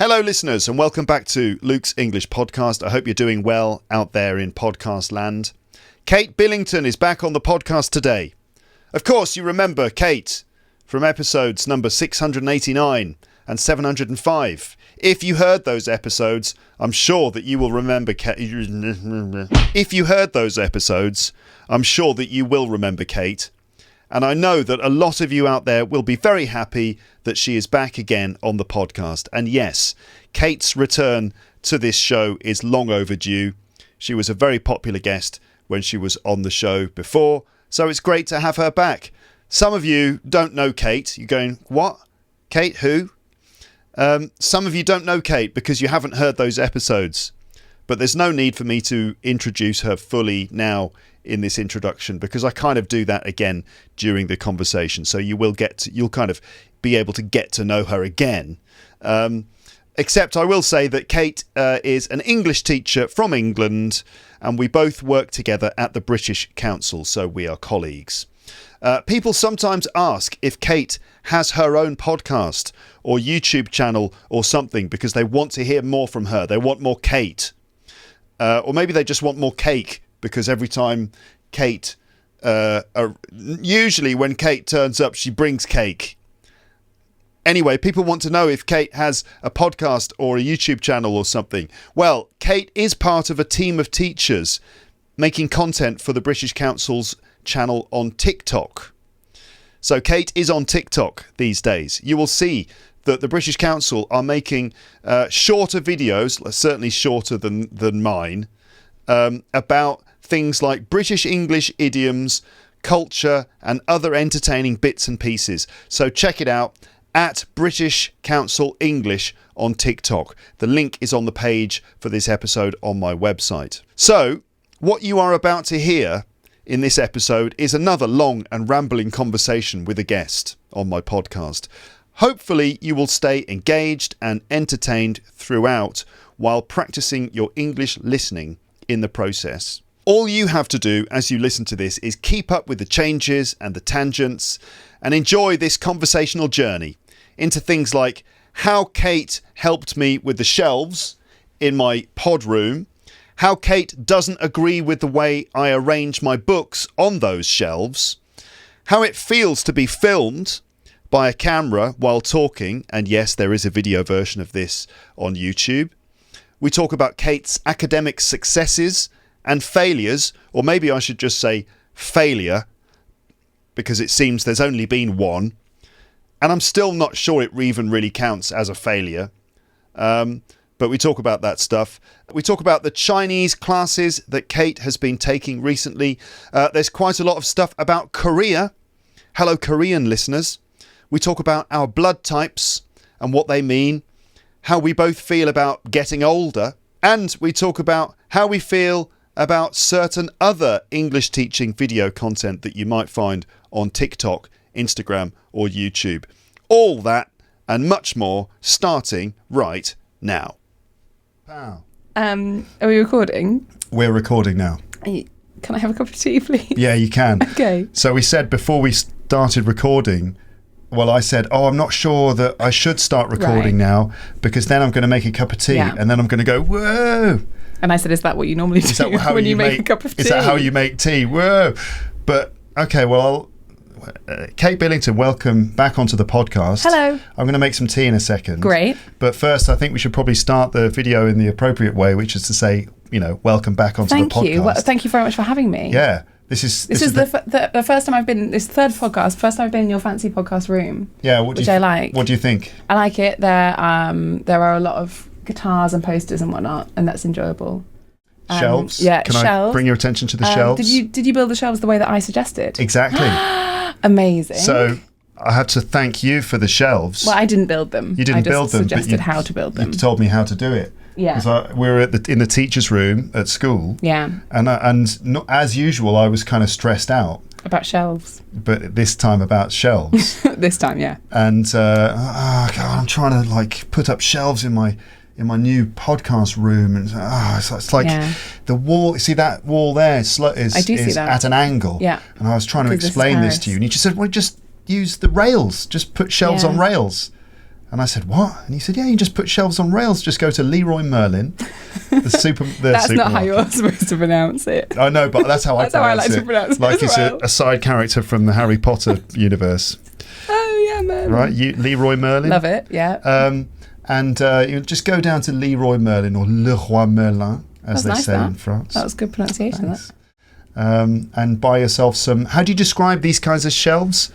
Hello listeners and welcome back to Luke's English podcast. I hope you're doing well out there in podcast land. Kate Billington is back on the podcast today. Of course you remember Kate from episodes number 689 and 705. If you heard those episodes, I'm sure that you will remember Kate. If you heard those episodes, I'm sure that you will remember Kate. And I know that a lot of you out there will be very happy that she is back again on the podcast. And yes, Kate's return to this show is long overdue. She was a very popular guest when she was on the show before, so it's great to have her back. Some of you don't know Kate. You're going, what? Kate who? Some of you don't know Kate because you haven't heard those episodes. But there's no need for me to introduce her fully now in this introduction because I kind of do that again during the conversation. So you'll kind of be able to get to know her again. Except I will say that Kate is an English teacher from England and we both work together at the British Council, so we are colleagues. People sometimes ask if Kate has her own podcast or YouTube channel or something because they want to hear more from her. They want more Kate. Or maybe they just want more cake because every time Kate, usually when Kate turns up, she brings cake. Anyway, people want to know if Kate has a podcast or a YouTube channel or something. Well, Kate is part of a team of teachers making content for the British Council's channel on TikTok. So Kate is on TikTok these days. You will see that the British Council are making shorter videos, certainly shorter than mine, about things like British English idioms, culture and other entertaining bits and pieces. So check it out at British Council English on TikTok. The link is on the page for this episode on my website. So what you are about to hear in this episode is another long and rambling conversation with a guest on my podcast. Hopefully you will stay engaged and entertained throughout while practicing your English listening in the process. All you have to do as you listen to this is keep up with the changes and the tangents and enjoy this conversational journey into things like how Kate helped me with the shelves in my pod room, how Kate doesn't agree with the way I arrange my books on those shelves, how it feels to be filmed by a camera while talking, and yes, there is a video version of this on YouTube. We talk about Kate's academic successes and failures, or maybe I should just say failure, because it seems there's only been one, and I'm still not sure it even really counts as a failure. But we talk about that stuff. We talk about the Chinese classes that Kate has been taking recently. There's quite a lot of stuff about Korea. Hello, Korean listeners. We talk about our blood types and what they mean, how we both feel about getting older, and we talk about how we feel about certain other English teaching video content that you might find on TikTok, Instagram or YouTube. All that and much more starting right now. Wow. Are we recording? We're recording now. Can I have a cup of tea, please? Yeah, you can. Okay. So we said before we started recording, well, I said, I'm not sure that I should start recording now because then I'm going to make a cup of tea and then I'm going to go, whoa. And I said, is that what you normally do when you make a cup of tea? Is that how you make tea? Whoa. But, okay, well, Kate Billington, welcome back onto the podcast. Hello. I'm going to make some tea in a second. Great. But first, I think we should probably start the video in the appropriate way, which is to say, welcome back onto the podcast. Thank you. Well, thank you very much for having me. Yeah. This is the first time I've been, this third podcast, first time I've been in your fancy podcast room. Yeah, which I like. What do you think? I like it. There are a lot of guitars and posters and whatnot, and that's enjoyable. Shelves? Yeah, Can shelves. I bring your attention to the shelves? Did you build the shelves the way that I suggested? Exactly. Amazing. So I had to thank you for the shelves. Well, I didn't build them. You didn't build them. I just suggested how to build them. You told me how to do it. Yeah. Because we were in the teacher's room at school. Yeah. And not, as usual, I was kind of stressed out. About shelves. But this time about shelves. This time, yeah. And God, I'm trying to put up shelves in my new podcast room, and it's like the wall. See that wall there is at an angle. Yeah. And I was trying to explain this to you, and you just said, "Well, just use the rails. Just put shelves on rails." And I said, what? And he said, yeah, you just put shelves on rails. Just go to Leroy Merlin. That's not how you're supposed to pronounce it. I know, but that's how I pronounce it. To pronounce it. Like it's a side character from the Harry Potter universe. Oh, yeah, Merlin. Right? Leroy Merlin. Love it, yeah. And you just go down to Leroy Merlin or Le Roi Merlin, as they say in France. That was good pronunciation. Thanks. And buy yourself some... How do you describe these kinds of shelves?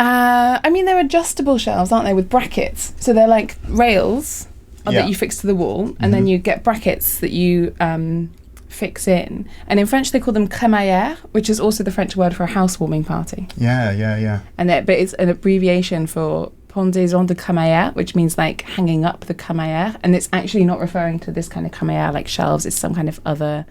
I mean, they're adjustable shelves, aren't they, with brackets? So they're like rails that you fix to the wall, and then you get brackets that you fix in. And in French, they call them crémaillère, which is also the French word for a housewarming party. Yeah. But it's an abbreviation for pendaison de crémaillère, which means like hanging up the crémaillère. And it's actually not referring to this kind of crémaillère like shelves. It's some kind of other...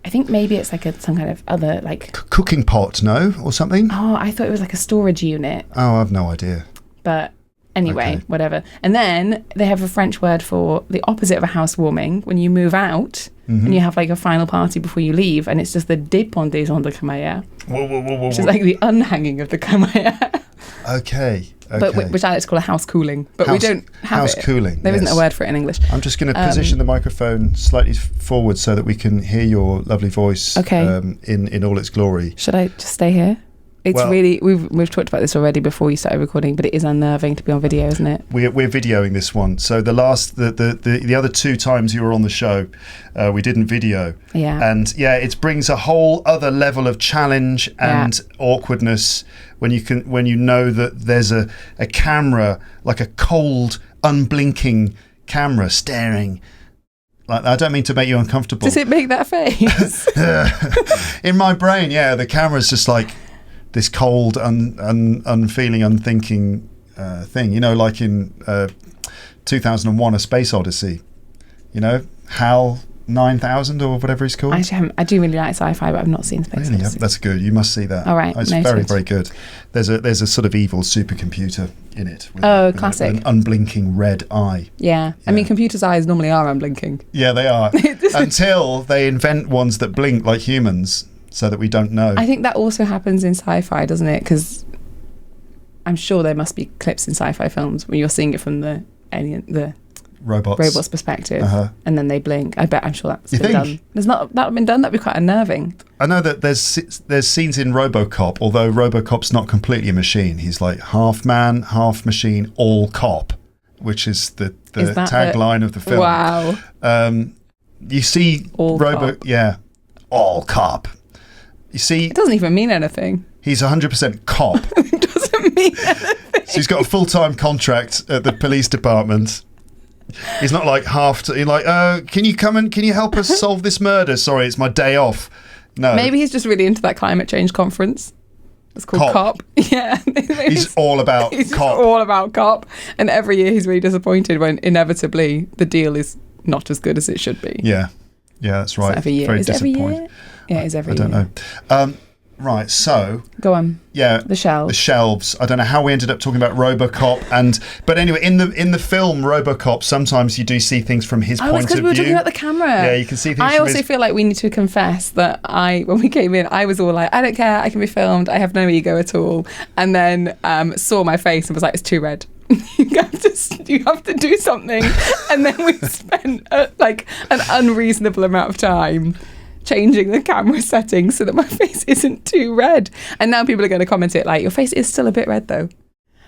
I think maybe it's like some kind of other like... Cooking pot, no? Or something? Oh, I thought it was like a storage unit. Oh, I've no idea. But anyway, whatever. And then they have a French word for the opposite of a housewarming, when you move out and you have like a final party before you leave, and it's just the dépendaison de crémaillère. Whoa. Which is like the unhanging of the crémaillère. Okay. But which I like to call a house cooling. But we don't have house it. Cooling. There isn't a word for it in English. I'm just going to position the microphone slightly forward so that we can hear your lovely voice in all its glory. Should I just stay here? It's really we've talked about this already before you started recording, but it is unnerving to be on video, isn't it? We're videoing this one. So the other two times you were on the show, we didn't video. Yeah. And it brings a whole other level of challenge and awkwardness when you know that there's a camera, like a cold, unblinking camera staring. Like, I don't mean to make you uncomfortable. Does it make that face? In my brain, the camera's just like this cold, unfeeling, unthinking thing. You know, like in 2001: A Space Odyssey. You know, HAL 9000 or whatever it's called. I do really like sci-fi, but I've not seen Space Odyssey. Yeah, that's good. You must see that. All right, it's very, very good. There's a sort of evil supercomputer in it. Classic. With an unblinking red eye. Yeah. I mean, computers' eyes normally are unblinking. Yeah, they are. Until they invent ones that blink like humans, so that we don't know. I think that also happens in sci-fi, doesn't it? Because I'm sure there must be clips in sci-fi films where you're seeing it from the robot's perspective, and then they blink. I'm sure that's been done. There's not that been done. That'd be quite unnerving. I know that there's scenes in RoboCop, although RoboCop's not completely a machine. He's like half man, half machine, all cop, which is the tagline of the film. Wow. You see all cop. You see, it doesn't even mean anything. He's 100% cop. It doesn't mean anything. So he's got a full-time contract at the police department. He's not like can you help us solve this murder? Sorry, it's my day off. No. Maybe he's just really into that climate change conference. It's called COP. Yeah. He's all about COP. He's all about COP. And every year he's really disappointed when inevitably the deal is not as good as it should be. Yeah. Yeah, that's right. Every year. Very disappointing. Every year? Yeah, it is every year. I don't know. Right, so... Go on. Yeah. The shelves. The shelves. I don't know how we ended up talking about RoboCop. But anyway, in the film RoboCop, sometimes you do see things from his point of view. Oh, it's because we were talking about the camera. Yeah, you can see things I also feel like we need to confess that when we came in, I was all like, I don't care, I can be filmed, I have no ego at all. And then saw my face and was like, it's too red. You have to do something. And then we spent like an unreasonable amount of time changing the camera settings so that my face isn't too red. And now people are going to comment it like, your face is still a bit red though.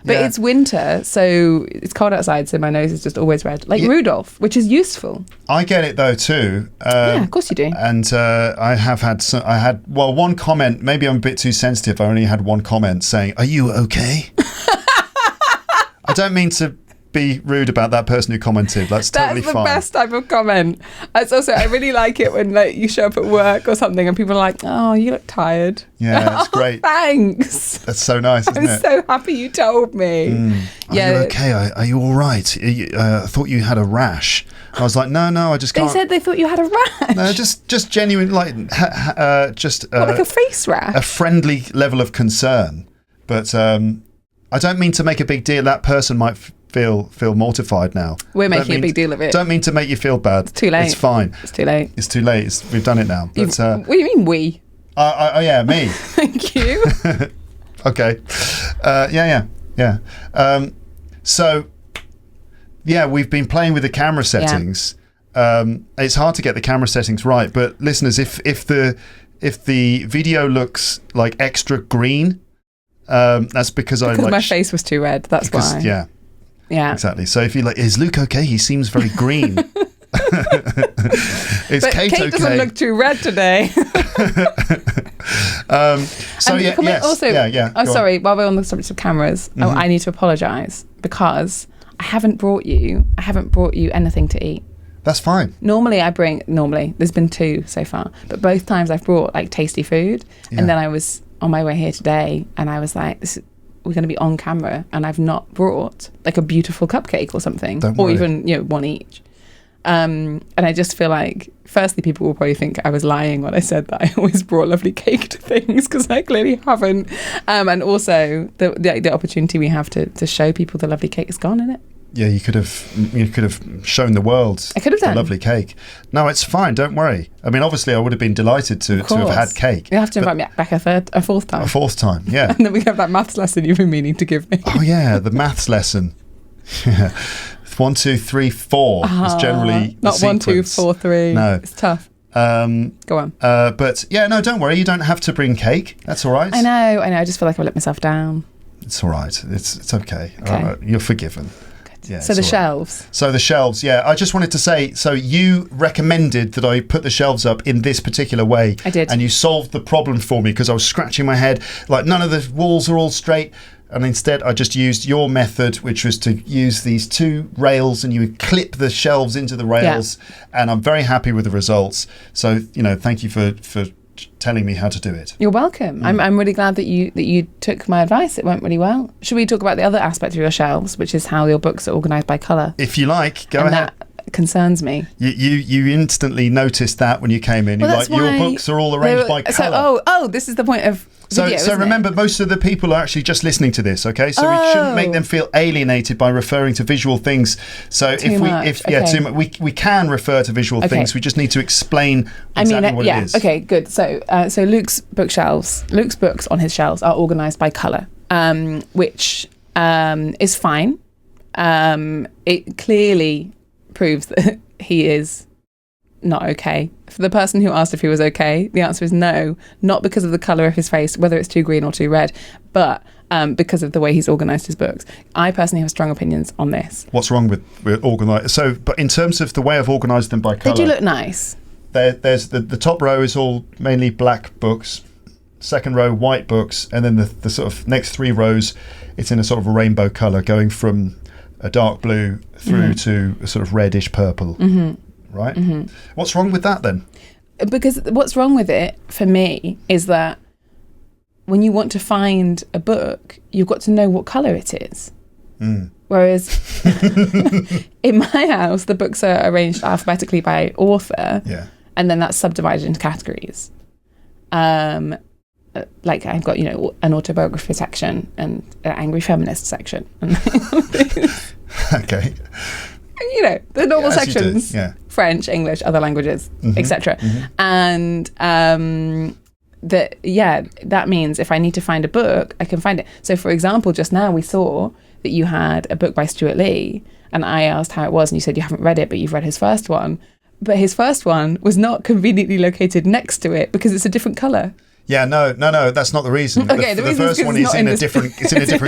But it's winter, so it's cold outside, so my nose is just always red. Like Rudolph, which is useful. I get it though too. Yeah, of course you do. And I had one comment, maybe I'm a bit too sensitive, I only had one comment saying, are you okay? I don't mean to be rude about that person who commented. That's totally fine. That's the best type of comment. It's also, I really like it when like you show up at work or something and people are like, oh, you look tired. Yeah, that's great. Thanks. That's so nice, isn't it? I'm so happy you told me. Are you okay? Are you all right? I thought you had a rash. I was like, no, I just can't. They said they thought you had a rash. No, just genuine, like, like a face rash. A friendly level of concern. But I don't mean to make a big deal. That person might feel mortified now. We're making a big deal of it. Don't mean to make you feel bad. It's too late. It's fine. It's too late. It's too late. We've done it now. But, what do you mean we? Yeah, me. Thank you. Okay. Yeah. So Yeah, we've been playing with the camera settings. It's hard to get the camera settings right, but listeners, if the video looks like extra green, that's because my face was too red. That's why. Yeah, exactly. So if you're like, is Luke okay? He seems very green. Is Kate okay? Doesn't look too red today. Sorry. While we're on the subject of cameras, I need to apologise because I haven't brought you anything to eat. That's fine. Normally, there's been 2 so far, but both times I've brought like tasty food, and then I was on my way here today, and I was like, we're going to be on camera, and I've not brought like a beautiful cupcake or something, or even one each. And I just feel like, firstly, people will probably think I was lying when I said that I always brought lovely cake to things, because I clearly haven't. And also, the opportunity we have to show people the lovely cake is gone, isn't it? Yeah, you could have shown the world the lovely cake. No, it's fine. Don't worry. I mean, obviously, I would have been delighted to have had cake. You have to invite me back a 4th time. A 4th time, yeah. And then we have that maths lesson you've been meaning to give me. Oh yeah, the maths lesson. Yeah. 1, 2, 3, 4 is generally not 1, 2, 4, 3. No, it's tough. Go on. But yeah, no, don't worry. You don't have to bring cake. That's all right. I know. I just feel like I've let myself down. It's all right. It's okay. You're forgiven. Yeah, so the shelves. Yeah. I just wanted to say, so you recommended that I put the shelves up in this particular way. I did. And you solved the problem for me, because I was scratching my head, like none of the walls are all straight. And instead, I just used your method, which was to use these 2 rails, and you would clip the shelves into the rails. Yeah. And I'm very happy with the results. So, thank you for telling me how to do it. You're welcome. I'm really glad that you took my advice. It went really well. Should we talk about the other aspect of your shelves, which is how your books are organised by colour? If you like, go ahead. That concerns me. You instantly noticed that when you came in. You're like, your books are all arranged by colour. So, this is the point of video, so remember, most of the people are actually just listening to this, okay? So we shouldn't make them feel alienated by referring to visual things. So too much. We can refer to visual things. We just need to explain what it is. Okay, good. So Luke's books on his shelves are organised by colour, which is fine. It clearly proves that he is not okay. For the person who asked if he was okay, the answer is no, not because of the colour of his face, whether it's too green or too red, but because of the way he's organised his books. I personally have strong opinions on this. What's wrong with organised? But in terms of the way I've organised them by colour, they do look nice. There's the top row is all mainly black books, second row white books, and then the sort of next 3 rows, it's in a sort of a rainbow colour, going from a dark blue through to a sort of reddish purple. Right? Mm-hmm. What's wrong with that then? Because what's wrong with it, for me, is that when you want to find a book, you've got to know what colour it is. Whereas in my house, the books are arranged alphabetically by author, and then that's subdivided into categories. Like I've got, an autobiography section and an angry feminist section. Okay. The normal sections. French, English, other languages, etc. And that means if I need to find a book, I can find it. So, for example, just now we saw that you had a book by Stuart Lee, and I asked how it was, and you said you haven't read it, but you've read his first one. But his first one was not conveniently located next to it because it's a different colour. Yeah, no, that's not the reason. Okay, the first one is in a different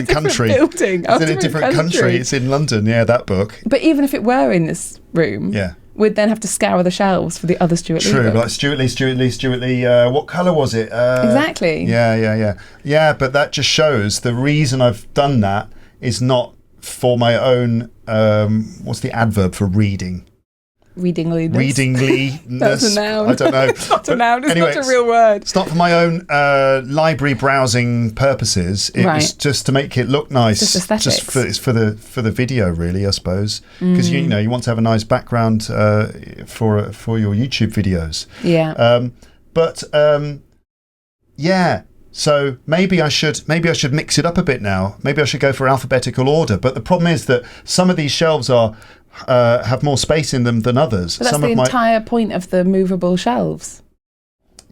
country. Building. It's in a different country. It's in London. Yeah, that book. But even if it were in this room, we'd then have to scour the shelves for the other Stuart Lee. True, like Stuart Lee. What colour was it? Exactly. Yeah, but that just shows the reason I've done that is not for my own. What's the adverb for reading? Readingly. That's a noun. I don't know. It's not a noun. It's not a real word. It's not for my own library browsing purposes. It was just to make it look nice. Just aesthetics. It's for the video, really, I suppose. Because you want to have a nice background for your YouTube videos. Yeah. So maybe I should mix it up a bit now. Maybe I should go for alphabetical order. But the problem is that some of these shelves have more space in them than others. But that's the entire point of the movable shelves.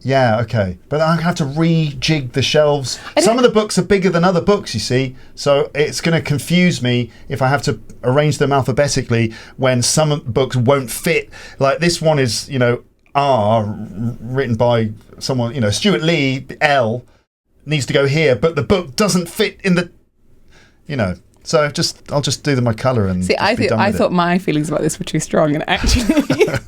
Yeah, okay. But I have to rejig the shelves. Some of the books are bigger than other books, you see. So it's going to confuse me if I have to arrange them alphabetically when some books won't fit. Like this one is, R, written by someone, Stuart Lee, L, needs to go here, but the book doesn't fit in the, So I'll just do my colour and. See, I thought my feelings about this were too strong, and actually,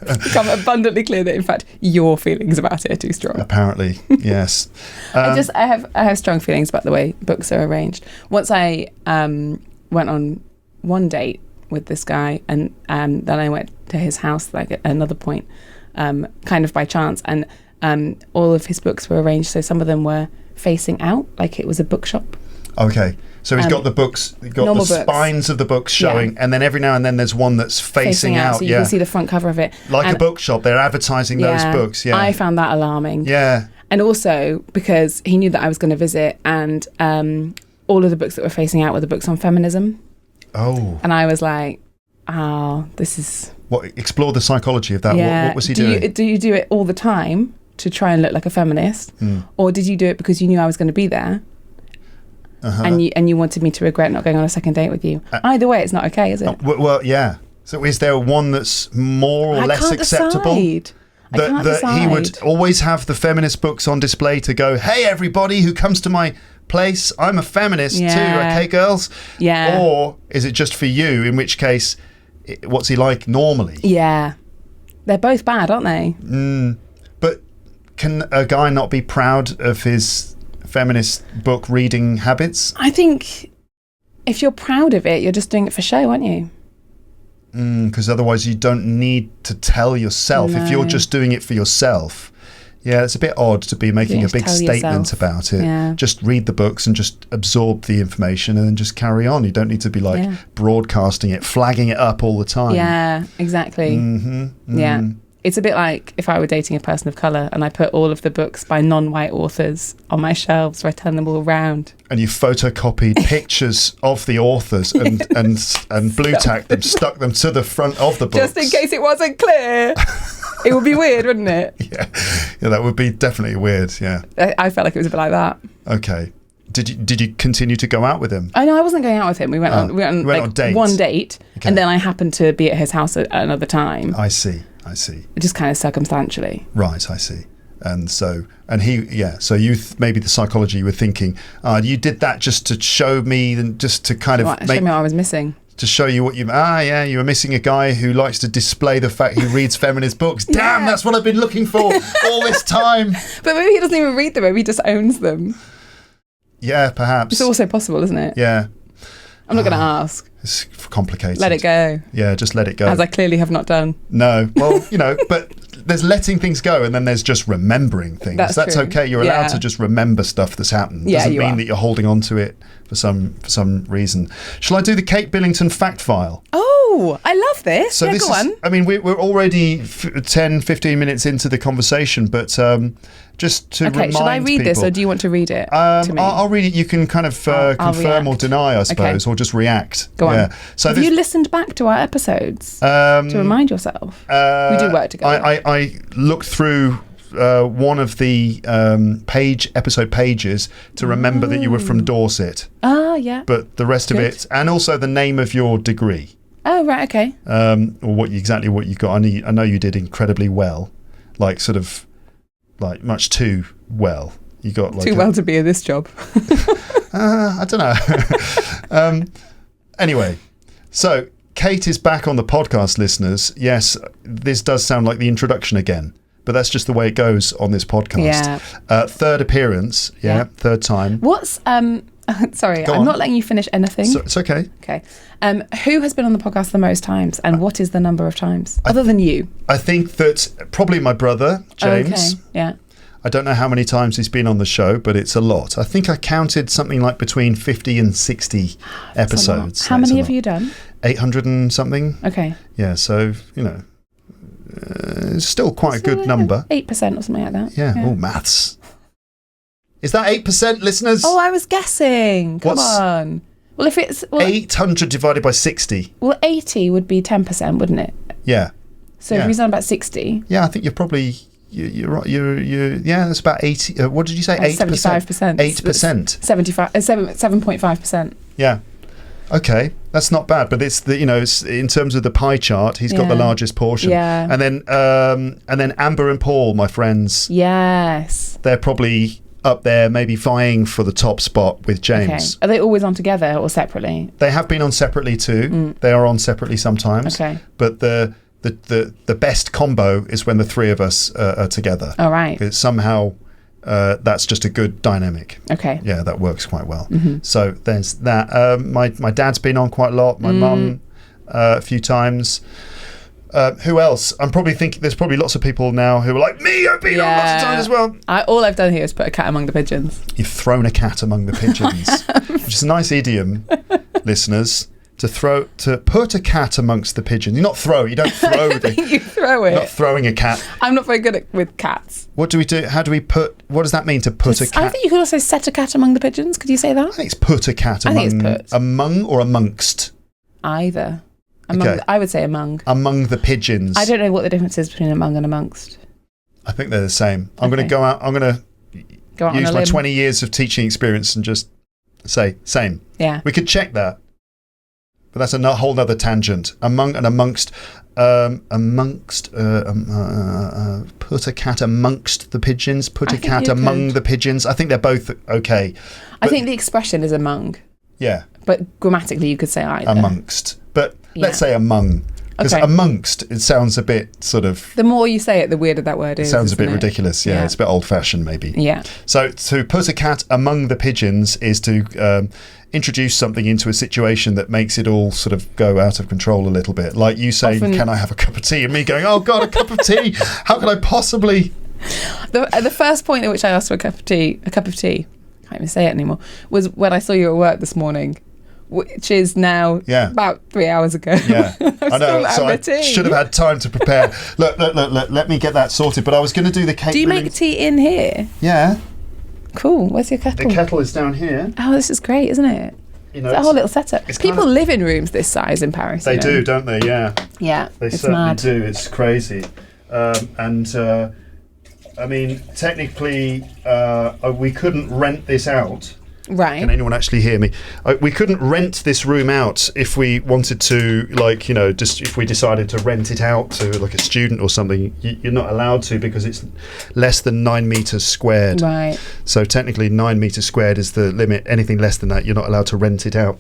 it's become abundantly clear that in fact your feelings about it are too strong. Apparently, yes. I have strong feelings about the way books are arranged. Once I went on one date with this guy, and then I went to his house like at another point, kind of by chance, and all of his books were arranged so some of them were facing out, like it was a bookshop. Okay. So he's got the books, the spines of the books showing, and then every now and then there's one that's facing out. So you can see the front cover of it. Like a bookshop, they're advertising those books, I found that alarming. Yeah. And also because he knew that I was going to visit, and all of the books that were facing out were the books on feminism. Oh. And I was like, this is... What, explore the psychology of that. Yeah. What was he doing? Do you do it all the time to try and look like a feminist? Or did you do it because you knew I was going to be there? Uh-huh. And you wanted me to regret not going on a second date with you. Either way, it's not okay, is it? Well, yeah. So is there one that's more or less acceptable? That he would always have the feminist books on display to go, hey, everybody who comes to my place, I'm a feminist too, okay, girls? Yeah. Or is it just for you, in which case, what's he like normally? Yeah. They're both bad, aren't they? But can a guy not be proud of his feminist book reading habits? I think if you're proud of it, you're just doing it for show, aren't you? Because otherwise you don't need to tell yourself. No. If you're just doing it for yourself, it's a bit odd to be making a big statement about it. Yeah. Just read the books and just absorb the information and then just carry on. You don't need to be broadcasting it, flagging it up all the time. Yeah, exactly. Yeah. It's a bit like if I were dating a person of colour and I put all of the books by non-white authors on my shelves, so I turn them all around. And you photocopied pictures of the authors and blue tacked them, stuck them to the front of the books. Just in case it wasn't clear. It would be weird, wouldn't it? Yeah, that would be definitely weird, yeah. I felt like it was a bit like that. Okay. Did you continue to go out with him? I know I wasn't going out with him. We went on one date, and then I happened to be at his house at another time. I see. Just kind of circumstantially. Right, I see. And so you maybe the psychology you were thinking, you did that just to show me and just to kind of show me what I was missing. To show you what you were missing a guy who likes to display the fact he reads feminist books. Damn, that's what I've been looking for all this time. But maybe he doesn't even read them, maybe he just owns them. Yeah, perhaps. It's also possible, isn't it? Yeah. I'm not going to ask. It's complicated. Let it go. Yeah, just let it go. As I clearly have not done. No. Well, but there's letting things go and then there's just remembering things. That's true. Okay. You're allowed to just remember stuff that's happened. Yeah, Doesn't mean that you're holding on to it for some reason. Shall I do the Kate Billington fact file? Oh, I love this. So this go on. I mean, we're already 10, 15 minutes into the conversation, but just to remind people... Shall I read this or do you want to read it to me? I'll read it. You can kind of confirm or deny, I suppose, or just react. Go on. So have you listened back to our episodes to remind yourself? We do work together. I looked through one of the episode pages to remember that you were from Dorset. Yeah. But the rest of it, and also the name of your degree. Oh, right, okay. Or exactly what you got. I know you did incredibly well, like much too well. You got like too well to be in this job. I don't know. Anyway, so Kate is back on the podcast, listeners. Yes, this does sound like the introduction again, but that's just the way it goes on this podcast. Yeah. Third appearance, third time. What's sorry, I'm not letting you finish anything. So, it's okay. Okay. Who has been on the podcast the most times, and what is the number of times, other than you? I think that probably my brother, James. Okay, yeah. I don't know how many times he's been on the show, but it's a lot. I think I counted something like between 50 and 60 episodes. How many have you done? 800 and something. Okay. Yeah, so, it's still quite a good number. 8% or something like that. Yeah. Oh, maths. Is that 8%, listeners? Oh, I was guessing. Come on. Well, if it's... 800 divided by 60. Well, 80 would be 10%, wouldn't it? Yeah. So if he's done about 60... Yeah, I think you're probably... you're right. Yeah, that's about 80. What did you say? 8%. 75%. 8%. 7.5%. Yeah. Okay, that's not bad, but it's it's in terms of the pie chart, he's got the largest portion. Yeah. And then Amber and Paul, my friends. Yes. They're probably up there, maybe vying for the top spot with James. Okay. Are they always on together or separately? They have been on separately too. They are on separately sometimes. Okay. But the best combo is when the three of us are together. All right. Because somehow that's just a good dynamic. Okay. Yeah, that works quite well. So there's that. My dad's been on quite a lot. My mum a few times. Who else? I'm probably thinking there's probably lots of people now who are like me. I've been on lots of times as well. All I've done here is put a cat among the pigeons. You've thrown a cat among the pigeons, which is a nice idiom, listeners. To put a cat amongst the pigeons. You don't throw you throw it. You're not throwing a cat. I'm not very good with cats. What do we do? How do we put? What does that mean to put a cat? I think you could also set a cat among the pigeons. Could you say that? I think it's put a cat among. I think it's put. Among or amongst? Either. Okay. I would say among. Among the pigeons. I don't know what the difference is between among and amongst. I think they're the same. I'm going to go out. I'm going to use my 20 years of teaching experience and just say same. Yeah. We could check that. But that's a whole other tangent. Among and amongst, put a cat amongst the pigeons, put a cat among the pigeons. I think they're both okay. I think the expression is among. Yeah. But grammatically you could say either. Amongst. But let's say among. Because amongst, it sounds a bit sort of... The more you say it, the weirder that word is. It sounds a bit ridiculous. Yeah, it's a bit old-fashioned maybe. Yeah. So to put a cat among the pigeons is to... introduce something into a situation that makes it all sort of go out of control a little bit. Like you saying, can I have a cup of tea? And me going, oh God, a cup of tea. How can I possibly... The first point at which I asked for a cup of tea, I can't even say it anymore, was when I saw you at work this morning, which is now about 3 hours ago. Yeah, I know. So I should have had time to prepare. Look, let me get that sorted. But I was going to do the cake. Do you make tea in here? Yeah. Cool. Where's your kettle? The kettle is down here. Oh, this is great, isn't it? It's a whole little setup. People live in rooms this size in Paris. They do, don't they? Yeah. Yeah. They certainly do. It's crazy. I mean, technically, we couldn't rent this out. Right. Can anyone actually hear me? We couldn't rent this room out if we wanted to, just if we decided to rent it out to like a student or something. You're not allowed to because it's less than 9 meters squared. Right. So technically 9 meters squared is the limit. Anything less than that, you're not allowed to rent it out,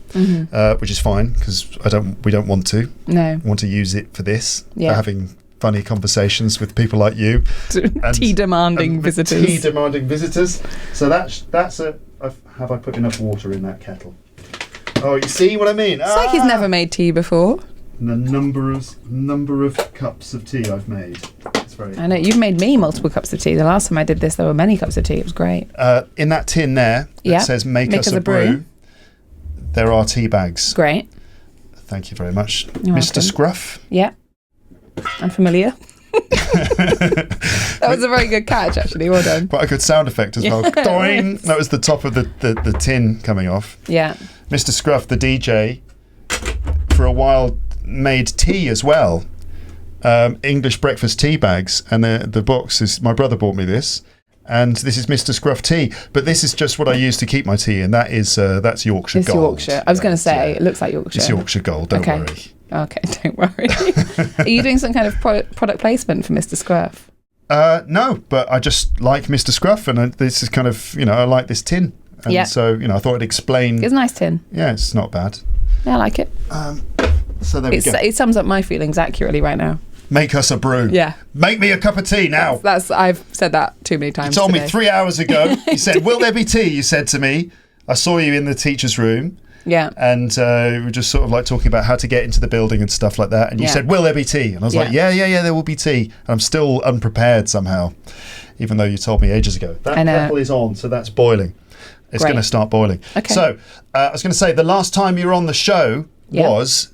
which is fine because we don't want to. No. We want to use it for this, for having funny conversations with people like you. Tea-demanding visitors. Tea-demanding visitors. So that's a... Have I put enough water in that kettle? Oh, you see what I mean? It's like he's never made tea before. The number of cups of tea I've made. It's very... I know, you've made me multiple cups of tea. The last time I did this, there were many cups of tea. It was great. In that tin there, that says make us a brew, there are tea bags. Great. Thank you very much. You're Mr. welcome. Scruff. Yeah. I'm familiar. That was a very good catch, actually. Well done. Quite a good sound effect as well. Doing. That was the top of the tin coming off. Yeah. Mr. Scruff, the DJ, for a while made tea as well. English breakfast tea bags, and the box is... My brother bought me this, and this is Mr. Scruff tea. But this is just what I use to keep my tea, and that's Yorkshire Gold. Yorkshire. I was going to say, it looks like Yorkshire. It's Yorkshire Gold, don't worry. Okay, don't worry. Are you doing some kind of product placement for Mr. Scruff? No, but I just like Mr. Scruff, and this is kind of, I like this tin. And so, I thought I'd explain. It's a nice tin. Yeah, it's not bad. Yeah, I like it. So there we go. It sums up my feelings accurately right now. Make us a brew. Yeah. Make me a cup of tea now. I've said that too many times. You told me 3 hours ago. You said, will there be tea? You said to me. I saw you in the teacher's room. Yeah. And we were just sort of like talking about how to get into the building and stuff like that. And you said, will there be tea? And I was like, yeah, there will be tea. And I'm still unprepared somehow, even though you told me ages ago. That kettle is on, so that's boiling. It's going to start boiling. Okay. So I was going to say, the last time you were on the show was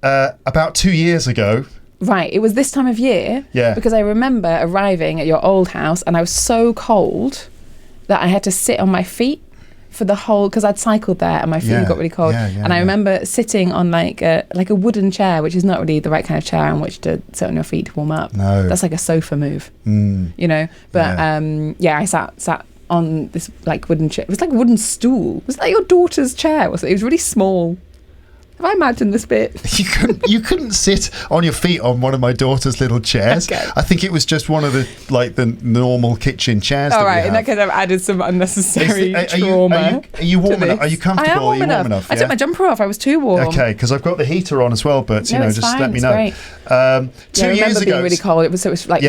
about 2 years ago. Right. It was this time of year. Yeah. Because I remember arriving at your old house and I was so cold that I had to sit on my feet for the whole, because I'd cycled there and my feet got really cold. And I remember sitting on like a wooden chair, which is not really the right kind of chair on which to sit on your feet to warm up. No. That's like a sofa move, you know. But I sat on this like wooden chair. It was like a wooden stool. Was that your daughter's chair? Was it? It was really small. Have I imagined this bit? You couldn't sit on your feet on one of my daughter's little chairs. Okay. I think it was just one of the normal kitchen chairs. All that right, we have. in that case, I've added some unnecessary Are trauma. you warm enough? Are you comfortable? I am warm enough. I took my jumper off. I was too warm. Okay, because I've got the heater on as well. But just fine, let me it's know. great. 2 years ago, being really cold. It was like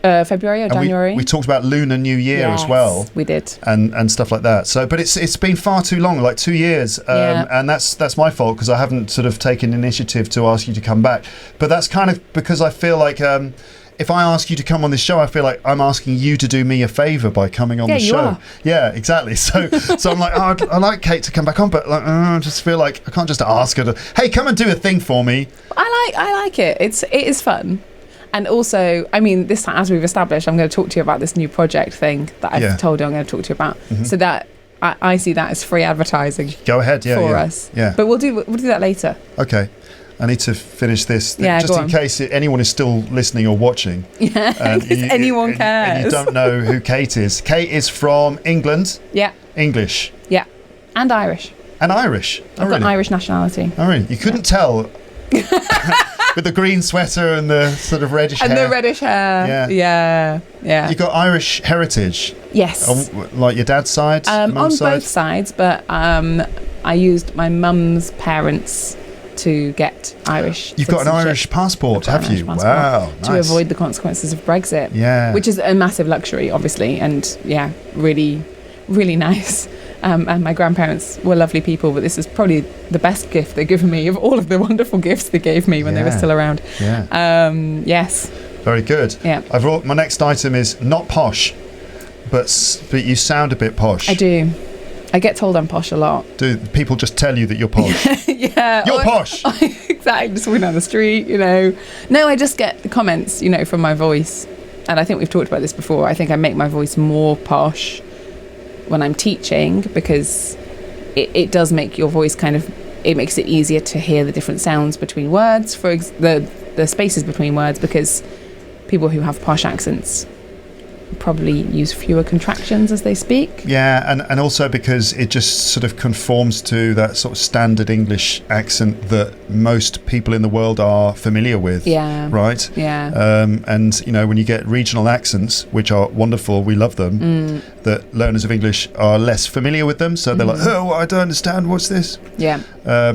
February or January. We talked about Lunar New Year as well. We did, and stuff like that. So, but it's been far too long, like 2 years, and that's my fault because I haven't sort of taken initiative to ask you to come back. But that's kind of because I feel like if I ask you to come on this show, I feel like I'm asking you to do me a favour by coming on the show. Are. Yeah, exactly. So I'm like, I'd like Kate to come back on, but like, I just feel like I can't just ask her to, hey, come and do a thing for me. I like it. It is fun. And also, I mean, this time, as we've established, I'm going to talk to you about this new project thing that I've told you I'm going to talk to you about. Mm-hmm. So that I see that as free advertising. Go ahead, for us. Yeah. But we'll do that later. Okay. I need to finish this just in case anyone is still listening or watching. Yeah, anyone cares. And you don't know who Kate is. Kate is from England. Yeah. English. Yeah. And Irish. And Irish. I've got Irish nationality. Oh, really? You couldn't tell with the green sweater and the sort of reddish hair. And the reddish hair. Yeah. You got Irish heritage. Yes. Like your dad's side? On both sides, but I used my mum's parents to get Irish. You've got an Irish passport, have you? Wow, nice. To avoid the consequences of Brexit. Yeah. Which is a massive luxury, obviously, and really, really nice. And my grandparents were lovely people, but this is probably the best gift they've given me of all of the wonderful gifts they gave me when they were still around. Yeah. Yes. Very good. Yeah. My next item is not posh, but you sound a bit posh. I do. I get told I'm posh a lot. Do people just tell you that you're posh? Yeah. You're posh! Exactly. Just walking down the street, you know. No, I just get the comments, you know, from my voice. And I think we've talked about this before. I think I make my voice more posh when I'm teaching because it does make your voice it makes it easier to hear the different sounds between words, the spaces between words, because people who have posh accents probably use fewer contractions as they speak. Yeah, and also because it just sort of conforms to that sort of standard English accent that most people in the world are familiar with. Yeah. Right? Yeah. And, you know, when you get regional accents, which are wonderful, we love them, that learners of English are less familiar with them. So they're like, oh, I don't understand. What's this? Yeah.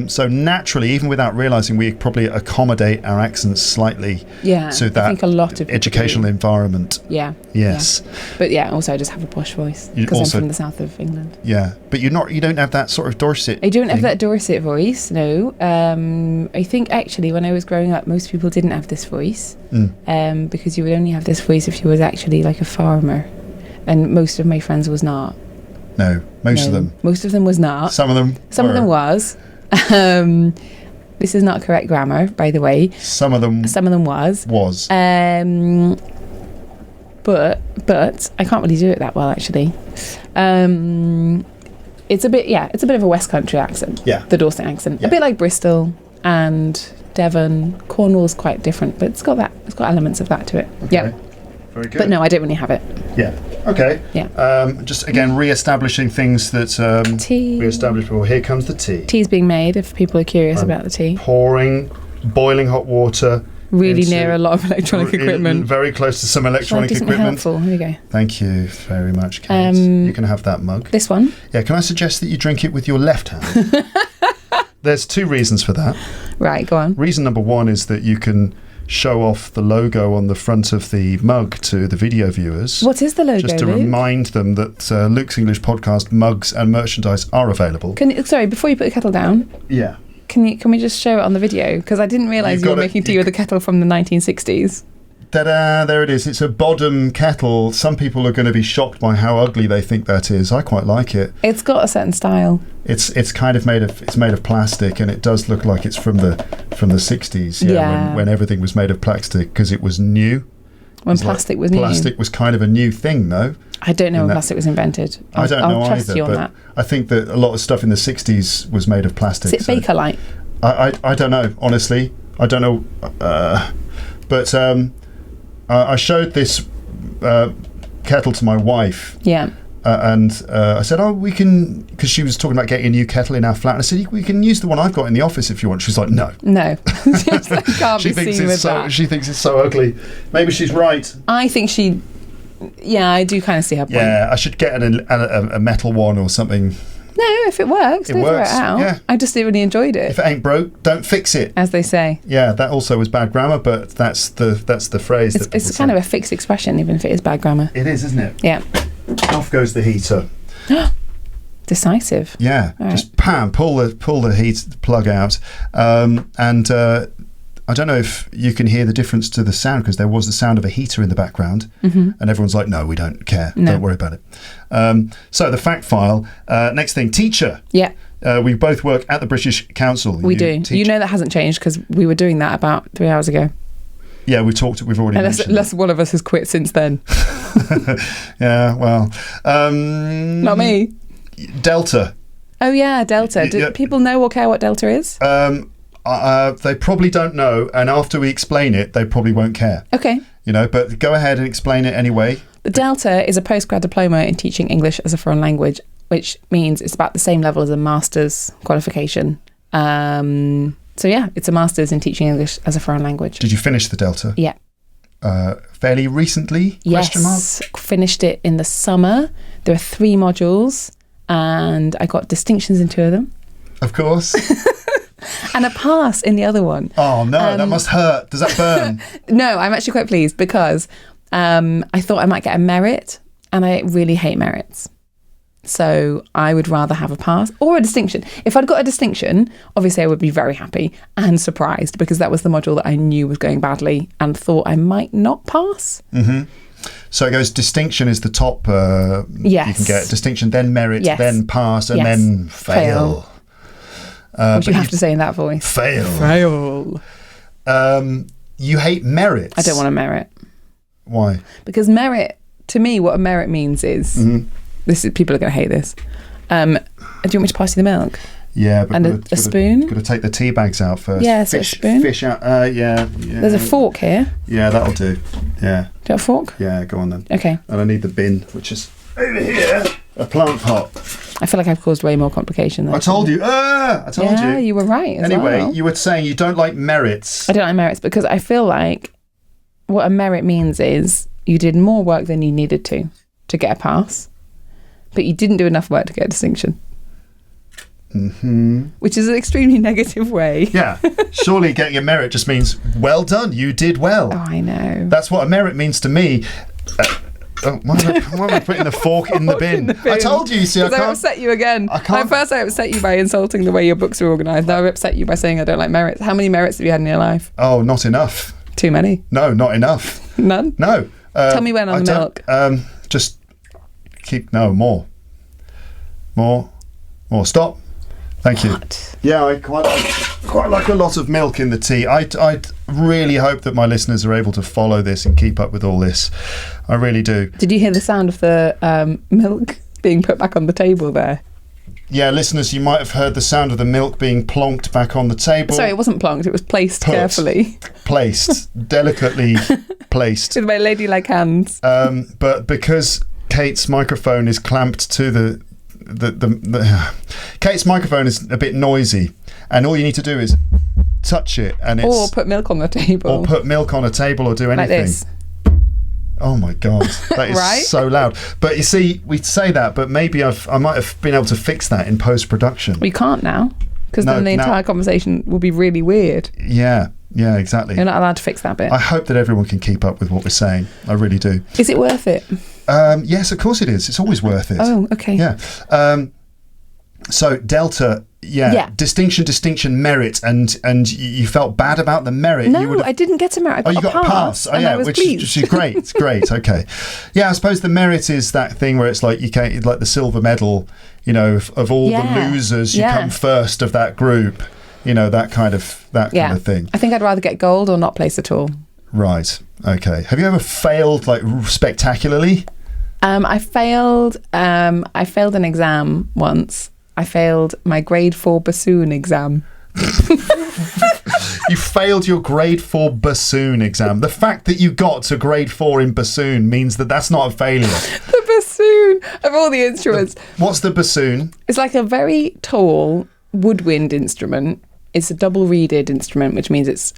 So naturally, even without realising, we probably accommodate our accents slightly to that I think a lot of educational environment. Yeah. Yes. Yeah. But yeah, also I just have a posh voice because I'm from the south of England. Yeah, but you don't have that sort of Dorset. I don't have that Dorset voice. No. I think actually when I was growing up, most people didn't have this voice because you would only have this voice if you was actually like a farmer, and most of my friends was not. No, most of them. Most of them was not. Some of them. Some of them was. This is not correct grammar, by the way. Some of them was. Was. But I can't really do it that well actually. It's a bit of a West Country accent. Yeah. The Dorset accent. Yeah. A bit like Bristol and Devon. Cornwall's quite different, but it's got elements of that to it. Okay. Yeah. Very good. But no, I don't really have it. Yeah. Okay. Yeah. Just again re-establishing things that tea. we established before. Here comes the tea. Tea's being made if people are curious about the tea. Pouring boiling hot water. Really near a lot of electronic equipment. Very close to some electronic equipment. Helpful. Here we go. Thank you very much, Kate. You can have that mug. This one? Yeah, can I suggest that you drink it with your left hand? There's two reasons for that. Right, go on. Reason number one is that you can show off the logo on the front of the mug to the video viewers. What is the logo, just to Luke? remind them that Luke's English podcast mugs and merchandise are available. Sorry, before you put the kettle down. Yeah. Can we just show it on the video? Because I didn't realise you were making tea with a kettle from the 1960s. Ta-da! There it is. It's a Bodum kettle. Some people are going to be shocked by how ugly they think that is. I quite like it. It's got a certain style. It's kind of made of plastic, and it does look like it's from the 60s. Yeah. When everything was made of plastic because it was new. When plastic was new. Plastic was kind of a new thing, though. I don't know when plastic was invented. I don't know I'll trust either, you on but that. I think that a lot of stuff in the 60s was made of plastic. Is it Bakelite? I don't know, honestly. I don't know. But I showed this kettle to my wife. Yeah. And I said, we can, because she was talking about getting a new kettle in our flat. And I said, we can use the one I've got in the office if you want. She's like, no. No. I can't she be thinks seen it's with so, that. She thinks it's so ugly. Maybe she's right. I think yeah, I do kind of see her point. Yeah, I should get a metal one or something. No, if it works, don't throw it out. Yeah. I just really enjoyed it. If it ain't broke, don't fix it. As they say. Yeah, that also was bad grammar, but that's the phrase. It's kind of a fixed expression, even if it is bad grammar. It is, isn't it? Yeah. Off goes the heater. Decisive. Yeah, All just pull the heat plug out, and I don't know if you can hear the difference to the sound, because there was the sound of a heater in the background, and everyone's like, no, we don't care. No. Don't worry about it. So the fact file. Next thing, teacher. Yeah. We both work at the British Council. We do. Teach. You know that hasn't changed because we were doing that about 3 hours ago. Yeah, we've already mentioned Unless one of us has quit since then. Yeah, well. Not me. Delta. Oh, yeah, Delta. Do people know or care what Delta is? They probably don't know, and after we explain it, they probably won't care. Okay. But go ahead and explain it anyway. The Delta is a postgrad diploma in teaching English as a foreign language, which means it's about the same level as a master's qualification. So yeah, it's a master's in teaching English as a foreign language. Did you finish the Delta? Yeah. Fairly recently? Yes. Finished it in the summer. There are 3 modules, and I got distinctions in 2 of them. Of course. And a pass in the other one. Oh no, that must hurt. Does that burn? No, I'm actually quite pleased because I thought I might get a merit, and I really hate merits. So I would rather have a pass or a distinction. If I'd got a distinction, obviously I would be very happy and surprised, because that was the module that I knew was going badly and thought I might not pass. Mm-hmm. So it goes, distinction is the top yes. you can get. Distinction, then merit, yes. then pass, and yes. then fail. Which you have to say in that voice. Fail. You hate merit. I don't want a merit. Why? Because merit, to me, what a merit means is... Mm-hmm. People are going to hate this. Do you want me to pass you the milk? Yeah, but and a spoon. Got to take the tea bags out first. Yeah, so a spoon. Fish out. Yeah. There's a fork here. Yeah, that'll do. Yeah. Do you have a fork? Yeah, go on then. Okay. And I need the bin, which is over here. A plant pot. I feel like I've caused way more complication than I told you. I told you. Yeah, you were right. Anyway, you were saying you don't like merits. I don't like merits because I feel like what a merit means is you did more work than you needed to get a pass. But you didn't do enough work to get a distinction. Mm-hmm. Which is an extremely negative way. Yeah. Surely getting a merit just means, well done, you did well. Oh, I know. That's what a merit means to me. Why am I putting the fork in the bin? I told you, see, I can't. I upset you again. I can't. At first I upset you by insulting the way your books are organised. Now I upset you by saying I don't like merits. How many merits have you had in your life? Oh, not enough. Too many? No, not enough. None? No. Tell me when on the milk. Just more. Stop. Thank you. Yeah, I quite like a lot of milk in the tea. I really hope that my listeners are able to follow this and keep up with all this. I really do. Did you hear the sound of the milk being put back on the table there? Yeah, listeners, you might have heard the sound of the milk being plonked back on the table. Sorry, it wasn't plonked. It was placed carefully. Placed. Delicately placed. With my ladylike hands. But because Kate's microphone is clamped to the Kate's microphone is a bit noisy, and all you need to do is touch it, and it's or put milk on the table, or put milk on a table, or do anything. Like this. Oh my god, that is right? So loud. But you see, we say that, but maybe I might have been able to fix that in post-production. We can't now, because then the entire conversation will be really weird. Yeah, exactly. You're not allowed to fix that bit. I hope that everyone can keep up with what we're saying. I really do. Is it worth it? Yes, of course it is. It's always worth it. Oh, okay. Yeah. So Delta, distinction, merit, and you felt bad about the merit. No, I didn't get a merit. I got a pass. Oh, yeah, which is great. It's great. Okay. Yeah, I suppose the merit is that thing where it's like you can't, like the silver medal. Of all the losers, you come first of that group. That kind of thing. I think I'd rather get gold or not place at all. Right. Okay. Have you ever failed like spectacularly? I failed an exam once. I failed my grade 4 bassoon exam. You failed your grade 4 bassoon exam. The fact that you got to grade 4 in bassoon means that that's not a failure. The bassoon of all the instruments. What's the bassoon? It's like a very tall woodwind instrument. It's a double reeded instrument, which means it's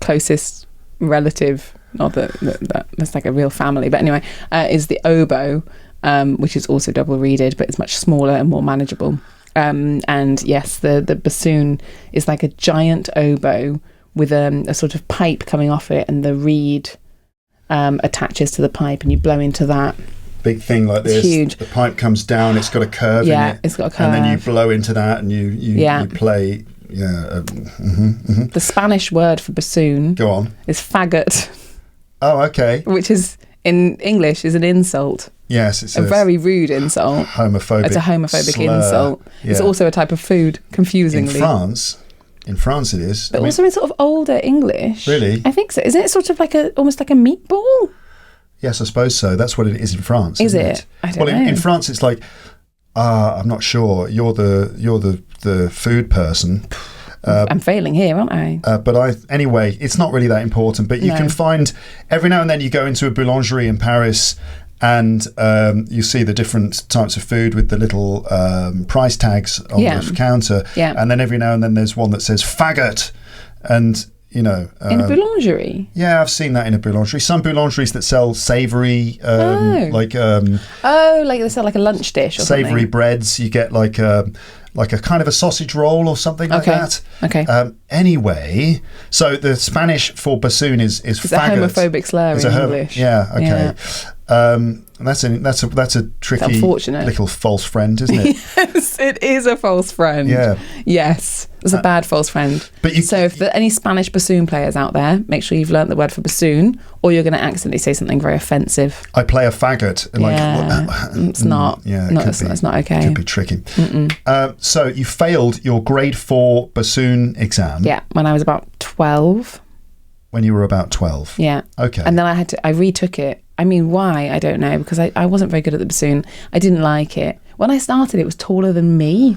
closest relative, not that's like a real family, but anyway, is the oboe, which is also double reeded, but it's much smaller and more manageable. And yes, the bassoon is like a giant oboe with a sort of pipe coming off it, and the reed attaches to the pipe, and you blow into that. Big thing like this. It's huge. The pipe comes down, it's got a curve in it. Yeah, it's got a curve. And then you blow into that and you play. Yeah. The Spanish word for bassoon Go on. is faggot. Oh, okay. Which is, in English, is an insult. Yes, it's a very rude insult. Homophobic. It's a homophobic slur. insult. Yeah. It's also a type of food, confusingly. In France it is. But also in sort of older English. Really? I think so. Isn't it sort of like almost like a meatball? Yes, I suppose so. That's what it is in France. Is isn't it? I don't know. In France it's like, I'm not sure. You're the food person. I'm failing here, aren't I? Anyway, it's not really that important, but you can find every now and then you go into a boulangerie in Paris and you see the different types of food with the little price tags on the counter. Yeah. And then every now and then there's one that says faggot. And, you know... in a boulangerie? Yeah, I've seen that in a boulangerie. Some boulangeries that sell savoury, like they sell like a lunch dish or something. Savoury breads. You get like a kind of a sausage roll or something like that. Okay. Anyway, so the Spanish for bassoon is it's faggot. It's a homophobic slur in English. Yeah, okay. Yeah. That's a tricky little false friend, isn't it? Yes, it is a false friend. Yeah. Yes, it's a bad false friend. So if there are any Spanish bassoon players out there, make sure you've learnt the word for bassoon, or you're going to accidentally say something very offensive. I play a faggot. It's not. Yeah, it's not okay. It could be tricky. So you failed your grade 4 bassoon exam. Yeah, when I was about 12. When you were about 12. Yeah. Okay. And then I retook it. I mean, why? I don't know, because I wasn't very good at the bassoon. I didn't like it. When I started, it was taller than me.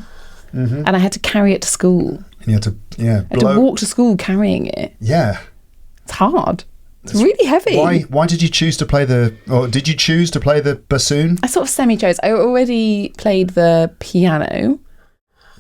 Mm-hmm. And I had to carry it to school. And you had to, I had to walk to school carrying it. Yeah. It's hard. It's really heavy. Why did you choose to play did you choose to play the bassoon? I sort of semi-chose. I already played the piano,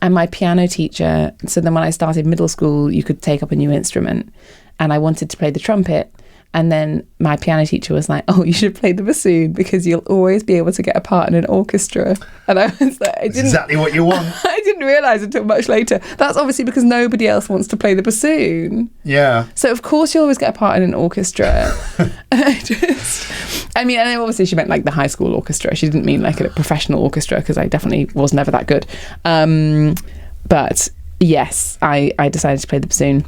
and my piano teacher, so then when I started middle school, you could take up a new instrument, and I wanted to play the trumpet. And then my piano teacher was like, "Oh, you should play the bassoon because you'll always be able to get a part in an orchestra." And I was like, That's exactly what you want. I didn't realise until much later. That's obviously because nobody else wants to play the bassoon. Yeah. So of course you'll always get a part in an orchestra. And then obviously she meant like the high school orchestra. She didn't mean like a professional orchestra, because I definitely was never that good. But yes, I decided to play the bassoon,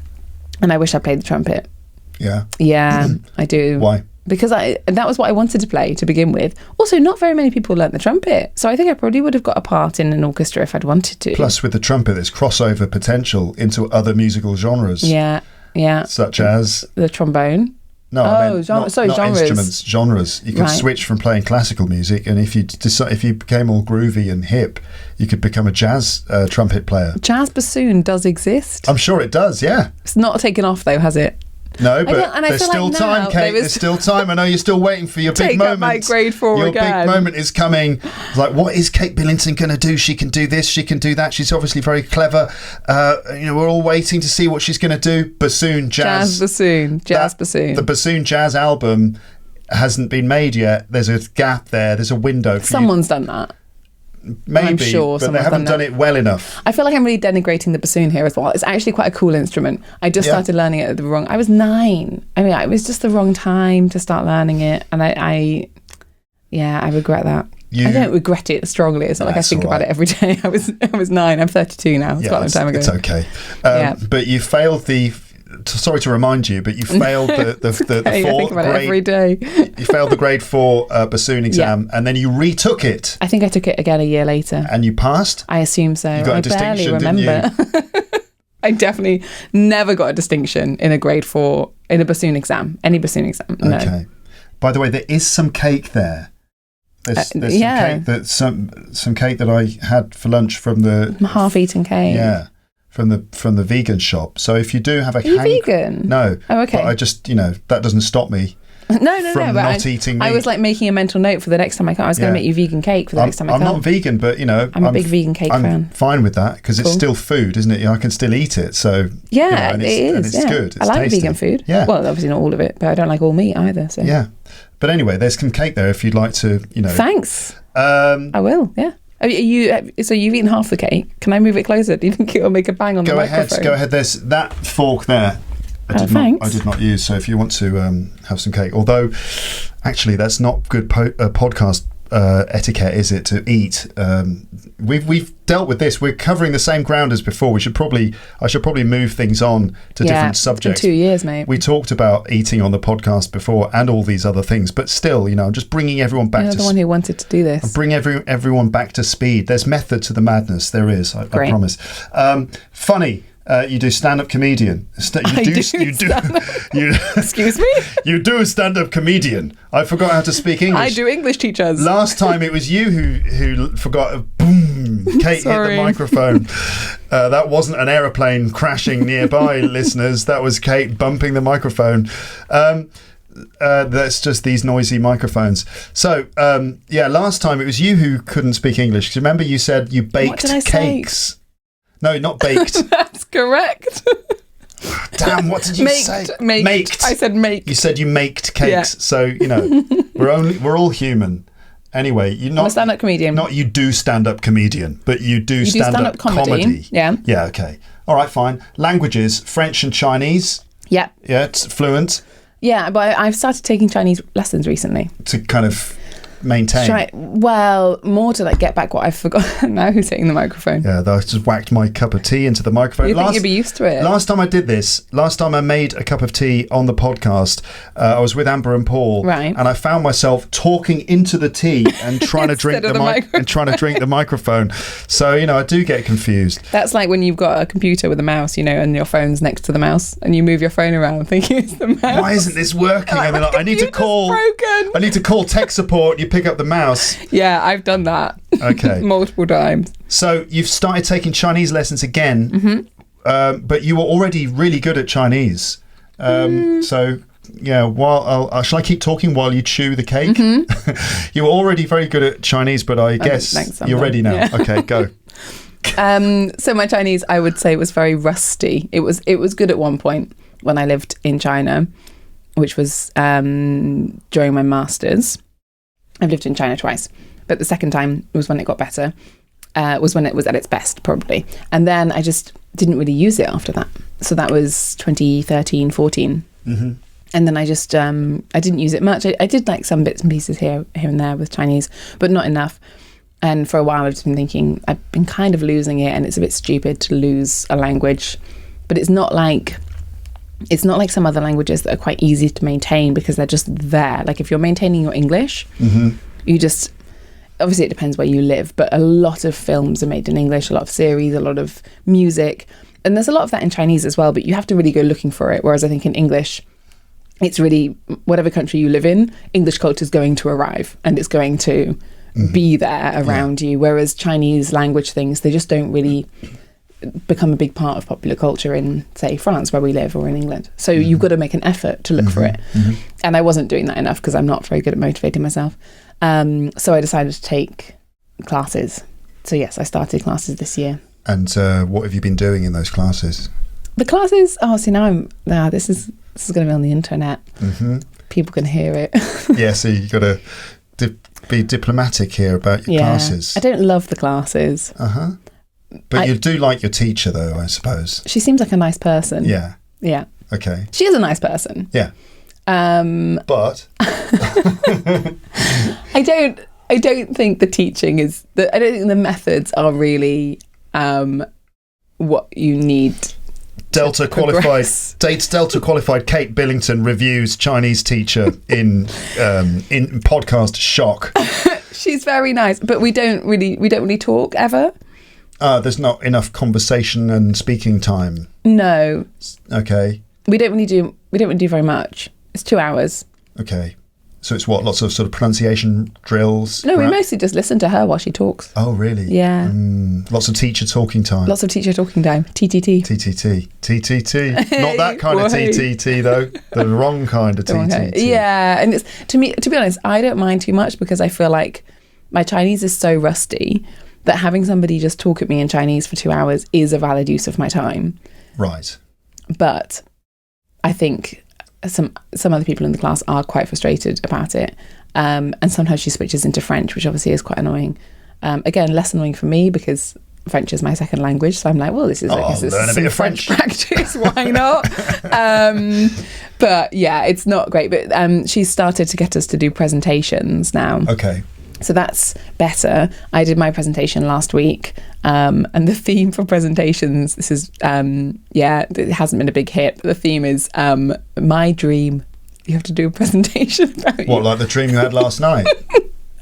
and I wish I played the trumpet. Yeah. Yeah, I do. Why? Because that was what I wanted to play to begin with. Also, not very many people learnt the trumpet, so I think I probably would have got a part in an orchestra if I'd wanted to. Plus, with the trumpet, there's crossover potential into other musical genres. Yeah. Such as the trombone. No, I meant genres. Instruments, genres. You could switch from playing classical music, and if you became all groovy and hip, you could become a jazz trumpet player. Jazz bassoon does exist. I'm sure it does. Yeah. It's not taken off though, has it? No, but there's still time, Kate. There's still time. I know you're still waiting for your big moment. Take up my grade 4 your again. Big moment is coming. It's like, what is Kate Billington going to do? She can do this. She can do that. She's obviously very clever. We're all waiting to see what she's going to do. Bassoon, jazz. Bassoon. The Bassoon Jazz album hasn't been made yet. There's a gap there. There's a window. Someone's done that. Maybe, I'm sure, but they haven't done it well enough. I feel like I'm really denigrating the bassoon here as well. It's actually quite a cool instrument. I just started learning it at I was 9. I mean, it was just the wrong time to start learning it, and I regret that. I don't regret it strongly. It's not like I think about it every day. I was 9. I'm 32 now. It's quite a long time ago. It's okay. But you failed sorry to remind you, but you failed the 4 I think about it every day. You failed the grade 4 bassoon exam, and then you retook it. I think I took it again a year later. And you passed? I assume so. You got a distinction, barely remember. didn't you? I definitely never got a distinction in a grade 4 in a bassoon exam. Any bassoon exam. No. Okay. By the way, there is some cake there. There's some cake that I had for lunch from the half-eaten cake. Yeah. From the vegan shop. So if you do have a Are you vegan? No. Oh, okay. But I just, that doesn't stop me. No. From not eating meat. I was like making a mental note for the next time I come. I was going to make you vegan cake for the next time I come. I'm not vegan, but I'm a big vegan cake fan. I'm fine with that because it's still food, isn't it? I can still eat it. So yeah, and it is. And it's good. It's I like tasty. vegan food. Yeah. Well, obviously not all of it, but I don't like all meat either. So yeah. But anyway, there's some cake there if you'd like to. Thanks. I will. Yeah. So you've eaten half the cake. Can I move it closer? Do you think it'll make a bang on the microphone? Go ahead. There's that fork there. I did not use. So if you want to have some cake, although actually that's not good podcast etiquette, is it, to eat? We've dealt with this. We're covering the same ground as before. I should probably move things on to different subjects. It's been 2 years, mate. We talked about eating on the podcast before and all these other things, but still, I'm just bringing everyone back. You're the one who wanted to do this. I'm bringing everyone back to speed. There's method to the madness. There is. I promise. Funny. You do stand-up comedian. You do. Excuse me? You do a stand-up comedian. I forgot how to speak English. I do English teachers. Last time it was you who forgot. Boom! Kate hit the microphone. That wasn't an aeroplane crashing nearby, listeners. That was Kate bumping the microphone. That's just these noisy microphones. So, last time it was you who couldn't speak English. Remember you said you baked cakes. Say? No, not baked. That's correct. Damn, what did you say? Maked. I said make. You said you maked cakes. Yeah. So, we're all human. Anyway, I'm a stand-up comedian. Not you do stand-up comedian, but you do stand-up comedy. Yeah. Yeah, okay. All right, fine. Languages, French and Chinese. Yeah. Yeah, it's fluent. Yeah, but I've started taking Chinese lessons recently. To kind of maintain. More to get back what I forgot. Now who's hitting the microphone? Yeah, I just whacked my cup of tea into the microphone. You think you'd be used to it? Last time I made a cup of tea on the podcast, I was with Amber and Paul, right? And I found myself talking into the tea and trying to drink the microphone. So I do get confused. That's like when you've got a computer with a mouse, and your phone's next to the mouse, and you move your phone around thinking it's the mouse. Why isn't this working? And I need to call. Broken. I need to call tech support. You pick up the mouse. Yeah, I've done that. Okay. Multiple times. So you've started taking Chinese lessons again, but you were already really good at Chinese. So yeah, shall I keep talking while you chew the cake? You were already very good at Chinese, but I guess you're ready now. Yeah. Okay, go. So my Chinese, I would say, was very rusty. It was good at one point when I lived in China, which was during my masters. I've lived in China twice, but the second time was when it got better, was when it was at its best, probably. And then I just didn't really use it after that. So that was 2013, 14. Mm-hmm. And then I just, I didn't use it much. I did some bits and pieces here and there with Chinese, but not enough. And for a while I've just been thinking, I've been kind of losing it, and it's a bit stupid to lose a language. But it's not like some other languages that are quite easy to maintain because they're just there. Like if you're maintaining your English, you just, obviously it depends where you live, but a lot of films are made in English, a lot of series, a lot of music. And there's a lot of that in Chinese as well, but you have to really go looking for it. Whereas I think in English, it's really, whatever country you live in, English culture is going to arrive and it's going to be there around you. Whereas Chinese language things, they just don't really become a big part of popular culture in, say, France, where we live, or in England. So you've got to make an effort to look for it. And I wasn't doing that enough because I'm not very good at motivating myself. So I decided to take classes. So yes, I started classes this year. And what have you been doing in those classes? The classes, this is going to be on the internet. People can hear it. Yeah, so you've got to be diplomatic here about your classes. I don't love the classes. But you do like your teacher, though, I suppose. She seems like a nice person. Yeah. Yeah. Okay. She is a nice person. Yeah. But I don't think the teaching is. I don't think the methods are really what you need. Delta qualified Kate Billington reviews Chinese teacher in podcast shock. She's very nice, but we don't really talk ever. There's not enough conversation and speaking time. No. Okay. We don't really do very much. It's 2 hours. Okay. So it's what, lots of sort of pronunciation drills? No, we mostly just listen to her while she talks. Oh, really? Yeah. Lots of teacher talking time. Lots of teacher talking time. TTT. TTT. TTT. Not that kind of TTT, though. The wrong kind of TTT. Yeah, and it's to be honest, I don't mind too much because I feel like my Chinese is so rusty that having somebody just talk at me in Chinese for 2 hours is a valid use of my time. Right. But I think some other people in the class are quite frustrated about it, and sometimes she switches into French, which obviously is quite annoying. Again, less annoying for me because French is my second language, so I'm like, well, this is learn a bit of French practice. Why not? But yeah, it's not great. But she's started to get us to do presentations now. Okay. So that's better. I did my presentation last week, and the theme for presentations, this is, it hasn't been a big hit, but the theme is my dream. You have to do a presentation about What, like the dream you had last night?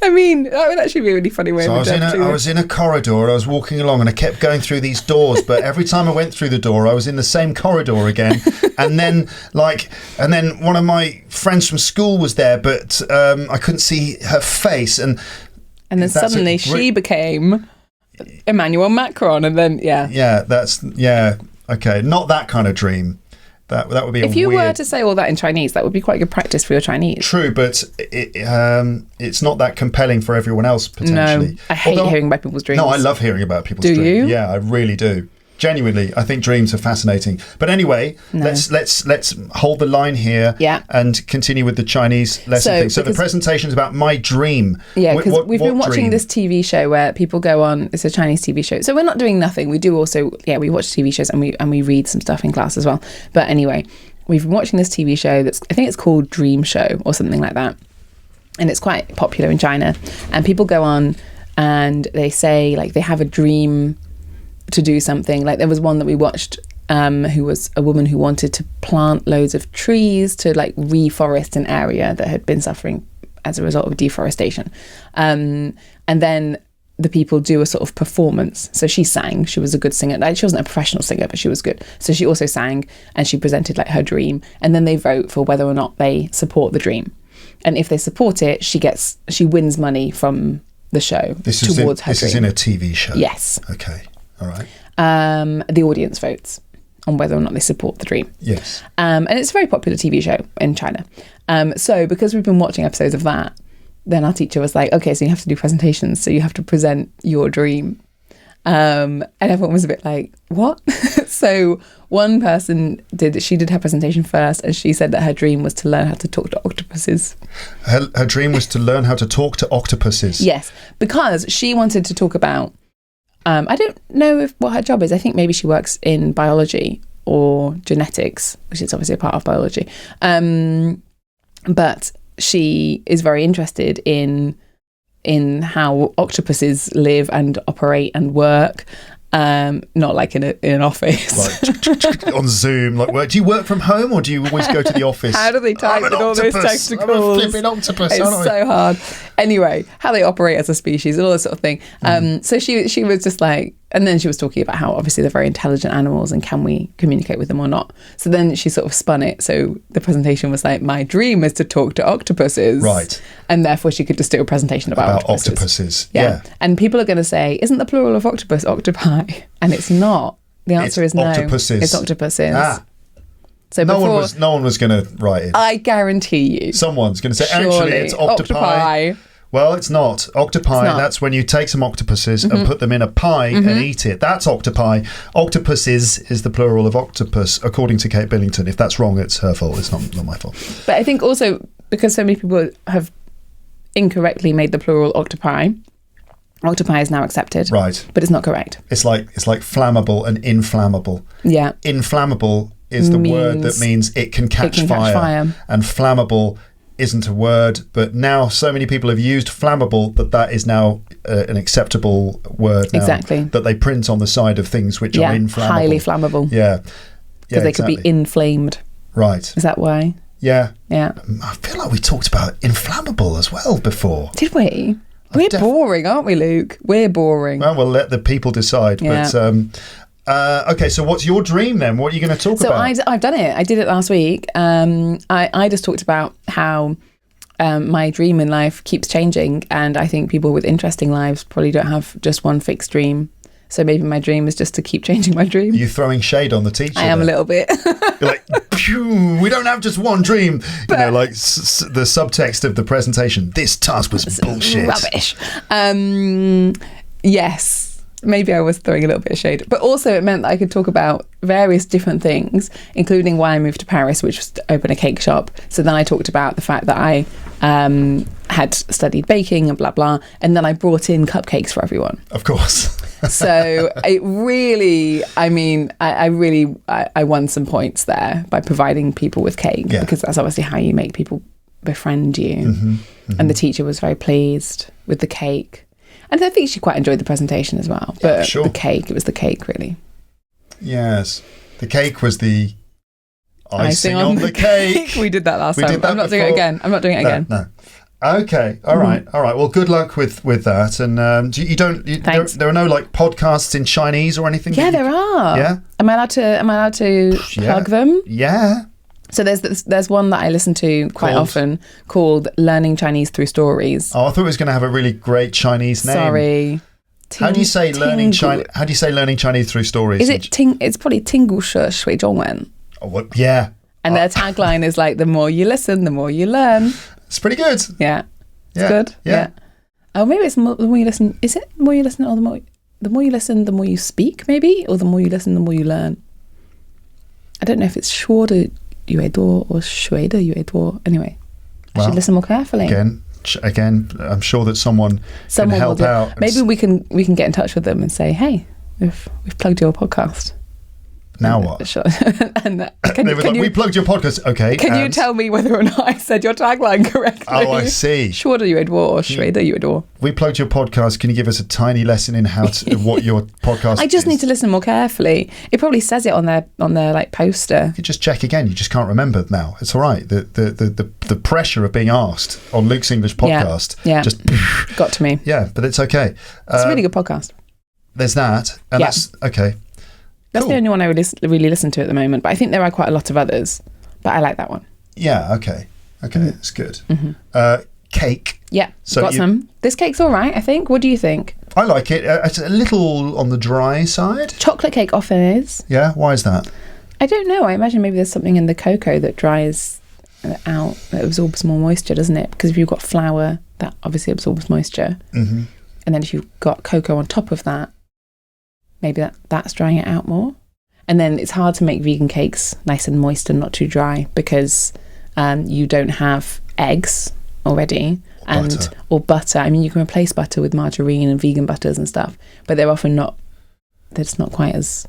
I mean, that would actually be a really funny way so of I was in a corridor and I was walking along and I kept going through these doors, but every time I went through the door I was in the same corridor again. and then one of my friends from school was there, but I couldn't see her face, and then suddenly she became Emmanuel Macron, and then okay, not that kind of dream. That would be if you were to say all that in Chinese, that would be quite good practice for your Chinese. True, but it's not that compelling for everyone else, potentially. No, I hate hearing about people's dreams. No, I love hearing about people's dreams. Do you? Yeah, I really do. Genuinely, I think dreams are fascinating. But anyway, let's hold the line here and continue with the Chinese lesson thing. So the presentation is about my dream. Yeah, because we've been watching this TV show where people go on. It's a Chinese TV show. So we're not doing nothing. We do also, we watch TV shows and we read some stuff in class as well. But anyway, we've been watching this TV show I think it's called Dream Show or something like that. And it's quite popular in China. And people go on and they say, like, they have a dream to do something. Like, there was one that we watched who was a woman who wanted to plant loads of trees to, like, reforest an area that had been suffering as a result of deforestation. And then the people do a sort of performance. So she sang. She was a good singer. Like, she wasn't a professional singer, but she was good. So she also sang and she presented, like, her dream. And then they vote for whether or not they support the dream. And if they support it, she wins money from the show towards her dream. This is in a TV show? Yes. Okay. All right. The audience votes on whether or not they support the dream. Yes. And it's a very popular TV show in China. So because we've been watching episodes of that, then our teacher was like, okay, so you have to do presentations. So you have to present your dream. And everyone was a bit like, what? So one person did her presentation first, and she said that her dream was to learn how to talk to octopuses. Her dream was to learn how to talk to octopuses? Yes, because she wanted to talk about I don't know what her job is. I think maybe she works in biology or genetics, which is obviously a part of biology. But she is very interested in how octopuses live and operate and work. Not like in an office. Like on Zoom. Like, do you work from home or do you always go to the office? How do they type in all those technicals? I'm a flipping octopus, it's aren't I? so hard. Anyway, how they operate as a species and all this sort of thing. So she was just like, and then she was talking about how obviously they're very intelligent animals and can we communicate with them or not. So then she sort of spun it. So the presentation was like, my dream is to talk to octopuses. Right. And therefore she could just do a presentation about octopuses. Yeah. And people are going to say, isn't the plural of octopus octopi? And it's not. The answer is no. Octopuses. It's octopuses. Ah. So no one was going to write it. I guarantee you. Someone's going to say, actually, it's octopi. Well, it's not. Octopi, that's when you take some octopuses and put them in a pie and eat it. That's octopi. Octopuses is the plural of octopus, according to Kate Billington. If that's wrong, it's her fault. It's not my fault. But I think also, because so many people have incorrectly made the plural octopi is now accepted. Right. But it's not correct. It's like flammable and inflammable. Yeah. Inflammable is the word that means it can catch fire. And flammable isn't a word, but now so many people have used flammable that is now an acceptable word now. Exactly. That they print on the side of things which are inflammable. Highly flammable. Yeah. Because they could be inflamed. Right. Is that why? Yeah. Yeah. I feel like we talked about inflammable as well before. Did we? We're boring, aren't we, Luke? We're boring. Well, we'll let the people decide. Yeah. But okay, so what's your dream then? What are you going to talk about? So I've done it. I did it last week. I just talked about how my dream in life keeps changing, and I think people with interesting lives probably don't have just one fixed dream. So maybe my dream is just to keep changing my dream. Are you throwing shade on the teacher? I am a little bit. You're like, phew, we don't have just one dream. But, you know, like the subtext of the presentation. This task was bullshit. Rubbish. Yes. Maybe I was throwing a little bit of shade. But also it meant that I could talk about various different things, including why I moved to Paris, which was to open a cake shop. So then I talked about the fact that I had studied baking and blah, blah. And then I brought in cupcakes for everyone. Of course. So it really, I mean, I won some points there by providing people with cake, because that's obviously how you make people befriend you. Mm-hmm, mm-hmm. And the teacher was very pleased with the cake. And I think she quite enjoyed the presentation as well. But sure. It was the cake, really. Yes. The cake was the icing on the cake. We did that last time. I'm not doing it again. No. Okay. All right. Well, good luck with that. And there are no like podcasts in Chinese or anything? Yeah, there are. Yeah. Am I allowed to plug them? Yeah. So there's one that I listen to quite often called Learning Chinese Through Stories. Oh, I thought it was going to have a really great Chinese name. Sorry. How do you say learning Chinese through stories? Is it it's probably 听故事学中文. Oh, well, yeah. And their tagline is like, the more you listen, the more you learn. It's pretty good. Yeah. It's good. Yeah. Oh, maybe it's the more you listen. Is it the more you listen or the more you listen, the more you speak, maybe? Or the more you listen, the more you learn? I don't know if it's 说的越多 or 学的越多. Anyway, I should listen more carefully. Again, I'm sure that someone can help out. Maybe we can get in touch with them and say, hey, we've plugged your podcast. Now what? We plugged your podcast. Okay. Can you tell me whether or not I said your tagline correctly? Oh, I see. 说的越多 or 学的越多. We plugged your podcast. Can you give us a tiny lesson in what your podcast is? I just need to listen more carefully. It probably says it on their like poster. You could just check again. You just can't remember now. It's all right. The pressure of being asked on Luke's English podcast just got to me. Yeah, but it's okay. It's a really good podcast. There's that. And that's okay. That's the only one I really listen to at the moment, but I think there are quite a lot of others, but I like that one. Yeah, okay, that's good. Mm-hmm. Cake. Yeah, so got some. This cake's all right, I think. What do you think? I like it. It's a little on the dry side. Chocolate cake often is. Yeah, why is that? I don't know. I imagine maybe there's something in the cocoa that dries out, that absorbs more moisture, doesn't it? Because if you've got flour, that obviously absorbs moisture. Mm-hmm. And then if you've got cocoa on top of that, maybe that's drying it out more. And then it's hard to make vegan cakes nice and moist and not too dry because you don't have eggs already or butter. I mean, you can replace butter with margarine and vegan butters and stuff, but they're often not. They're just not quite as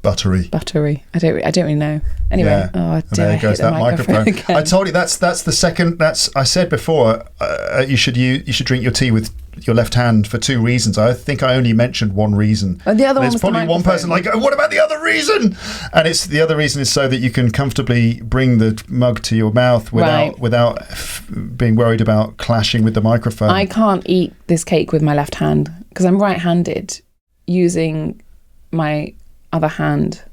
buttery. I don't really know. Anyway, there goes that microphone. Again. I told you that's the second. I said before. You should drink your tea with your left hand for two reasons. I think I only mentioned one reason. And the other one was probably one person like, what about the other reason? And it's the other reason is so that you can comfortably bring the mug to your mouth without being worried about clashing with the microphone. I can't eat this cake with my left hand because I'm right-handed. Using my other hand.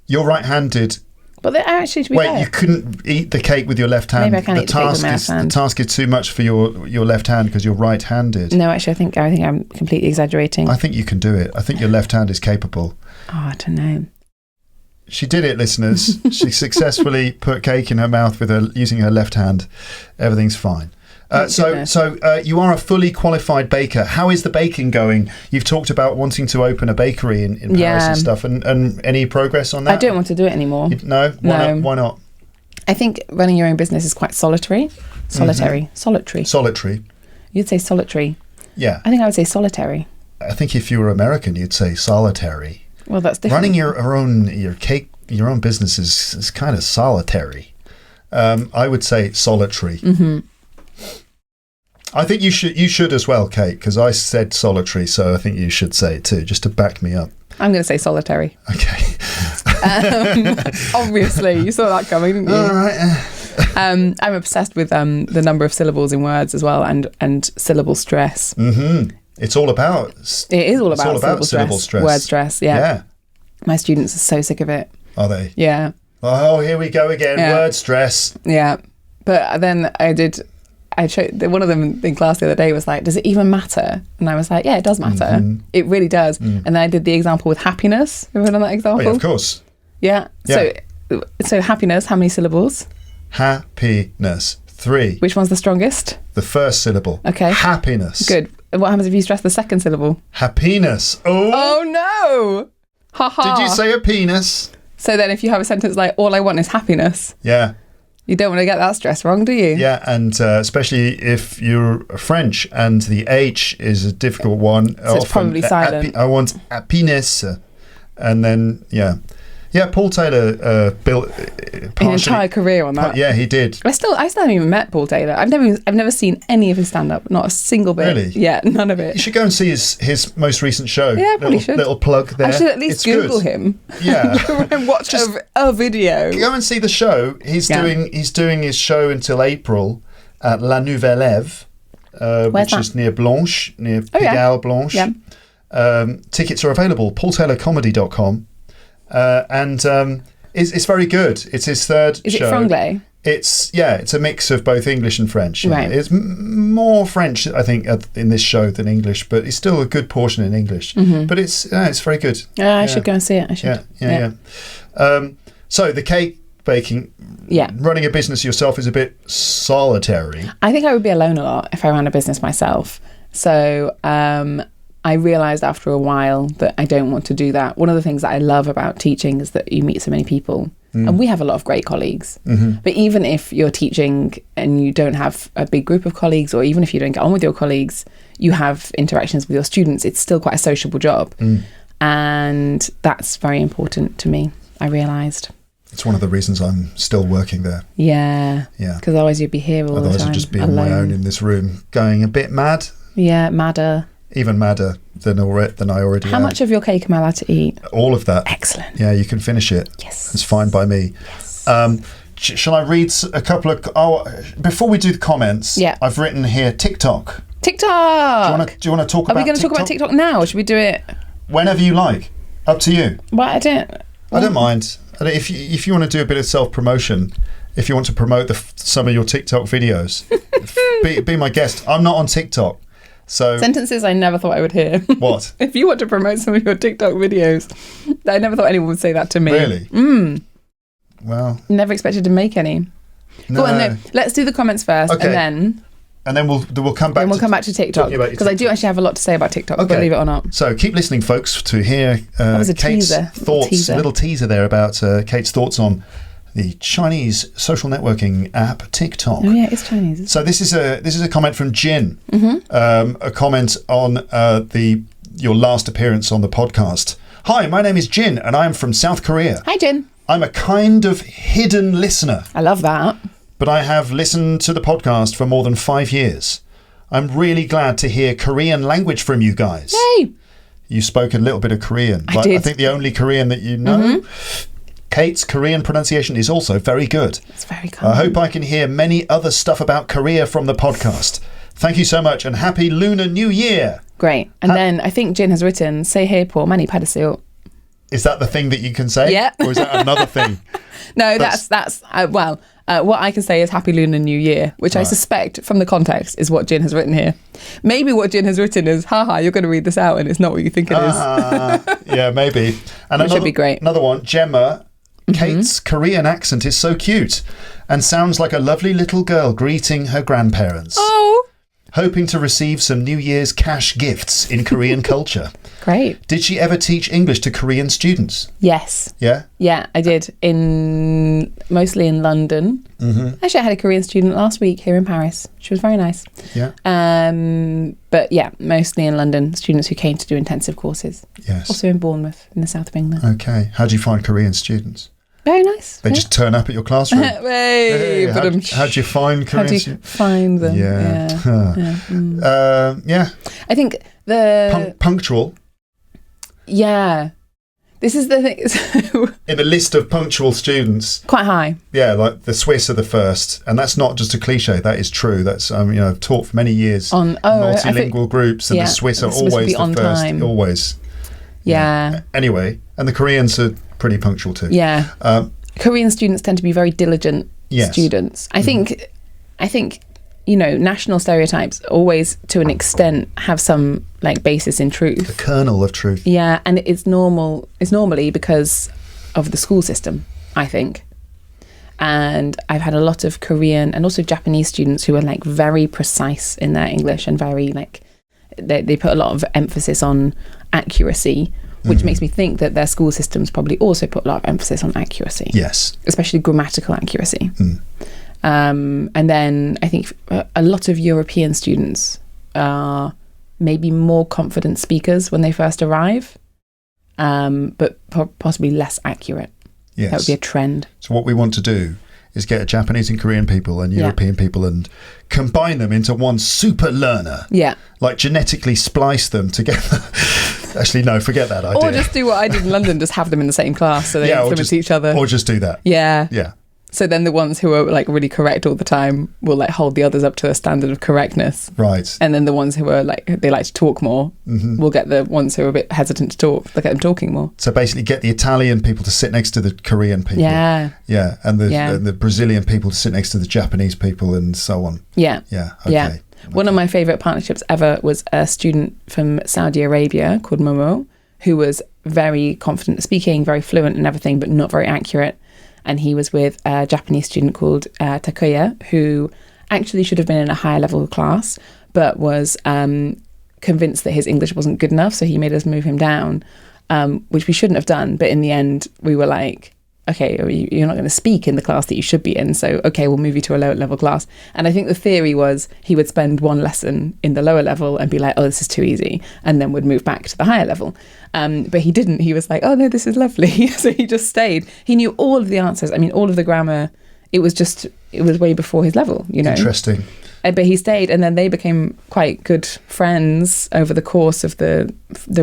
You're right-handed. But actually, to be fair, you couldn't eat the cake with your left hand. Maybe I can eat the cake with my left hand. The task is too much for your left hand because you're right-handed. No, actually, I think I'm completely exaggerating. I think you can do it. I think your left hand is capable. Oh, I don't know. She did it, listeners. She successfully put cake in her mouth using her left hand. Everything's fine. So you are a fully qualified baker. How is the baking going? You've talked about wanting to open a bakery in Paris and stuff. And any progress on that? I don't want to do it anymore. No? Why not? I think running your own business is quite solitary. Solitary. You'd say solitary. Yeah. I think I would say solitary. I think if you were American, you'd say solitary. Well, that's different. Running your own business is kind of solitary. I would say solitary. Mm-hmm. I think you should as well, Kate, because I said solitary, so I think you should say it too, just to back me up. I'm going to say solitary. Okay. Obviously, you saw that coming, didn't you? All right. I'm obsessed with the number of syllables in words as well, and syllable stress. Mm-hmm. It's all about. It is all about syllable stress. Word stress. Yeah. My students are so sick of it. Are they? Yeah. Oh, here we go again. Yeah. Word stress. Yeah. But then I showed one of them in class the other day was like, does it even matter? And I was like, yeah, it does matter. Mm-hmm. It really does. And then I did the example with happiness. Have you done that example? Oh, yeah, of course. Yeah. So happiness, how many syllables? Happiness. 3. Which one's the strongest? The first syllable. Okay. Happiness. Good. And what happens if you stress the second syllable? Happiness. Oh no! Ha ha. Did you say a penis? So then if you have a sentence like, all I want is happiness. Yeah. You don't want to get that stress wrong, do you? Yeah, and especially if you're French and the H is a difficult one. So it's probably silent. I want happiness. And then, yeah. Yeah, Paul Taylor built an entire career on that. Yeah, he did. I still haven't even met Paul Taylor. I've never seen any of his stand up, not a single bit. Really? Yeah, none of it. You should go and see his most recent show. Yeah, I probably should. Little plug there. I should at least Google him. Yeah. And watch a video. Go and see the show. He's doing his show until April at La Nouvelle Eve, which is near Blanche, near Pigalle Blanche. Yeah. Tickets are available, paultaylorcomedy.com. And it's very good. It's his third show. Is it franglais? It's a mix of both English and French. Right. It's more French, I think, in this show than English, but it's still a good portion in English. Mm-hmm. But it's very good. I should go and see it. I should. Yeah. So the cake baking, running a business yourself is a bit solitary. I think I would be alone a lot if I ran a business myself. So I realised after a while that I don't want to do that. One of the things that I love about teaching is that you meet so many people. And we have a lot of great colleagues. Mm-hmm. But even if you're teaching and you don't have a big group of colleagues, or even if you don't get on with your colleagues, you have interactions with your students, it's still quite a sociable job. And that's very important to me, I realised. It's one of the reasons I'm still working there. Yeah. Because otherwise you'd be here all the time. Otherwise I'd just be on my own in this room, going a bit mad. Yeah, madder. Even madder than I already am. How much of your cake am I allowed to eat? All of that. Excellent. Yeah, you can finish it. Yes. It's fine by me. Yes. Shall I read a couple of... before we do the comments, I've written here TikTok. TikTok! Do you want to talk about TikTok? Are we going to talk about TikTok now, or should we do it... Whenever you like. Up to you. Well, I don't mind. If you want to do a bit of self-promotion, if you want to promote some of your TikTok videos, be my guest. I'm not on TikTok. So sentences I never thought I would hear. What? If you want to promote some of your TikTok videos, I never thought anyone would say that to me. Really? Well, never expected to make any. No. Go on, no. Let's do the comments first, okay. and then we'll come back. Then we'll come back to TikTok, because I do actually have a lot to say about TikTok. Okay. Believe it or not. So keep listening, folks, to hear Kate's thoughts. A little teaser there about Kate's thoughts on the Chinese social networking app TikTok. Oh yeah, it's Chinese. So this is a comment from Jin. A comment on your last appearance on the podcast. Hi, my name is Jin, and I am from South Korea. Hi, Jin. I'm a kind of hidden listener. I love that. But I have listened to the podcast for more than 5 years. I'm really glad to hear Korean language from you guys. Yay! You spoke a little bit of Korean. I did. I think the only Korean that you know. Kate's Korean pronunciation is also very good. It's very common. I hope I can hear many other stuff about Korea from the podcast. Thank you so much, and Happy Lunar New Year. Great. And then I think Jin has written, say hey på mani padasilt. Is that the thing that you can say? Yeah. Or is that another thing? No, that's what I can say is Happy Lunar New Year, which I suspect from the context is what Jin has written here. Maybe what Jin has written is, haha, you're going to read this out and it's not what you think it is. Yeah, maybe. And Which would be great. Another one, Gemma. Kate's Korean accent is so cute and sounds like a lovely little girl greeting her grandparents. Oh. Hoping to receive some New Year's cash gifts in Korean culture. Great. Did she ever teach English to Korean students? Yes. Yeah? Yeah, I did. Mostly in London. Actually, I had a Korean student last week here in Paris. She was very nice. Yeah. But yeah, mostly in London, students who came to do intensive courses. Yes. Also in Bournemouth, in the south of England. Okay. How do you find Korean students? Very nice. They just turn up at your classroom. Hey, how do you find Korean students? How do you find them? Yeah. I think the... Punctual. Yeah. This is the thing. So, In a list of punctual students, quite high. yeah, like the Swiss are the first, and that's not just a cliche. That is true. That's I've taught for many years multilingual groups, and the Swiss are always the on first. time. Always. Yeah. Anyway, and the Koreans are pretty punctual too. Yeah. Korean students tend to be very diligent students. I think national stereotypes always, to an extent, have some like basis in truth. The kernel of truth. Yeah, and it's normally because of the school system, I think. And I've had a lot of Korean and also Japanese students who are like very precise in their English and very like they put a lot of emphasis on accuracy, which makes me think that their school systems probably also put a lot of emphasis on accuracy. Yes. Especially grammatical accuracy. And then I think a lot of European students are maybe more confident speakers when they first arrive, but possibly less accurate. Yes. That would be a trend. So what we want to do is get Japanese and Korean people and European people and combine them into one super learner. Yeah. Like genetically splice them together. Actually, no, forget that idea. Or just do what I did in London, just have them in the same class so they influence each other. Or just do that. Yeah. Yeah. So then the ones who are like really correct all the time will like hold the others up to a standard of correctness. Right. And then the ones who are like, they like to talk more, will get the ones who are a bit hesitant to talk, they'll get them talking more. So basically get the Italian people to sit next to the Korean people. Yeah. Yeah. And the Brazilian people to sit next to the Japanese people and so on. Yeah. Yeah. Okay. Yeah. One of my favourite partnerships ever was a student from Saudi Arabia called Momo, who was very confident at speaking, very fluent and everything, but not very accurate. And he was with a Japanese student called Takuya, who actually should have been in a higher level class, but was convinced that his English wasn't good enough. So he made us move him down, which we shouldn't have done. But in the end, we were like, okay, you're not going to speak in the class that you should be in. So, okay, we'll move you to a lower level class. And I think the theory was he would spend one lesson in the lower level and be like, oh, this is too easy. And then would move back to the higher level. But he didn't. He was like, oh, no, this is lovely. So he just stayed. He knew all of the answers. I mean, all of the grammar. It was way before his level, Interesting. But he stayed, and then they became quite good friends over the course of the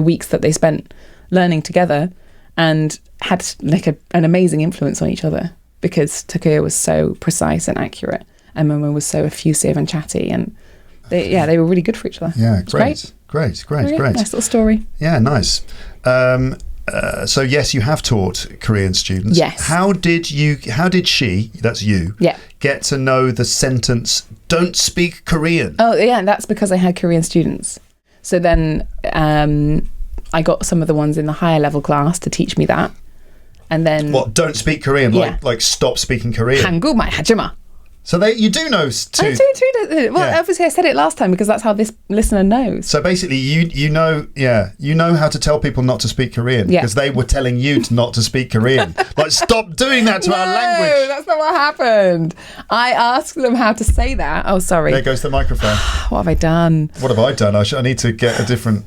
weeks that they spent learning together, and had like an amazing influence on each other because Takuya was so precise and accurate, and Momo was so effusive and chatty, and they were really good for each other. Yeah, great. Great. Nice little story. Yeah, nice. So yes, you have taught Korean students. Yes. How did she, that's you, get to know the sentence, don't speak Korean? Oh, yeah, that's because I had Korean students. So then I got some of the ones in the higher level class to teach me that. And then... What, don't speak Korean? Like stop speaking Korean? 한국말 하지 마. So you do know two. I do. Well, obviously I said it last time because that's how this listener knows. So basically you know how to tell people not to speak Korean because they were telling you not to speak Korean. Like, stop doing that to our language. No, that's not what happened. I asked them how to say that. Oh, sorry. There goes the microphone. What have I done? What have I done? I need to get a different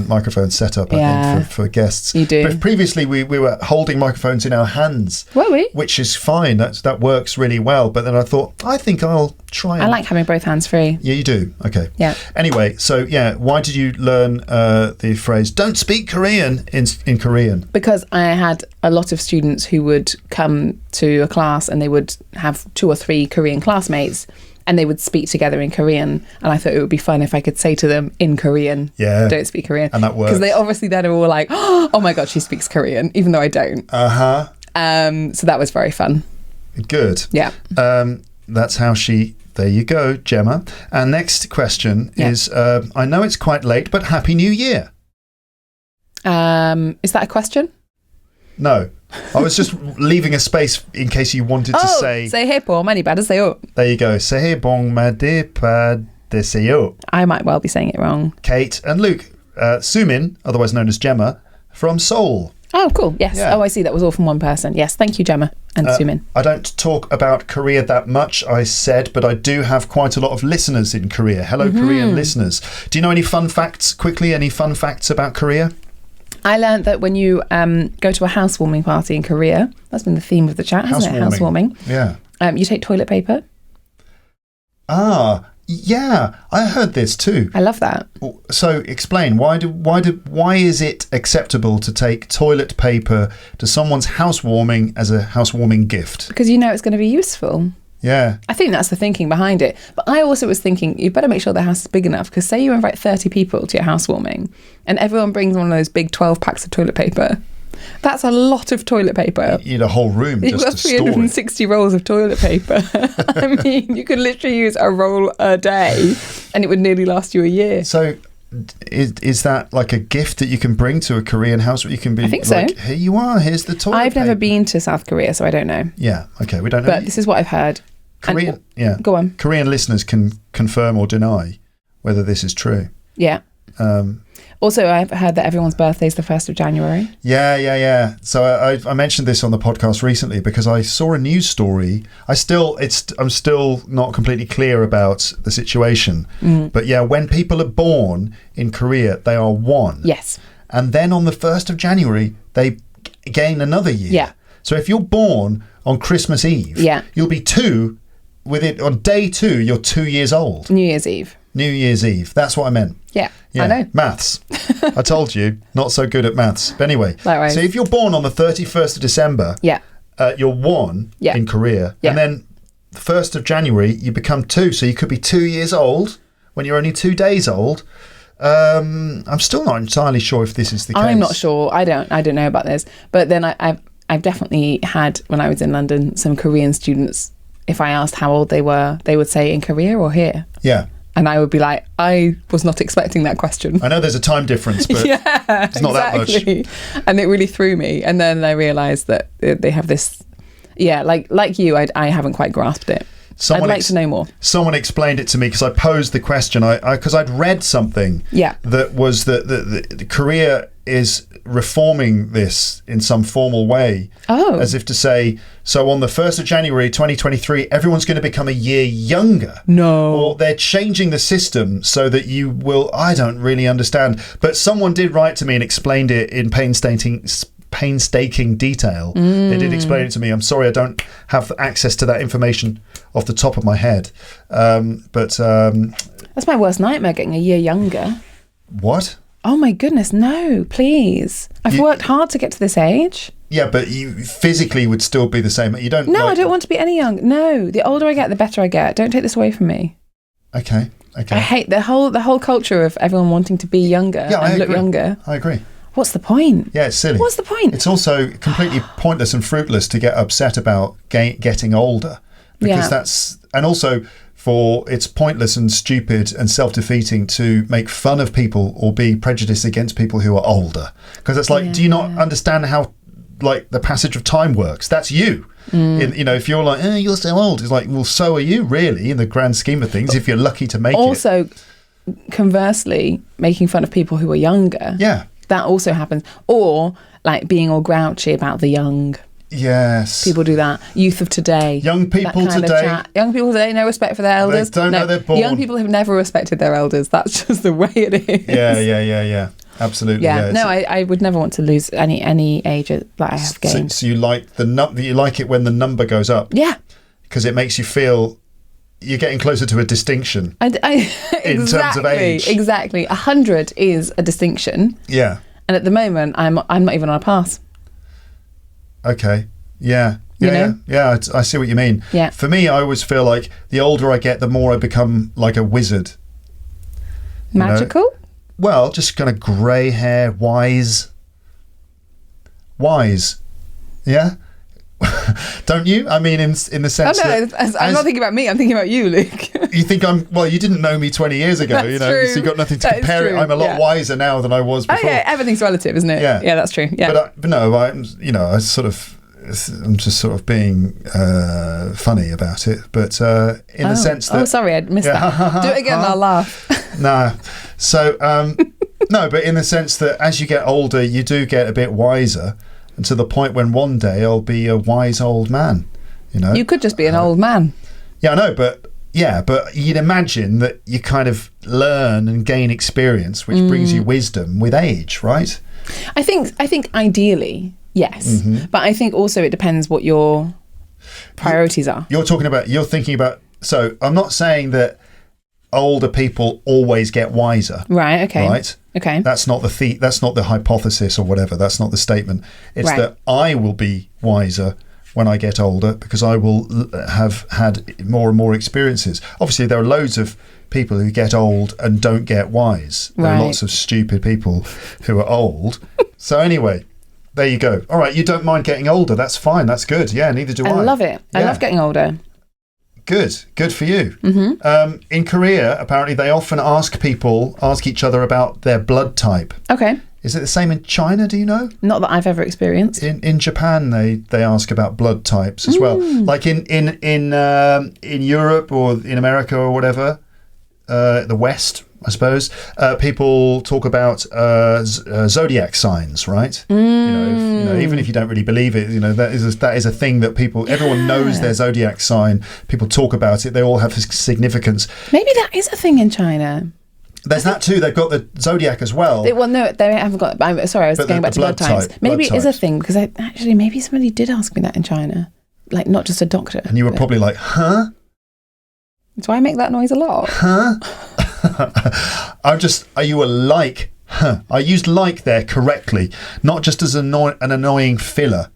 microphone set up, I think, for guests. You do. But previously, we were holding microphones in our hands. Were we? Which is fine. That works really well. But then I thought, I think I'll try and... I like having both hands free. Yeah, you do. Okay. Yeah. Anyway, so, why did you learn the phrase, don't speak Korean in Korean? Because I had a lot of students who would come to a class and they would have 2 or 3 Korean classmates, and they would speak together in Korean, and I thought it would be fun if I could say to them in Korean, don't speak Korean. And that works. Because they obviously then are all like, oh my God, she speaks Korean, even though I don't. So that was very fun. Good. Yeah. That's how there you go, Gemma. And next question is, I know it's quite late, but Happy New Year. Is that a question? No. I was just leaving a space in case you wanted to say... 새해 복 많이 받으세요. There you go. 새해 복 많이 받으세요. I might well be saying it wrong. Kate and Luke. Sumin, otherwise known as Gemma, from Seoul. Oh, cool. Yes. Yeah. Oh, I see. That was all from one person. Yes. Thank you, Gemma and Sumin. I don't talk about Korea that much, I said, but I do have quite a lot of listeners in Korea. Hello, Korean listeners. Do you know any fun facts, quickly, any fun facts about Korea? I learned that when you go to a housewarming party in Korea, that's been the theme of the chat, hasn't it? Housewarming. Yeah. You take toilet paper. Yeah, I heard this too. I love that. So explain, why is it acceptable to take toilet paper to someone's housewarming as a housewarming gift? Because you know it's going to be useful. Yeah. I think that's the thinking behind it. But I also was thinking, you better make sure the house is big enough, because say you invite 30 people to your housewarming and everyone brings one of those big 12 packs of toilet paper. That's a lot of toilet paper. You need a whole room You've just got to store it. 360 rolls of toilet paper. I mean, you could literally use a roll a day and it would nearly last you a year. So is that like a gift that you can bring to a Korean house? You can be I think like, so. Here you are, here's the toilet I've never paper. been to South Korea, so I don't know. Yeah, okay, we don't know. But this is what I've heard. Korean, yeah. Go on. Korean listeners can confirm or deny whether this is true. Yeah. Also, I've heard that everyone's birthday is the 1st of January. Yeah. So I mentioned this on the podcast recently because I saw a news story. I'm still not completely clear about the situation. But yeah, when people are born in Korea, they are 1. Yes. And then on the 1st of January, they gain another year. Yeah. So if you're born on Christmas Eve, you'll be 2. On day 2, you're 2 years old. New Year's Eve. New Year's Eve. That's what I meant. Yeah, I know. Maths. I told you, not so good at maths. But anyway, Likewise. so if you're born on the 31st of December, you're 1 in Korea. Yeah. And then the 1st of January, you become 2. So you could be 2 years old when you're only 2 days old. I'm still not entirely sure if this is the case. I'm not sure. I don't know about this. But then I've definitely had, when I was in London, some Korean students, if I asked how old they were, they would say in Korea or here. Yeah. And I would be like, I was not expecting that question. I know there's a time difference, but it's not that much. And it really threw me. And then I realised that they have this, like you, I haven't quite grasped it. I'd like to know more. Someone explained it to me because I posed the question. Because I'd read something that was that Korea is reforming this in some formal way. Oh. As if to say, so on the 1st of January 2023, everyone's going to become a year younger. No. Or they're changing the system so that you will... I don't really understand. But someone did write to me and explained it in painstaking detail. They did explain it to me. I'm sorry I don't have access to that information off the top of my head. But that's my worst nightmare, getting a year younger. What? Oh my goodness, no, please. I've worked hard to get to this age. Yeah, but you physically would still be the same. You don't... No, I don't want to be any younger. No, the older I get, the better I get. Don't take this away from me. Okay. I hate the whole culture of everyone wanting to be younger and look younger. I agree. What's the point? Yeah, it's silly. What's the point? It's also completely pointless and fruitless to get upset about getting older. Because that's... And also... it's pointless and stupid and self-defeating to make fun of people or be prejudiced against people who are older. Because it's like, do you not understand how the passage of time works? That's you. If you're like, you're so old, it's like, well, so are you really in the grand scheme of things if you're lucky to make it. Also, conversely, making fun of people who are younger. Yeah. That also happens. Or being all grouchy about the young. Yes. People do that. Youth of today. Young people today. Young people today, no respect for their elders. They don't know they're born. Young people have never respected their elders. That's just the way it is. Yeah. Absolutely. Yeah. No, I would never want to lose any age that I have gained. So you like you like it when the number goes up. Yeah. Because it makes you feel you're getting closer to a distinction. In terms of age. Exactly. 100 is a distinction. Yeah. And at the moment, I'm not even on a pass. Okay. Yeah. You know? I see what you mean. Yeah. For me, I always feel like the older I get, the more I become like a wizard. Magical? Well, just kind of grey hair, wise. Yeah. Don't you? I mean, in the sense that... I'm not thinking about me. I'm thinking about you, Luke. You think you didn't know me 20 years ago, That's true. so you've got nothing to compare it. I'm a lot wiser now than I was before. Oh, yeah, everything's relative, isn't it? Yeah. Yeah, that's true. Yeah. But no, I'm just sort of being funny about it. But in the sense that... Oh, sorry, I missed that. Do it again and I'll laugh. No. So, no, but in the sense that as you get older, you do get a bit wiser. And to the point when one day I'll be a wise old man, You could just be an old man. Yeah, I know, but you'd imagine that you kind of learn and gain experience, which brings you wisdom with age, right? I think ideally, yes. Mm-hmm. But I think also it depends what your priorities are. You're thinking about, so I'm not saying that older people always get wiser. Right. Okay. Right. Okay. That's not that's not the hypothesis or whatever. That's not the statement. It's Right. that I will be wiser when I get older because I will have had more and more experiences. Obviously, there are loads of people who get old and don't get wise. There are lots of stupid people who are old. So anyway, there you go. All right, you don't mind getting older. That's fine. That's good. Yeah, neither do I. I love it. I love getting older. Good for you. Mm-hmm. In Korea, apparently, they often ask each other about their blood type. Okay. Is it the same in China, do you know? Not that I've ever experienced. In Japan, they ask about blood types as well. Like in Europe or in America or whatever, the West, I suppose, people talk about zodiac signs, right? You know, even if you don't really believe it, you know, that is a thing that everyone knows their zodiac sign. People talk about it. They all have significance. Maybe that is a thing in China. There's that too. They've got the zodiac as well. No, they haven't got. I'm sorry, I was going back to blood types. Maybe it is a thing because maybe somebody did ask me that in China, like not just a doctor. And you were probably like, huh? Do I make that noise a lot? Huh? Are you a like? Huh? I used like there correctly, not just as an annoying filler.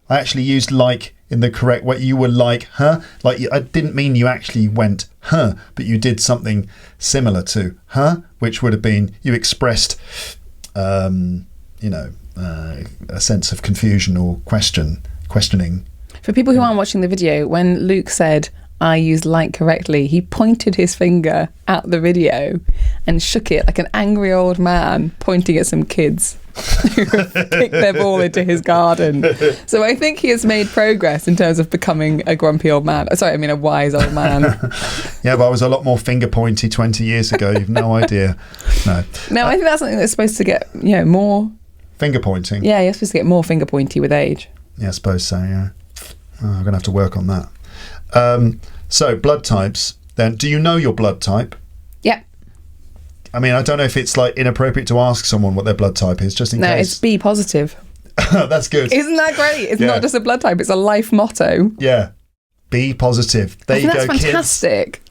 I actually used like in the correct way. You were like, huh? Like I didn't mean you actually went, huh? But you did something similar to, huh? Which would have been you expressed, a sense of confusion or questioning. For people who aren't watching the video, when Luke said I used like correctly, he pointed his finger at the video and shook it like an angry old man pointing at some kids who have kicked their ball into his garden. So I think he has made progress in terms of becoming a grumpy old man. Sorry, I mean a wise old man. Yeah, but I was a lot more finger pointy 20 years ago. You've no idea. No, I think that's something that's supposed to get more finger pointing. Yeah, you're supposed to get more finger pointy with age. Yeah, I suppose so. Yeah, I'm gonna have to work on that. So blood types then. Do you know your blood type? Yeah. I mean, I don't know if it's like inappropriate to ask someone what their blood type is, just in case. No, it's B positive. That's good. Isn't that great? It's not just a blood type, it's a life motto. Yeah. B positive. There you go, kids. That's fantastic.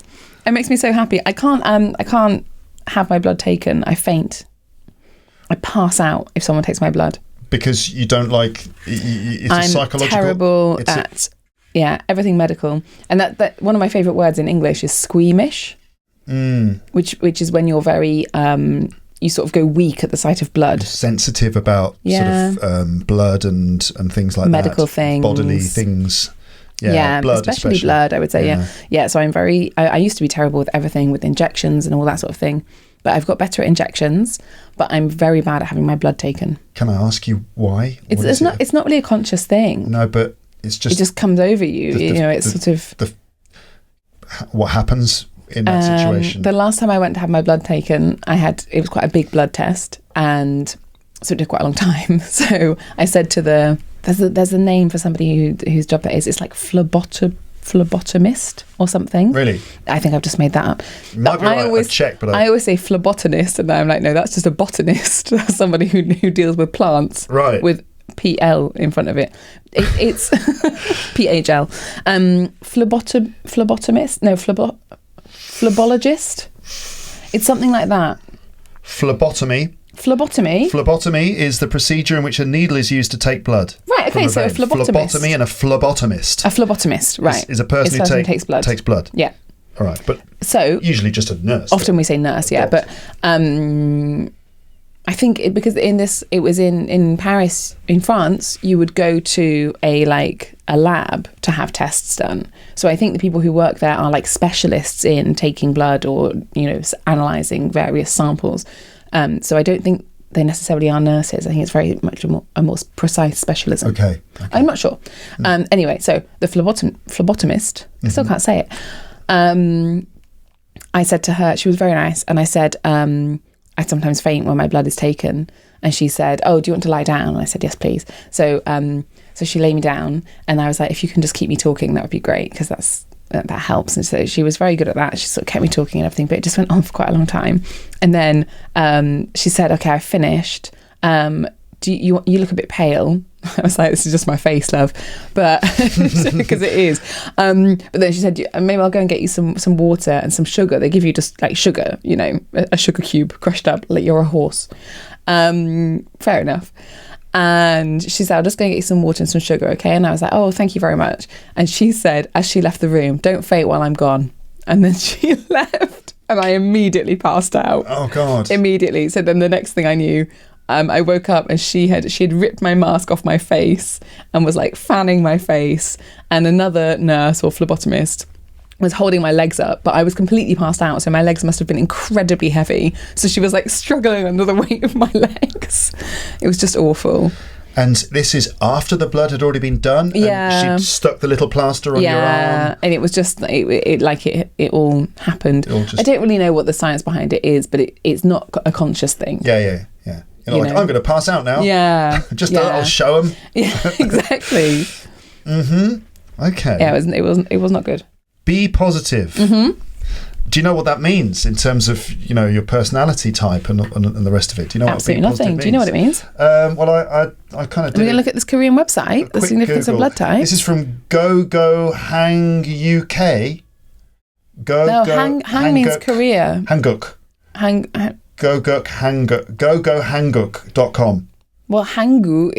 It makes me so happy. I can't have my blood taken. I faint. I pass out if someone takes my blood. Because you don't like it's a psychological. I'm terrible at everything medical. And that one of my favourite words in English is squeamish, which is when you're very you sort of go weak at the sight of blood. Sensitive about sort of blood and things like medical things, bodily things. Yeah, blood especially blood, I would say. Yeah. So I'm I used to be terrible with everything, with injections and all that sort of thing. But I've got better at injections, but I'm very bad at having my blood taken. Can I ask you why? It's not really a conscious thing. No, but it just comes over you. What happens in that situation? The last time I went to have my blood taken, it was quite a big blood test, and so it took quite a long time. So I said to there's a name for somebody whose job that is. It's like phlebotomist or something. Really? I think I've just made that up. Might be right, I always say phlebotomist, and I'm like, no, that's just a botanist. That's somebody who deals with plants. Right. With PL in front of it. It's PHL. Phlebotomist? No, phlebologist? It's something like that. Phlebotomy? Phlebotomy is the procedure in which a needle is used to take blood. Right, okay, so a phlebotomist. Phlebotomy and a phlebotomist. A phlebotomist, right. Is a person who takes blood. Yeah. All right, but so usually just a nurse. Often we say nurse, yeah, but I think because it was in Paris, in France, you would go to a lab to have tests done. So I think the people who work there are like specialists in taking blood or, analysing various samples. So I don't think they necessarily are nurses. I think it's very much a more precise specialism. Okay. I'm not sure. Anyway, so the phlebotomist, I still can't say it. I said to her, she was very nice, and I said, I sometimes faint when my blood is taken. And she said, oh, do you want to lie down? And I said, yes, please. So she lay me down, and I was like, if you can just keep me talking, that would be great, because that helps. And so she was very good at that. She sort of kept me talking and everything, but it just went on for quite a long time. And then she said, okay, I've finished. You look a bit pale. I was like, this is just my face, love. But because it is. But then she said, maybe I'll go and get you some water and some sugar. They give you just like sugar, you know, a sugar cube crushed up like you're a horse. Fair enough. And she said, I'll just go and get you some water and some sugar, okay? And I was like, oh, thank you very much. And she said, as she left the room, don't faint while I'm gone. And then she left and I immediately passed out. Oh, God. Immediately. So then the next thing I knew, I woke up and she had ripped my mask off my face and was like fanning my face, and another nurse or phlebotomist was holding my legs up, but I was completely passed out, so my legs must have been incredibly heavy. So she was like struggling under the weight of my legs. It was just awful. And this is after the blood had already been done? Yeah. And she'd stuck the little plaster on your arm? Yeah, and it was just, it all happened. I don't really know what the science behind it is, but it's not a conscious thing. Yeah. You're like, I'm going to pass out now. Yeah. I'll show them. Yeah, exactly. Okay. Yeah, it was not good. Be positive. Do you know what that means in terms of, you know, your personality type and the rest of it? Do you know Absolutely what be positive nothing. means? Do you know what it means? Well, I kind of did. We're going to look at this Korean website, the significance Google. of blood type. This is from Go Hang UK. Hang means Korea. Hanguk. Hanguk.com. Well, Hangul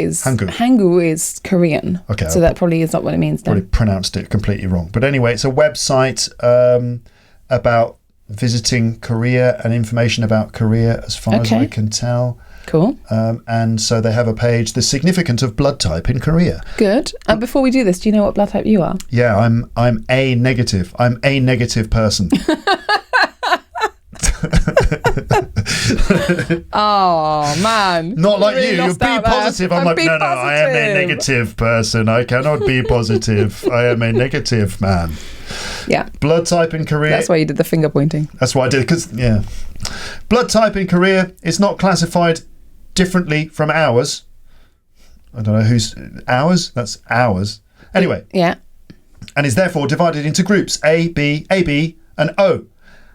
is Korean. Okay. So that probably is not what it means then. Probably pronounced it completely wrong. But anyway, it's a website about visiting Korea and information about Korea as far as I can tell. Cool. And so they have a page, the significance of blood type in Korea. Good. And before we do this, do you know what blood type you are? Yeah, I'm A negative. I'm a negative person. Oh man, not like really you. You're B positive. I'm like, no, I am a negative person. I cannot be positive. I am a negative man. Yeah. Blood type in Korea. That's why you did the finger pointing. That's why I did, because blood type in Korea is not classified differently from ours. I don't know who's ours. That's ours. Anyway. Yeah. And is therefore divided into groups A, B, and O.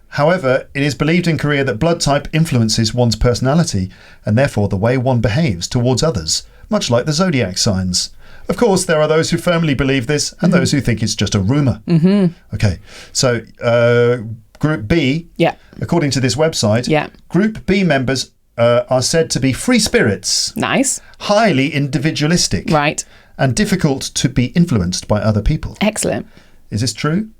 However, it is believed in Korea that blood type influences one's personality and therefore the way one behaves towards others, much like the zodiac signs. Of course, there are those who firmly believe this and those who think it's just a rumour. Okay, so Group B, according to this website, Group B members are said to be free spirits. Nice. Highly individualistic. Right. And difficult to be influenced by other people. Excellent. Is this true?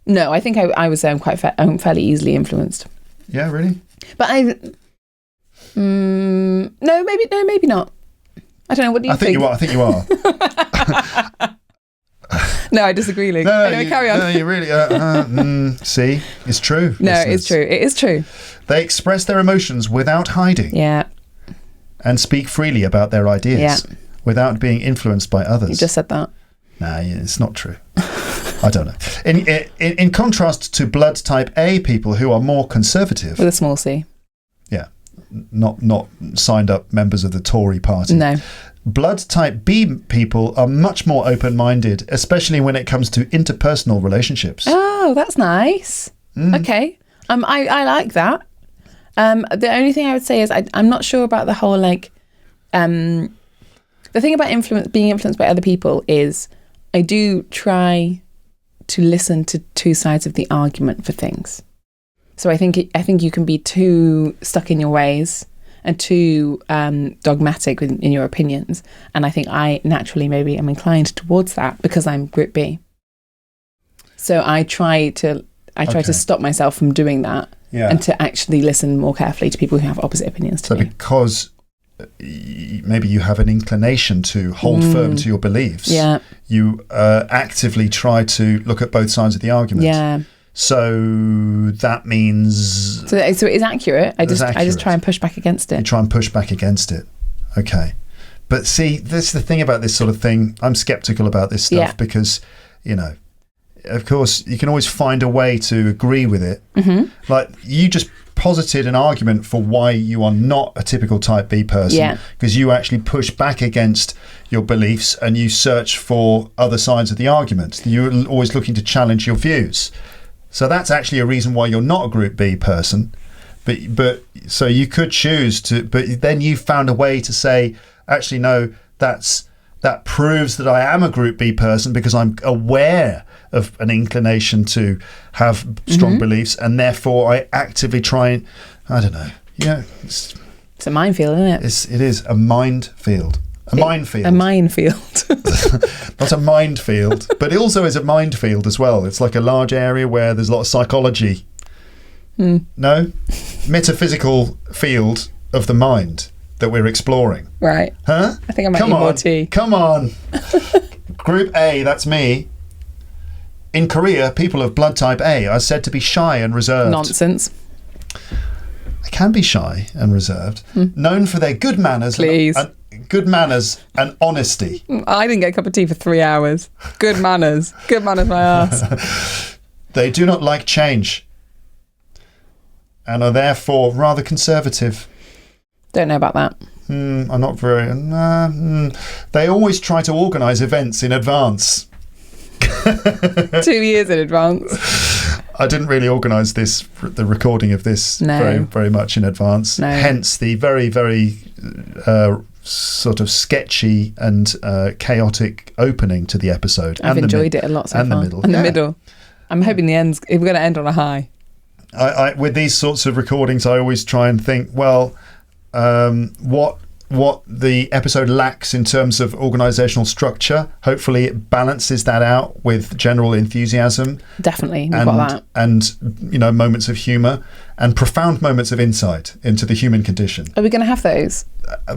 No, I think I was fairly easily influenced. Yeah, really? But maybe not. I don't know. What do you think? I think you are. No, I disagree, Luke. Anyway, carry on. No, you really. See, it's true. No, listeners. it's true. It is true. They express their emotions without hiding. Yeah. And speak freely about their ideas without being influenced by others. You just said that. Nah, it's not true. I don't know. In contrast to blood type A people who are more conservative. With a small c. Yeah. Not signed up members of the Tory party. No. Blood type B people are much more open-minded, especially when it comes to interpersonal relationships. Oh, that's nice. Okay. I like that. The only thing I would say is I'm not sure about the whole the thing about being influenced by other people is I do try to listen to two sides of the argument for things. So I think you can be too stuck in your ways and too dogmatic in your opinions, and I think I naturally maybe am inclined towards that because I'm Group B. So I try to stop myself from doing that and to actually listen more carefully to people who have opposite opinions to me. So because maybe you have an inclination to hold firm to your beliefs, you actively try to look at both sides of the argument. Yeah. So that means... So it is accurate. I just try and push back against it. You try and push back against it. Okay. But see, this is the thing about this sort of thing. I'm sceptical about this stuff because, of course, you can always find a way to agree with it. Mm-hmm. Like, you just posited an argument for why you are not a typical type B person because you actually push back against your beliefs and you search for other sides of the argument. You're always looking to challenge your views. So that's actually a reason why you're not a Group B person. But so you could choose to, but then you found a way to say, actually, no, that proves that I am a Group B person because I'm aware of an inclination to have strong beliefs, and therefore I actively try and, I don't know, it's a minefield, isn't it? It is a minefield. A minefield. A minefield. Not a minefield, but it also is a minefield as well. It's like a large area where there's a lot of psychology. No? Metaphysical field of the mind that we're exploring. Right. Huh? I think I might need more tea. Come on. Group A, that's me. In Korea, people of blood type A are said to be shy and reserved. Nonsense. They can be shy and reserved. Known for their good manners. Please. Good manners and honesty. I didn't get a cup of tea for 3 hours. Good manners. Good manners, my ass. They do not like change and are therefore rather conservative. Don't know about that. I'm not very... They always try to organise events in advance. 2 years in advance. I didn't really organise the recording of this very, very much in advance. No. Hence the very, very sort of sketchy and chaotic opening to the episode. I've enjoyed it a lot so far. And the middle. And the middle. I'm hoping we're going to end on a high. I with these sorts of recordings, I always try and think, well, what the episode lacks in terms of organisational structure. Hopefully it balances that out with general enthusiasm. Definitely, we've got that. And, moments of humour and profound moments of insight into the human condition. Are we going to have those?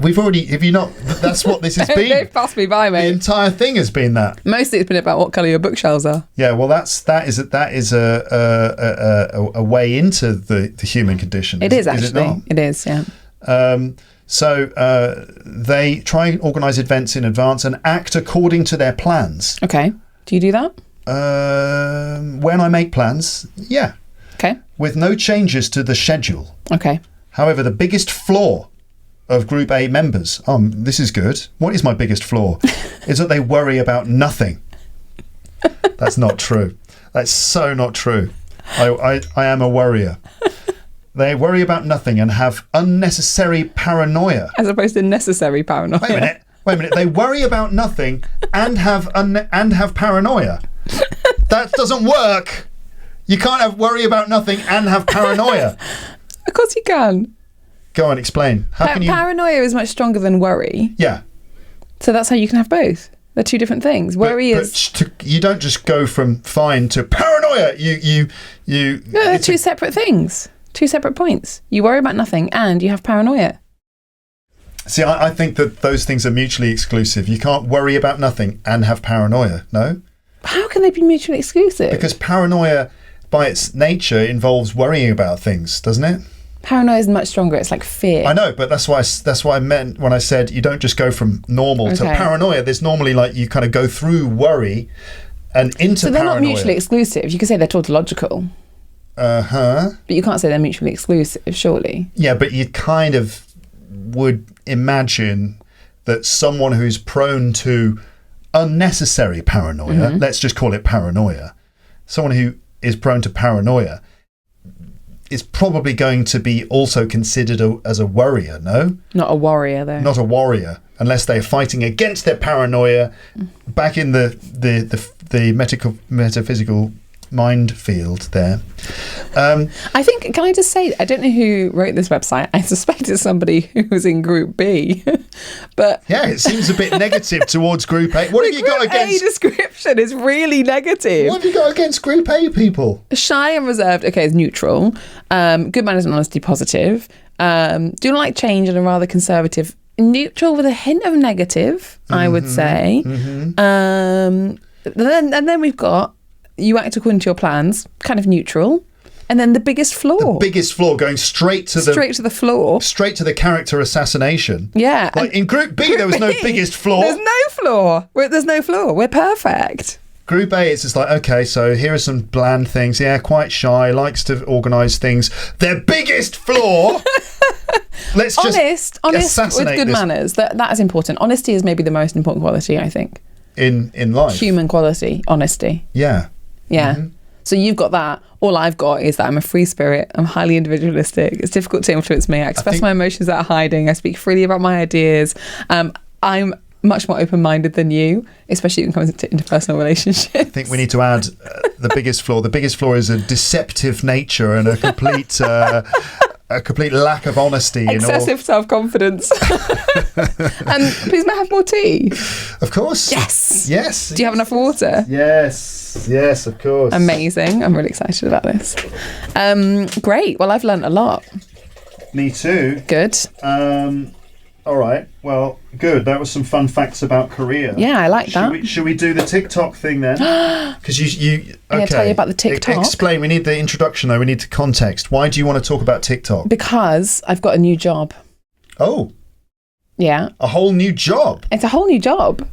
We've already, if you're not, that's what this has been. They've passed me by, mate. The entire thing has been that. Mostly it's been about what colour your bookshelves are. Yeah, well, that is a way into the human condition. It is actually. Is it not? It is, yeah. So they try and organise events in advance and act according to their plans. Okay. Do you do that? When I make plans, yeah. Okay. With no changes to the schedule. Okay. However, the biggest flaw of Group A members, this is good. What is my biggest flaw? Is that they worry about nothing. That's not true. That's so not true. I am a worrier. They worry about nothing and have unnecessary paranoia. As opposed to necessary paranoia. Wait a minute. They worry about nothing and have paranoia. That doesn't work. You can't have worry about nothing and have paranoia. Of course you can. Go on, explain. How can you... Paranoia is much stronger than worry. Yeah. So that's how you can have both. They're two different things. Worry you don't just go from fine to paranoia. You. No, they're two separate things. 2 separate points. You worry about nothing and you have paranoia. See, I think that those things are mutually exclusive. You can't worry about nothing and have paranoia, no? How can they be mutually exclusive? Because paranoia, by its nature, involves worrying about things, doesn't it? Paranoia is much stronger. It's like fear. I know, but that's what I meant when I said you don't just go from normal to paranoia. There's normally you kind of go through worry and into paranoia. So they're not mutually exclusive. You could say they're tautological. But you can't say they're mutually exclusive, surely. Yeah, but you kind of would imagine that someone who's prone to unnecessary paranoia, let's just call it paranoia, someone who is prone to paranoia is probably going to be also considered as a worrier, no? Not a warrior, though. Not a warrior, unless they're fighting against their paranoia back in the metaphysical minefield there. I think, can I just say, I don't know who wrote this website. I suspect it's somebody who was in Group B. But yeah, it seems a bit negative towards Group A. What have you got against... Group A description is really negative. What have you got against Group A people? Shy and reserved, okay, is neutral. Good manners and honesty, positive. Do not like change and are rather conservative. Neutral with a hint of negative, I would say. And then we've got you act according to your plans, kind of neutral. And then the biggest flaw. The biggest flaw, going straight to the floor. Straight to the character assassination. Yeah. Like in Group B, there was no biggest flaw. There's no flaw. There's no flaw. We're perfect. Group A, it's just like, okay, so here are some bland things. Yeah, quite shy, likes to organise things. Their biggest flaw... Let's just honest with good manners. That is important. Honesty is maybe the most important quality, I think. In life. Human quality, honesty. Yeah. Yeah. Mm-hmm. So you've got that. All I've got is that I'm a free spirit. I'm highly individualistic. It's difficult to influence me. I express my emotions without hiding. I speak freely about my ideas. I'm much more open-minded than you, especially when it comes into interpersonal relationships. I think we need to add the biggest flaw. The biggest flaw is a deceptive nature and a complete lack of honesty. Excessive self-confidence. And please may I have more tea? Of course. Yes. Do you have enough water? Yes, of course. Amazing. I'm really excited about this. Great. Well, I've learnt a lot. Me too. Good. All right. Well, good. That was some fun facts about Korea. Yeah, I like that. Should we do the TikTok thing then? Because you okay. I'll tell you about the TikTok. Explain. We need the introduction though. We need the context. Why do you want to talk about TikTok? Because I've got a new job. Oh. Yeah. A whole new job. It's a whole new job.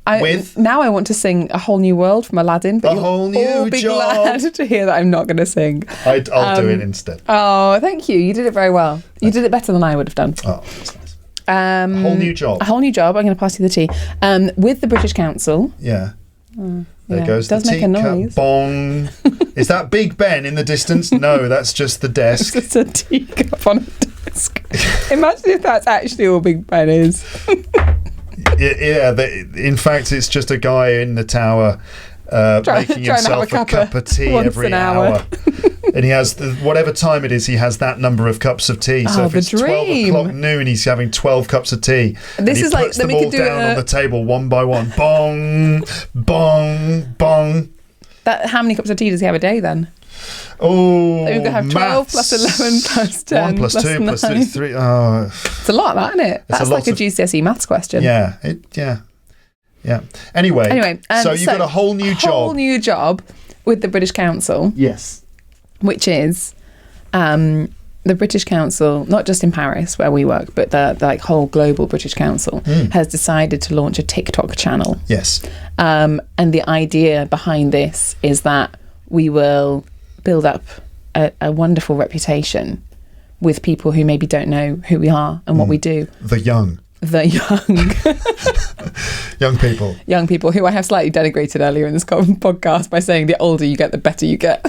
Now I want to sing A Whole New World from Aladdin, but whole new you'll be job. glad to hear that I'm not going to sing. I'll do it instead. Oh, thank you. You did it very well. You did it better than I would have done. Oh, that's nice. A whole new job. A whole new job. I'm going to pass you the tea. With the British Council. Yeah. There goes it does the make a noise. Bong. Is that Big Ben in the distance? No, that's just the desk. It's just a teacup on a desk. Imagine if that's actually all Big Ben is. In fact, it's just a guy in the tower making himself a cup of tea every hour. And he has, whatever time it is, he has that number of cups of tea. So if it's 12 o'clock noon, he's having 12 cups of tea. This is like, puts them all down on the table one by one. Bong, bong, bong. How many cups of tea does he have a day then? Oh, so you're going to have 12 plus 11 plus 10 1 plus 2 9. plus 3. Oh. It's a lot, that, isn't it? That's like a GCSE maths question. Yeah. Yeah. Anyway, so you've got a whole new job. A whole new job with the British Council. Yes. Which is the British Council, not just in Paris where we work, but the like whole global British Council has decided to launch a TikTok channel. Yes. And the idea behind this is that we will build up a wonderful reputation with people who maybe don't know who we are and what we do. The young. Young people who I have slightly denigrated earlier in this podcast by saying the older you get, the better you get.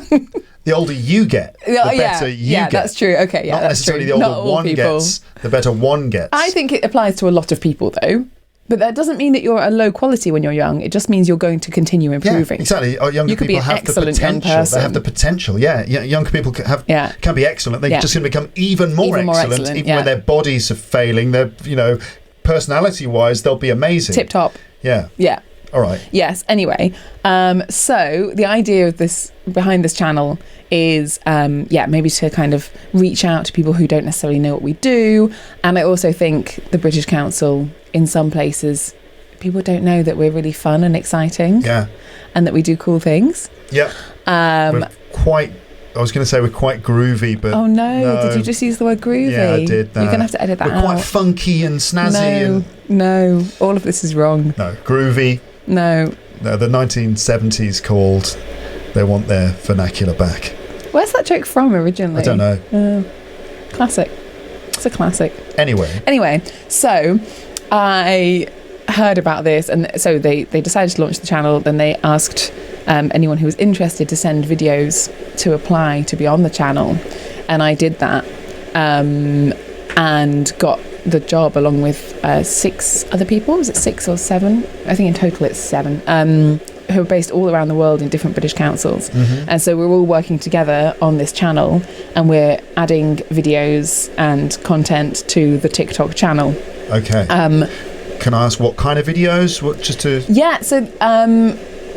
The older you get, the better you get. Yeah, that's true. Okay, yeah, Not that's necessarily true. the older one gets, the better one gets. I think it applies to a lot of people though. But that doesn't mean that you're a low quality when you're young. It just means you're going to continue improving. Yeah, exactly. Younger people have the potential. They have the potential. Yeah, younger people can be excellent. They're just going to become even more excellent even when their bodies are failing. They're, personality-wise, they'll be amazing. Tip top. Yeah. Yeah. All right. Yes. Anyway, so the idea of this behind this channel is, maybe to kind of reach out to people who don't necessarily know what we do. And I also think the British Council, in some places, people don't know that we're really fun and exciting. Yeah. And that we do cool things. Yeah. I was going to say we're quite groovy, but... Oh, no. Did you just use the word groovy? Yeah, I did. You're going to have to edit that out. We're quite funky and snazzy. No. All of this is wrong. No. Groovy. No. The 1970s called... They want their vernacular back. Where's that joke from originally? I don't know. Classic. It's a classic. Anyway, so I heard about this, and so they decided to launch the channel. Then they asked anyone who was interested to send videos to apply to be on the channel, and I did that and got the job along with 6 other people. Was it 6 or 7? I think in total it's 7. Who are based all around the world in different British councils. And so we're all working together on this channel, and we're adding videos and content to the TikTok channel. Okay. Can I ask what kind of videos?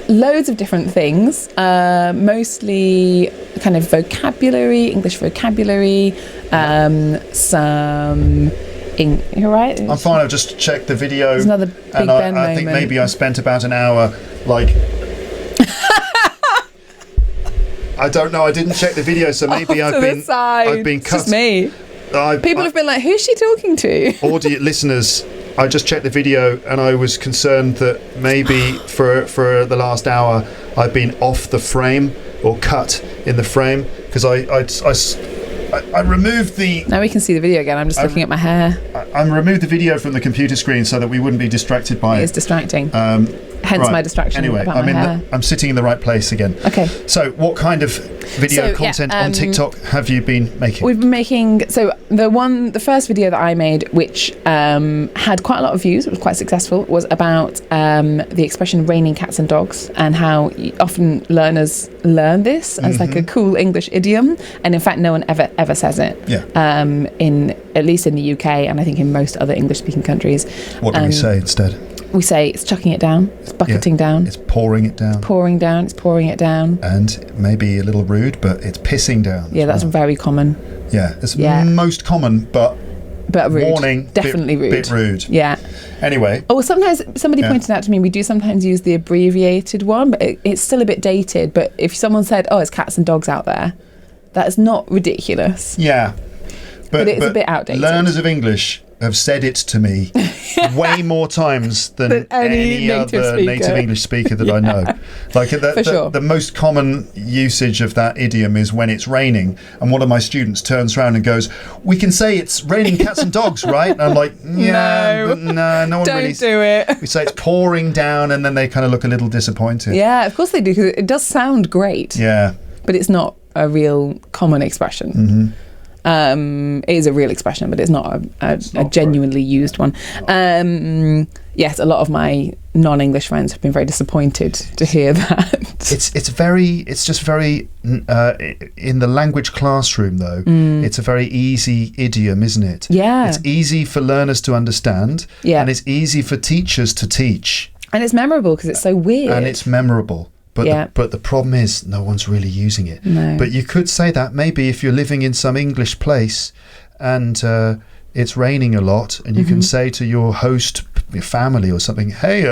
Loads of different things, mostly kind of vocabulary, English vocabulary, some... You're right? I'm fine. I've just checked the video. There's another Big Ben moment. I think maybe I spent about an hour, I don't know. I didn't check the video, so maybe I've been cut. It's just me. People have been like, "Who's she talking to?" Audio listeners, I just checked the video, and I was concerned that maybe for the last hour I've been off the frame or cut in the frame because I removed the... Now we can see the video again. I'm just looking at my hair. I removed the video from the computer screen so that we wouldn't be distracted by it. It is distracting. Hence my distraction Anyway, about my hair. I'm sitting in the right place again. Okay. So what kind of video content on TikTok have you been making? We've been making, so the first video that I made, which had quite a lot of views, it was quite successful, was about the expression raining cats and dogs, and how often learners learn this as like a cool English idiom, and in fact no one ever says it. Yeah. At least in the UK, and I think in most other English speaking countries. What do we say instead? We say it's chucking it down, it's bucketing down. It's pouring it down. Pouring down, it's pouring it down. And maybe a little rude, but it's pissing down. Yeah, that's very common. Yeah, it's most common, but rude. Warning, definitely rude. Bit rude. Yeah. Anyway. Oh, sometimes somebody pointed out to me, we do sometimes use the abbreviated one, but it's still a bit dated. But if someone said, "Oh, it's cats and dogs out there," that is not ridiculous. Yeah. But it's a bit outdated. Learners of English have said it to me way more times than any other native English speaker that I know. Like the most common usage of that idiom is when it's raining, and one of my students turns around and goes, "We can say it's raining cats and dogs, right?" And I'm like, no one really. Don't do it. We say it's pouring down, and then they kind of look a little disappointed. Yeah, of course they do, because it does sound great. Yeah. But it's not a real common expression. Mm-hmm. It is a real expression, but it's not a genuinely used one. Yes, a lot of my non-English friends have been very disappointed to hear that. It's just very in the language classroom though. It's a very easy idiom, isn't it? Yeah, it's easy for learners to understand. Yeah, and it's easy for teachers to teach. And it's memorable because it's so weird. And it's memorable. But the problem is no one's really using it. No. But you could say that maybe if you're living in some English place and it's raining a lot, and you can say to your host, your family or something, "Hey,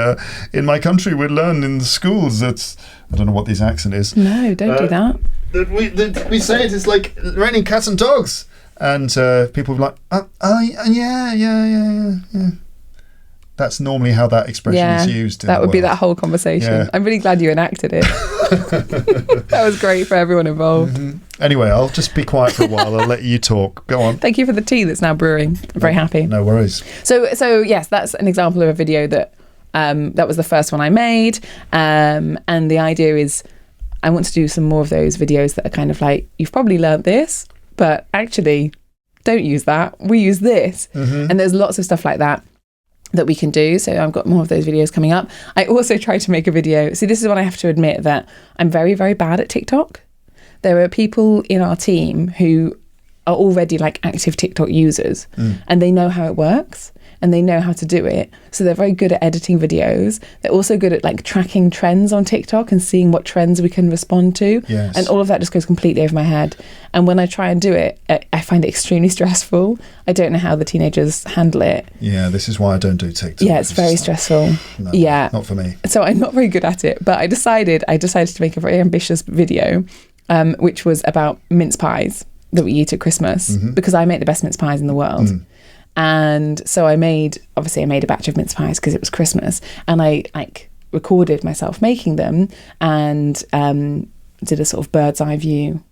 in my country we learn in the schools that," I don't know what this accent is. No, don't do that. That we say it's like raining cats and dogs. And people are like, yeah. That's normally how that expression is used. That would be that whole conversation. Yeah. I'm really glad you enacted it. That was great for everyone involved. Mm-hmm. Anyway, I'll just be quiet for a while. I'll let you talk. Go on. Thank you for the tea that's now brewing. I'm very happy. No worries. So yes, that's an example of a video that that was the first one I made. And the idea is I want to do some more of those videos that are kind of like, you've probably learnt this, but actually don't use that. We use this. And there's lots of stuff like that we can do. So I've got more of those videos coming up. I also tried to make a video. See, this is when I have to admit that I'm very, very bad at TikTok. There are people in our team who are already like active TikTok users and they know how it works and they know how to do it. So they're very good at editing videos. They're also good at like tracking trends on TikTok and seeing what trends we can respond to. Yes. And all of that just goes completely over my head. And when I try and do it, I find it extremely stressful. I don't know how the teenagers handle it. Yeah, this is why I don't do TikTok. Yeah, it's very stressful. No, yeah. Not for me. So I'm not very good at it, but I decided to make a very ambitious video, which was about mince pies that we eat at Christmas, because I make the best mince pies in the world. And so I made a batch of mince pies because it was Christmas, and I like recorded myself making them and did a sort of bird's eye view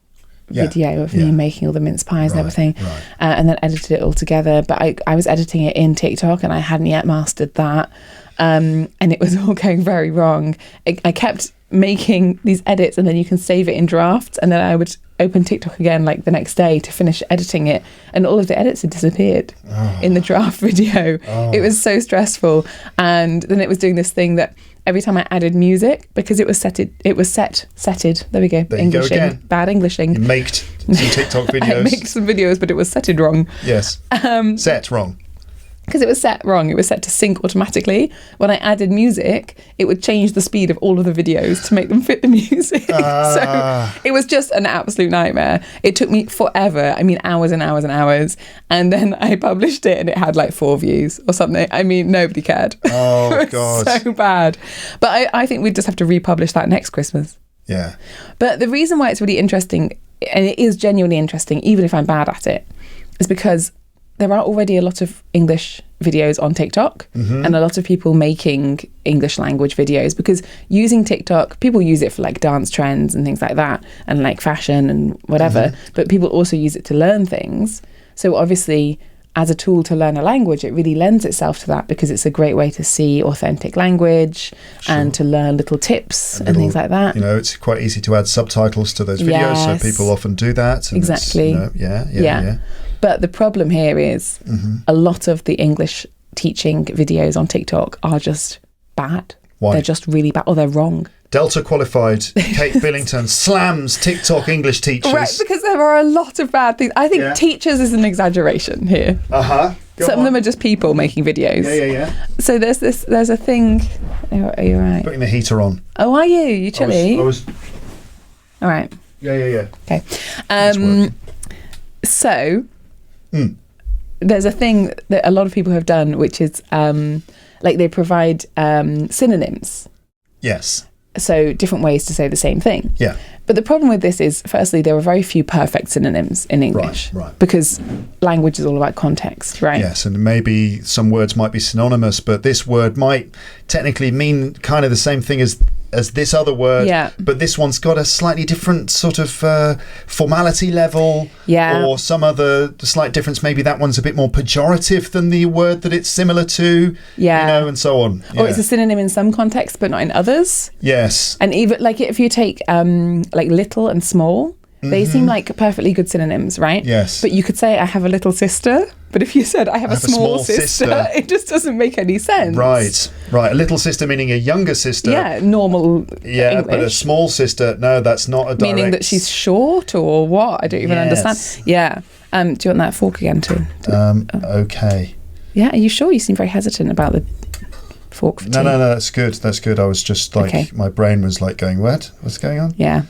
video of me making all the mince pies and everything, and then edited it all together. But I was editing it in TikTok and I hadn't yet mastered that, and it was all going very wrong. I kept making these edits, and then you can save it in drafts, and then I would open TikTok again like the next day to finish editing it, and all of the edits had disappeared in the draft video. It was so stressful. And then it was doing this thing that every time I added music, because it was setted, there we go, there you go again. Bad Englishing. You made some TikTok videos. I made some videos, but it was setted wrong. Yes. Set wrong. Because it was set wrong. It was set to sync automatically. When I added music, it would change the speed of all of the videos to make them fit the music. So it was just an absolute nightmare. It took me forever. I mean, hours and hours and hours. And then I published it and it had like 4 views or something. I mean, nobody cared. Oh, it was God. so bad. But I think we'd just have to republish that next Christmas. Yeah. But the reason why it's really interesting, and it is genuinely interesting, even if I'm bad at it, is because there are already a lot of English videos on TikTok and a lot of people making English language videos, because using TikTok, people use it for like dance trends and things like that and like fashion and whatever, but people also use it to learn things. So obviously as a tool to learn a language, it really lends itself to that because it's a great way to see authentic language and to learn little tips and things like that. You know, it's quite easy to add subtitles to those videos, so people often do that. And exactly. Yeah. But the problem here is a lot of the English teaching videos on TikTok are just bad. Why? They're just really bad, or they're wrong. Delta qualified Kate Billington slams TikTok English teachers. Right, because there are a lot of bad things. I think teachers is an exaggeration here. Some of them are just people making videos. Yeah. So there's a thing. Are you right? Putting the heater on. Oh, are you? You chilly? I was. All right. Yeah. Okay. So there's a thing that a lot of people have done, which is like they provide synonyms. Yes. So different ways to say the same thing. Yeah. But the problem with this is, firstly, there are very few perfect synonyms in English. Right. Because language is all about context, right? Yes, and maybe some words might be synonymous, but this word might technically mean kind of the same thing as this other word. Yeah. But this one's got a slightly different sort of formality level. Yeah. Or some other slight difference. Maybe that one's a bit more pejorative than the word that it's similar to. Yeah. You know, and so on. Or it's a synonym in some contexts, but not in others. Yes. And even like if you take like little and small, they seem like perfectly good synonyms, right? Yes. But you could say I have a little sister, but if you said I have a small sister, it just doesn't make any sense. Right. A little sister meaning a younger sister. Yeah, normal Yeah, English. but a small sister, no, that's not a direct... Meaning that she's short or what? I don't even understand. Yeah. Do you want that fork again too? Okay. Yeah, are you sure? You seem very hesitant about the fork for tea. No, that's good. I was just like, my brain was like going, what? What's going on? Yeah.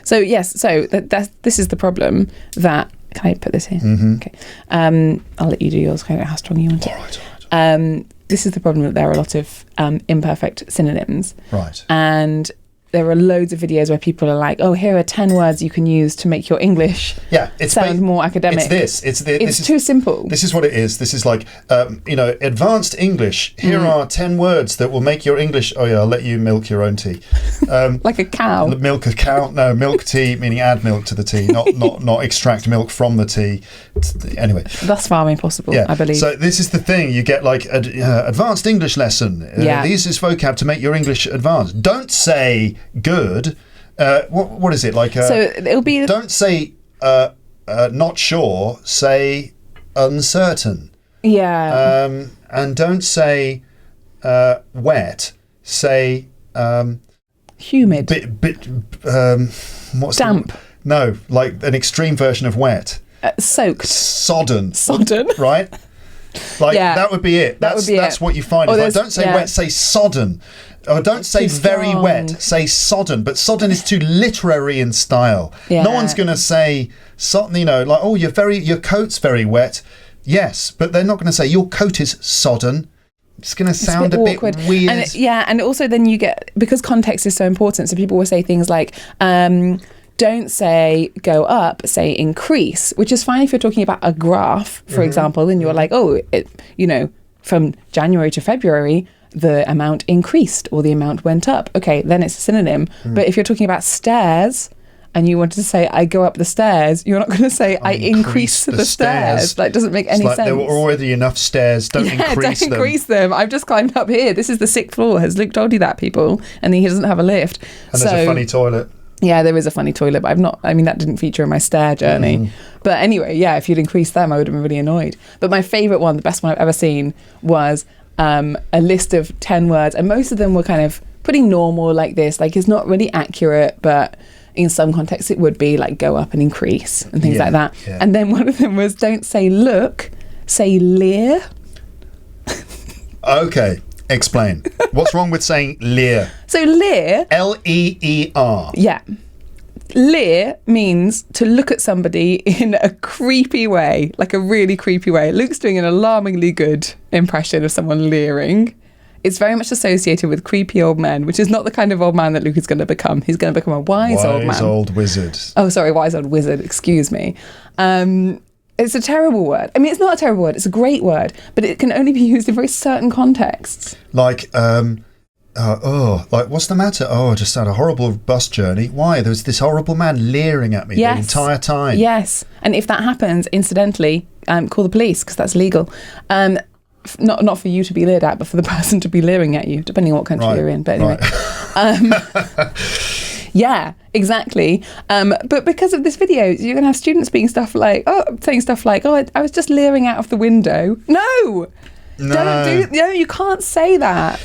So yes, this is the problem that, can I put this here? Okay. I'll let you do yours. I don't know how strong you want it. All right. This is the problem, that there are a lot of imperfect synonyms. Right. And there are loads of videos where people are like, oh, here are 10 words you can use to make your English sound more academic. It's too simple. This is what it is. This is like, advanced English. Here are 10 words that will make your English... Oh, yeah, I'll let you milk your own tea. Like a cow. Milk a cow. No, milk tea, meaning add milk to the tea, not extract milk from the tea. Anyway. Thus far impossible, I believe. So this is the thing. You get like advanced English lesson. This is vocab to make your English advanced. Don't say... good. What is it like? So it'll be. Don't say not sure. Say uncertain. Yeah. And don't say wet. Say humid. What's damp? No, like an extreme version of wet. Soaked. Sodden. Right. Like that would be it. That's what you find. Don't say wet. Say sodden. Or don't say very wet, say sodden. But sodden is too literary in style. Yeah. No one's going to say, like, oh, your coat's very wet. Yes, but they're not going to say, your coat is sodden. It's going to sound a bit weird. And also then you get, because context is so important, so people will say things like, don't say go up, say increase, which is fine if you're talking about a graph, for example, and you're like, oh, from January to February, the amount increased or the amount went up. Okay, then it's a synonym. But if you're talking about stairs and you wanted to say I go up the stairs, you're not going to say I increase the stairs. That doesn't make any sense. There were already enough stairs. Don't increase them. I've just climbed up here. This is the 6th floor. Has Luke told you that, people? And he doesn't have a lift. And there's a funny toilet. Yeah, there is a funny toilet, but that didn't feature in my stair journey. But anyway, if you'd increased them, I would have been really annoyed. But my favourite one, the best one I've ever seen, was a list of 10 words, and most of them were kind of pretty normal like this. Like, it's not really accurate, but in some contexts it would be like go up and increase and things like that. Yeah. And then one of them was don't say look, say leer. Okay, explain. What's wrong with saying leer? So leer, L-E-E-R. Yeah. Leer means to look at somebody in a creepy way, like a really creepy way. Luke's doing an alarmingly good impression of someone leering. It's very much associated with creepy old men, which is not the kind of old man that Luke is going to become. He's going to become a wise old man. Wise old wizard. Oh, sorry, wise old wizard, excuse me. It's a terrible word. I mean, it's not a terrible word, it's a great word, but it can only be used in very certain contexts. Like, what's the matter? Oh, I just had a horrible bus journey. Why? There was this horrible man leering at me the entire time. Yes. And if that happens, incidentally, call the police, because that's illegal. Not for you to be leered at, but for the person to be leering at you, depending on what country you're in. But anyway, yeah, exactly. But because of this video, you're going to have students saying stuff like, "Oh, I was just leering out of the window." No. You can't say that.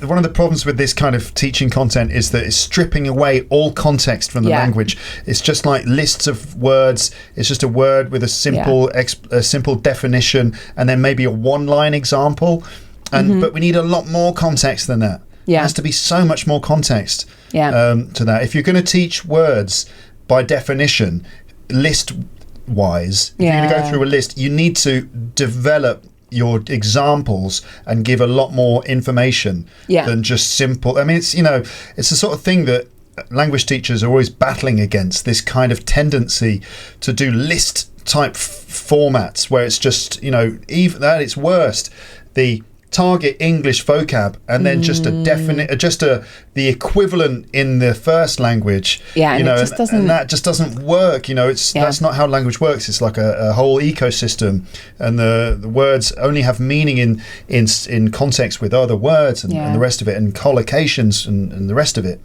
One of the problems with this kind of teaching content is that it's stripping away all context from the language. It's just like lists of words. It's just a word with a simple definition, and then maybe a one-line example. But we need a lot more context than that. There has to be so much more context to that. If you're going to teach words by definition, list-wise, if you're going to go through a list, you need to develop your examples and give a lot more information than just simple. I mean, it's the sort of thing that language teachers are always battling against, this kind of tendency to do list type formats where it's just, even at its worst, the target English vocab and then just the equivalent in the first language, and that just doesn't work. That's not how language works. It's like a whole ecosystem, and the words only have meaning in context with other words and the rest of it, and collocations and the rest of it.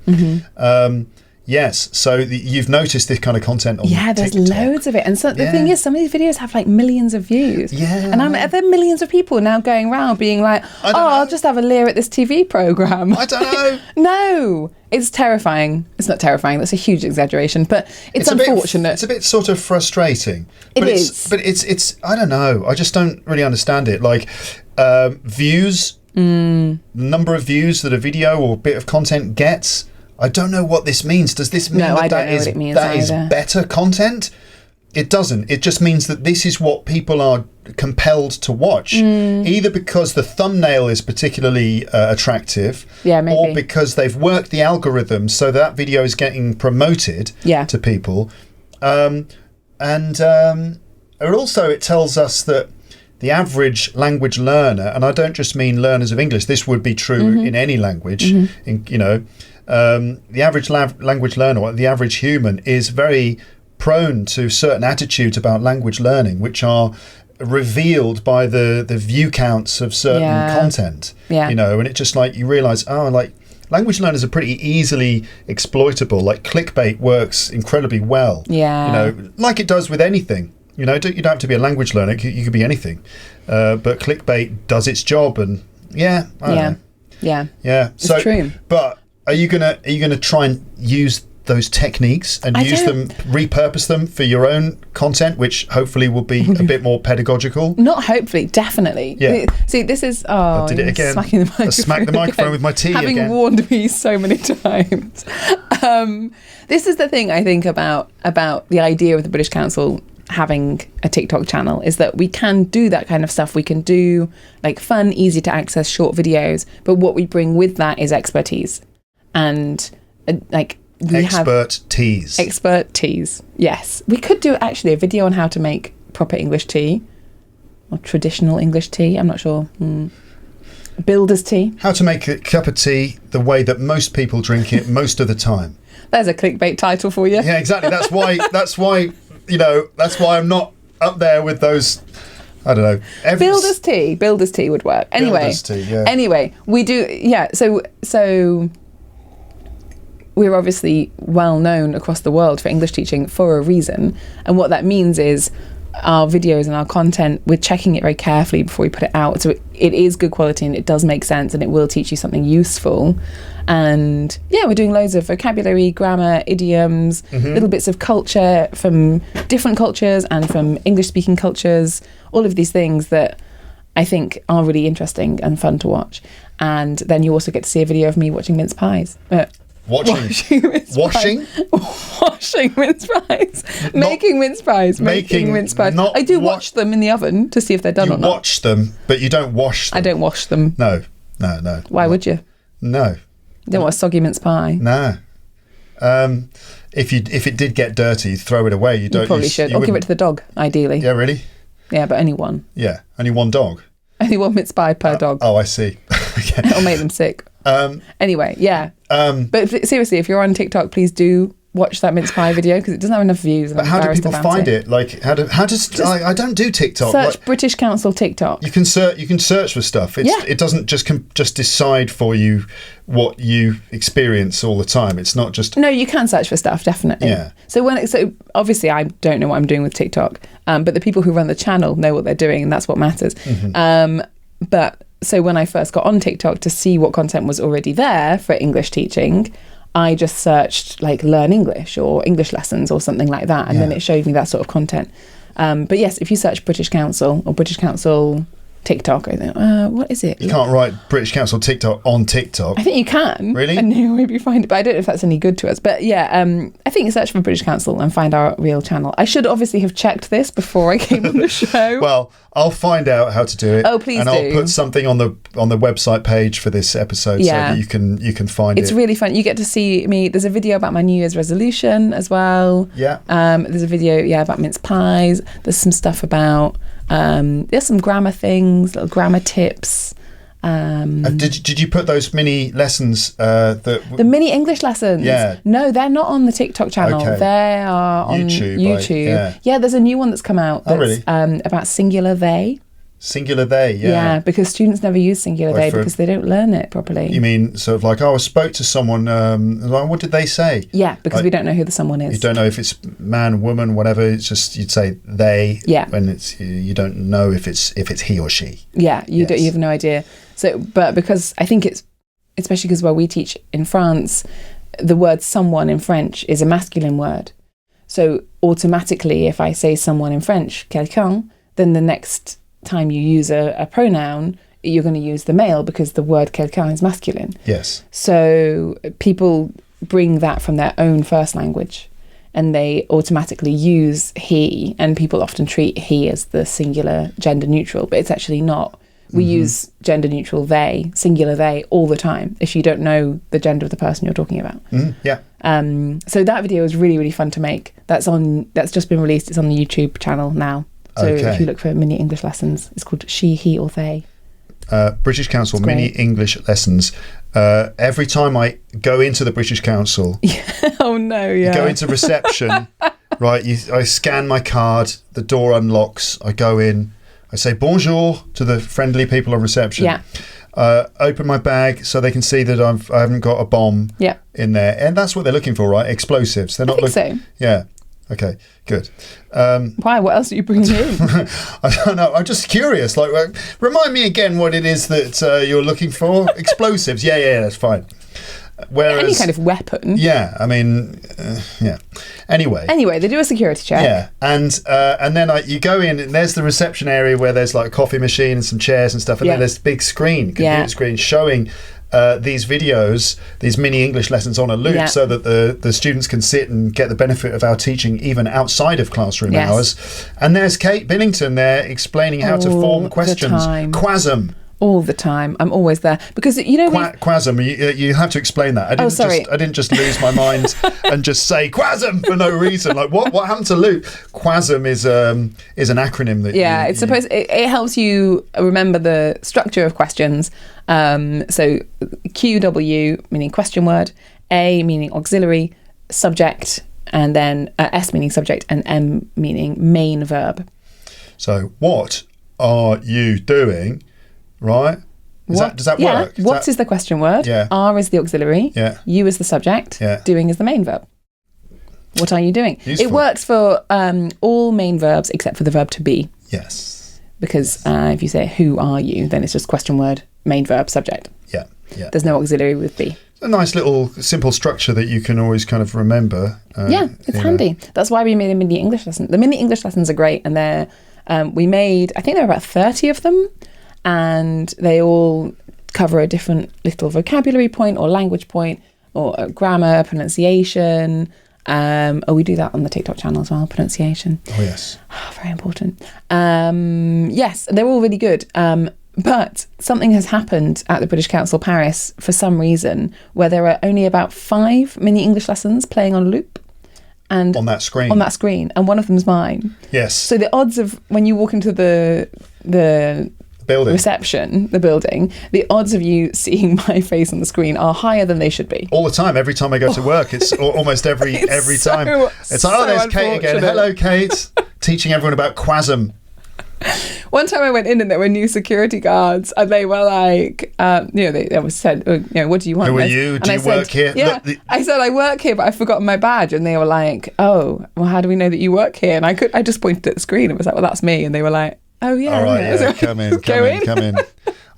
Yes, so you've noticed this kind of content on there's TikTok. loads of it. And so the thing is, some of these videos have like millions of views. Yeah. And are there millions of people now going around being like, I'll just have a leer at this TV programme? I don't know. No, it's terrifying. It's not terrifying, that's a huge exaggeration, but it's unfortunate. It's a bit sort of frustrating. But it's I don't know. I just don't really understand it. Like views, the number of views that a video or bit of content gets, I don't know what this means. Does this mean that is better content? It doesn't. It just means that this is what people are compelled to watch, either because the thumbnail is particularly attractive, or because they've worked the algorithm so that video is getting promoted to people. And also it tells us that the average language learner, and I don't just mean learners of English, this would be true in any language, the average language learner, or the average human, is very prone to certain attitudes about language learning, which are revealed by the view counts of certain content. And it just like you realise, language learners are pretty easily exploitable. Like clickbait works incredibly well. Like it does with anything. You don't have to be a language learner. You could be anything. But clickbait does its job, and I don't know. So, it's true. But are you gonna try and use those techniques and repurpose them for your own content, which hopefully will be a bit more pedagogical? Not hopefully, definitely. Yeah. See, this is I did it again. Smacking the microphone. I smacked the microphone with my tea having warned me so many times. This is the thing I think about the idea of the British Council having a TikTok channel, is that we can do that kind of stuff. We can do like fun, easy to access short videos, but what we bring with that is expertise. And expertise. Yes, we could do actually a video on how to make proper English tea, or traditional English tea. I'm not sure. Builder's tea. How to make a cup of tea the way that most people drink it most of the time. There's a clickbait title for you. Yeah, exactly. That's why I'm not up there with those. I don't know. Builder's tea would work. Anyway. Builder's tea, yeah. Anyway, we do. Yeah. So. We're obviously well known across the world for English teaching for a reason. And what that means is our videos and our content, we're checking it very carefully before we put it out. So it is good quality and it does make sense and it will teach you something useful. And we're doing loads of vocabulary, grammar, idioms, little bits of culture from different cultures and from English speaking cultures, all of these things that I think are really interesting and fun to watch. And then you also get to see a video of me watching mince pies. Washing mince pies. Making mince pies. I do watch them in the oven to see if they're done or not. You watch them, but you don't wash them. I don't wash them. No. Why would you? No. You don't want a soggy mince pie. No. If it did get dirty, you throw it away. You probably should. Or give it to the dog, ideally. Yeah, really? Yeah, but only one. Yeah, only one dog. Only one mince pie per dog. Oh, I see. Okay. It'll make them sick. Anyway, yeah. But seriously, if you're on TikTok, please do watch that mince pie video because it doesn't have enough views. And But how do people find it? Like, how does I don't do TikTok. Search like, British Council TikTok. You can search for stuff. It doesn't just decide for you what you experience all the time. It's not just. No, you can search for stuff, definitely. Yeah. So obviously I don't know what I'm doing with TikTok, but the people who run the channel know what they're doing, and that's what matters. But so when I first got on TikTok to see what content was already there for English teaching, I just searched like learn English or English lessons or something like that. And then it showed me that sort of content. But yes, if you search British Council or British Council TikTok, I think, what is it? You can't write British Council TikTok on TikTok. I think you can. Really? And maybe find it, but I don't know if that's any good to us. But yeah, I think you search for British Council and find our real channel. I should obviously have checked this before I came on the show. Well, I'll find out how to do it. Oh, please and do. I'll put something on the website page for this episode so that you can find it. It's really fun. You get to see me. There's a video about my New Year's resolution as well. Yeah. There's a video, about mince pies. There's some stuff about. There's some grammar things, little grammar tips. Did you put those mini lessons the mini English lessons? Yeah. No, they're not on the TikTok channel. Okay. They are on YouTube. Yeah, there's a new one that's come out that's really? About singular they. Singular they, Yeah, because students never use singular they because they don't learn it properly. You mean sort of like, I spoke to someone, what did they say? Yeah, because we don't know who the someone is. You don't know if it's man, woman, whatever. It's just, you'd say they. Yeah. When you don't know if it's he or she. Yeah, you have no idea. So, but because I think it's, especially because where we teach in France, the word someone in French is a masculine word. So automatically, if I say someone in French, quelqu'un, then the next time you use a pronoun, you're going to use the male because the word quelqu'un is masculine. Yes. So people bring that from their own first language and they automatically use he, and people often treat he as the singular gender neutral, but it's actually not. We use gender neutral they, singular they, all the time if you don't know the gender of the person you're talking about. Yeah. So that video is really, really fun to make. That's just been released. It's on the YouTube channel now. So if you look for mini English lessons, it's called she, he or they. British Council mini English lessons. Every time I go into the British Council, you go into reception, right? I scan my card, the door unlocks, I go in, I say bonjour to the friendly people on reception. Yeah. Open my bag so they can see that I haven't got a bomb in there, and that's what they're looking for, right? Explosives. They're not looking. So. Yeah. Okay, good. Why? What else are you bringing in? I don't know. I'm just curious. Like, remind me again what it is that you're looking for. Explosives. Yeah, that's fine. Whereas, any kind of weapon. Yeah, I mean, yeah. Anyway, they do a security check. Yeah, and then you go in, and there's the reception area where there's like a coffee machine and some chairs and stuff, and then there's a big computer screen showing these videos, these mini English lessons on a loop, so that the students can sit and get the benefit of our teaching even outside of classroom hours. And there's Kate Billington there explaining how to form questions. Quasm. All the time. I'm always there because quasm. You have to explain that. I didn't just lose my mind and just say quasm for no reason. Like what happened to Luke? Quasm is an acronym that. Yeah, it's supposed. It helps you remember the structure of questions. So QW meaning question word, A meaning auxiliary, subject, and then S meaning subject, and M meaning main verb. So what are you doing? Right? Does that work? What is the question word? Yeah. R is the auxiliary. Yeah. You is the subject. Yeah. Doing is the main verb. What are you doing? Useful. It works for all main verbs except for the verb to be. Yes. Because if you say who are you, then it's just question word, main verb, subject. Yeah. There's no auxiliary with be. A nice little simple structure that you can always kind of remember. It's handy. That's why we made a mini English lesson. The mini English lessons are great, and they're I think there are about 30 of them. And they all cover a different little vocabulary point or language point or grammar, pronunciation. We do that on the TikTok channel as well, pronunciation. Oh, yes. Very important. Yes, they're all really good. But something has happened at the British Council Paris for some reason where there are only about 5 mini English lessons playing on loop. And on that screen. And one of them's mine. Yes. So the odds of when you walk into the building. reception, the building, the odds of you seeing my face on the screen are higher than they should be. All the time, every time I go to work, it's almost every time. It's like, oh, there's Kate again. Hello, Kate. Teaching everyone about Quasm. One time I went in and there were new security guards, and they were like, they always said, what do you want? Who are you? Do you work here? Yeah, I said I work here, but I've forgotten my badge, and they were like, oh, well, how do we know that you work here? And I just pointed at the screen and was like, well, that's me, and they were like, oh yeah, all right, yeah, So come in.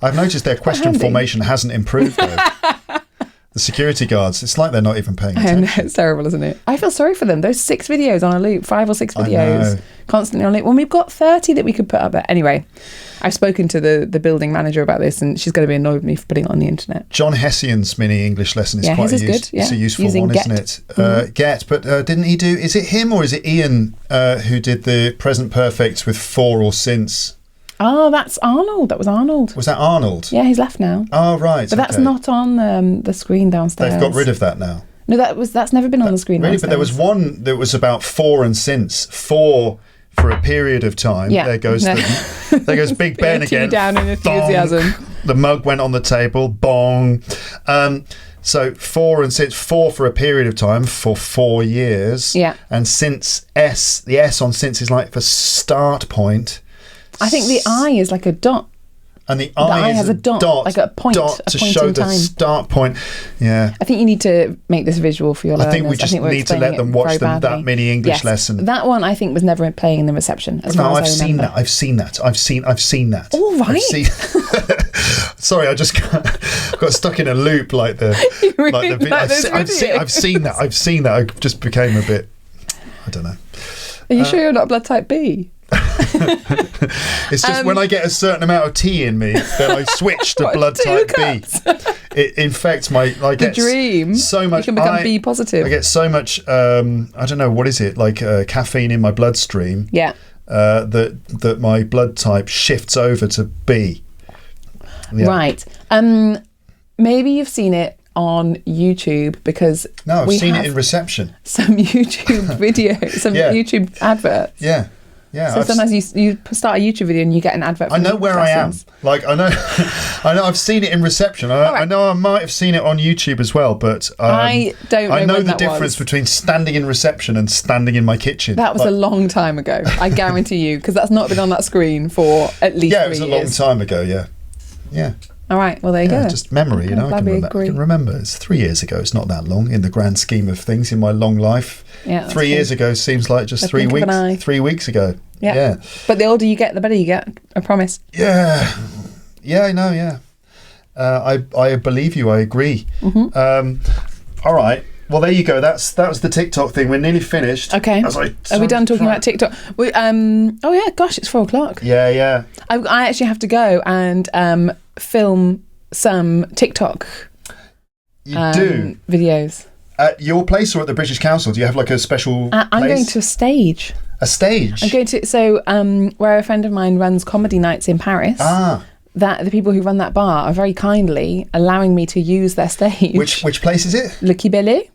I've noticed their question formation hasn't improved though. The security guards, it's like they're not even paying attention. I know, it's terrible, isn't it? I feel sorry for them. Those 6 videos on a loop, 5 or 6 videos constantly on a loop. Well, we've got 30 that we could put up there. Anyway, I've spoken to the building manager about this, and she's going to be annoyed with me for putting it on the internet. John Hessian's mini English lesson is quite it's a useful using one, Get. isn't it? Get, but didn't he do, is it him or is it Ian who did the present perfect with for or since? Oh, that's Arnold. That was Arnold. Was that Arnold? Yeah, he's left now. Oh, right. But that's not on the screen downstairs. They've got rid of that now. No, that's never been on the screen. Really, but there was one that was about for and since. For a period of time. Yeah. There goes Big Ben again. Down in enthusiasm. The mug went on the table. Bong. So for and since, for a period of time, for 4 years. Yeah. And since the S on since is like for start point. I think the I is like a dot. And the I has a dot, like a point to show the start point. Yeah. I think you need to make this visual for your learners. I think we just need to let them watch that mini English lesson. That one I think was never playing in the reception. I've seen that. I've seen that. All right. Sorry, I just got stuck in a loop like the I've seen that. I just became a bit. I don't know. Are you sure you're not blood type B? It's just when I get a certain amount of tea in me, then I switch to blood type B. It infects I get dream. So much. You can become B positive. I get so much. I don't know what is it like caffeine in my bloodstream. Yeah. That my blood type shifts over to B. Yeah. Right. Maybe you've seen it on YouTube because no, I've seen it in reception. Some YouTube videos, YouTube adverts. Yeah. Yeah, so sometimes you start a YouTube video and you get an advert. I know where lessons. I am. Like I know I've seen it in reception. I know I might have seen it on YouTube as well, but I don't. I know the difference between standing in reception and standing in my kitchen. That was a long time ago. I guarantee you, because that's not been on that screen for at least 3 years. Yeah, it was a long time ago. Yeah. All right, well, there you go. Just memory, I can remember. It's 3 years ago. It's not that long in the grand scheme of things in my long life. Yeah, 3 years ago seems like just 3 weeks. 3 weeks ago. Yeah. But the older you get, the better you get. I promise. Yeah, I know. Yeah, I believe you. I agree. Mm-hmm. All right. Well, there you go. That was the TikTok thing. We're nearly finished. Okay. Are we done talking about TikTok? Oh yeah. Gosh, it's 4:00. Yeah. I actually have to go and film some TikTok. You do videos at your place or at the British Council? Do you have like a special? I'm going to a stage. A stage. I'm going to where a friend of mine runs comedy nights in Paris. That the people who run that bar are very kindly allowing me to use their stage. Which place is it? Le Kibele.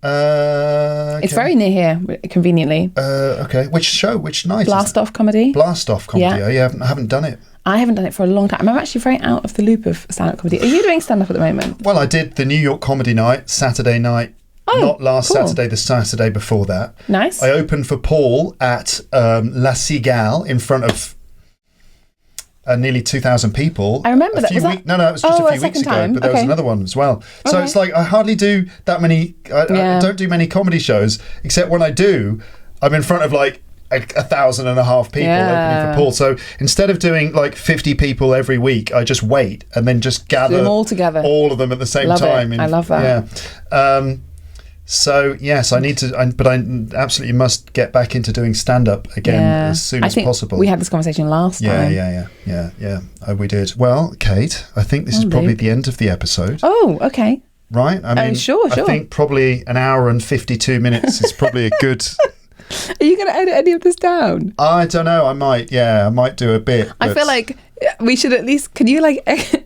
Okay. It's very near here, conveniently. Okay. Which show? Which night? Blast Off Comedy. Blast Off Comedy. Yeah. I haven't done it. I haven't done it for a long time. I'm actually very out of the loop of stand-up comedy. Are you doing stand-up at the moment? Well, I did the New York Comedy Night Saturday night. Not last Saturday, the Saturday before that. Nice. I opened for Paul at La Cigale in front of nearly 200 people. I remember that. No, it was just a few weeks ago, but there was another one as well. So it's like I hardly do that many. I don't do many comedy shows, except when I do, I'm in front of like 1,500 people opening for Paul. So instead of doing like 50 people every week, I just wait and then just gather them all together, all of them at the same time. I love that. Yeah. So yes, I need to, but I absolutely must get back into doing stand-up again as soon as possible. We had this conversation last time. Yeah. We did. Well, Kate, I think this is probably the end of the episode. Oh, okay. Right? I mean, sure. I think probably an hour and 52 minutes is probably a good. Are you going to edit any of this down? I don't know. I might. Yeah, I might do a bit. I feel like we should at least. Can you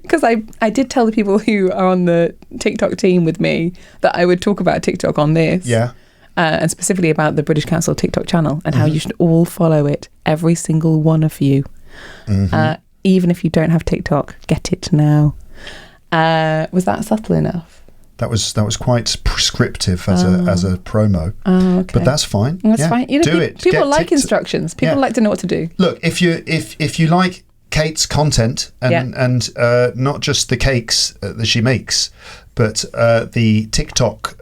because I did tell the people who are on the TikTok team with me that I would talk about TikTok on this. Yeah. And specifically about the British Council TikTok channel and how you should all follow it, every single one of you. Mm-hmm. even if you don't have TikTok, get it now. Was that subtle enough? That was quite prescriptive as a promo. Oh, okay. But that's fine. That's fine. You know, do it. People Get like instructions. People like to know what to do. Look, if you like Kate's content and not just the cakes that she makes, but the TikTok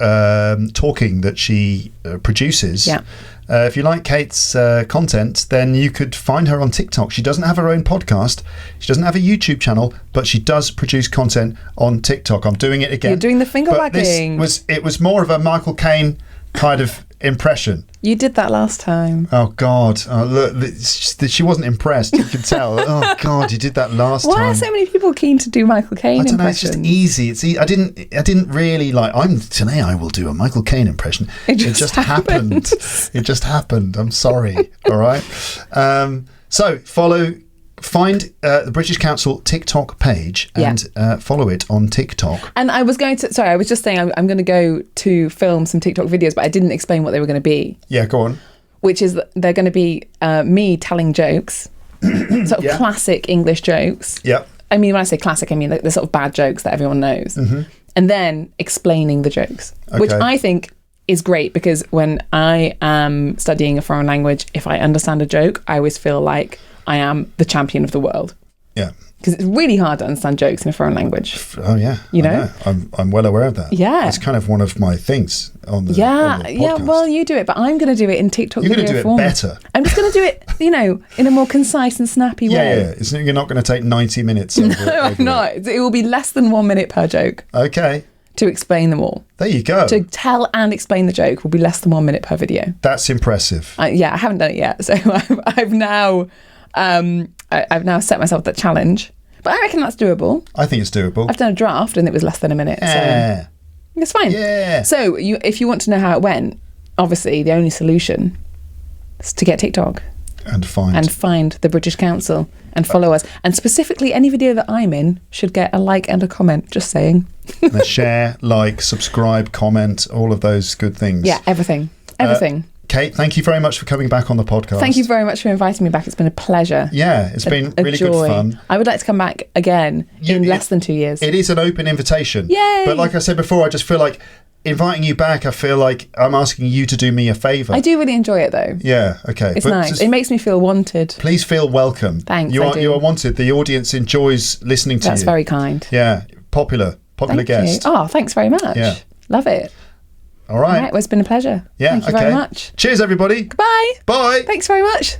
talking that she produces. Yeah. If you like Kate's content, then you could find her on TikTok. She doesn't have her own podcast. She doesn't have a YouTube channel, but she does produce content on TikTok. I'm doing it again. You're doing the finger wagging. It was more of a Michael Caine kind of impression. You did that last time. Oh God! Look, she wasn't impressed. You can tell. Oh God, you did that last time. Why are so many people keen to do Michael Caine I don't know. impressions? It's just easy. It's I didn't really like. Today I will do a Michael Caine impression. It just happened. It just happened. I'm sorry. All right. So find the British Council TikTok page and follow it on TikTok. And I was just saying I'm going to go to film some TikTok videos, but I didn't explain what they were going to be. Yeah, go on. Which is they're going to be me telling jokes, sort of classic English jokes. Yeah. I mean, when I say classic, I mean the sort of bad jokes that everyone knows. Mm-hmm. And then explaining the jokes, which I think is great because when I am studying a foreign language, if I understand a joke, I always feel like I am the champion of the world. Yeah. Because it's really hard to understand jokes in a foreign language. Oh yeah. You know? I'm well aware of that. Yeah. It's kind of one of my things on the podcast. Yeah, well you do it, but I'm going to do it in TikTok You're video going to do form. it better. I'm just going to do it, in a more concise and snappy way. Yeah. You're not going to take 90 minutes over No, I'm not. It will be less than 1 minute per joke. Okay. To explain them all. There you go. To tell and explain the joke will be less than 1 minute per video. That's impressive. I haven't done it yet, so I've now set myself that challenge. But I reckon that's doable. I think it's doable. I've done a draft and it was less than a minute, so it's fine. Yeah. So if you want to know how it went, obviously the only solution is to get TikTok and find the British Council and follow us. And specifically, any video that I'm in should get a like and a comment. Just saying. And a share, like, subscribe, comment, all of those good things. Yeah, everything. Kate, thank you very much for coming back on the podcast. Thank you very much for inviting me back. It's been a pleasure. Yeah, it's been really joy. Good fun. I would like to come back again in less than 2 years. It is an open invitation. Yay! But like I said before, I just feel like inviting you back, I feel like I'm asking you to do me a favour. I do really enjoy it though. Yeah, okay. It's nice. It makes me feel wanted. Please feel welcome. Thanks, You are wanted. The audience enjoys listening to you. That's very kind. Yeah, popular guest. Oh, thanks very much. Yeah. Love it. All right. Well, it's been a pleasure. Yeah, Thank you very much. Cheers, everybody. Goodbye. Bye. Thanks very much.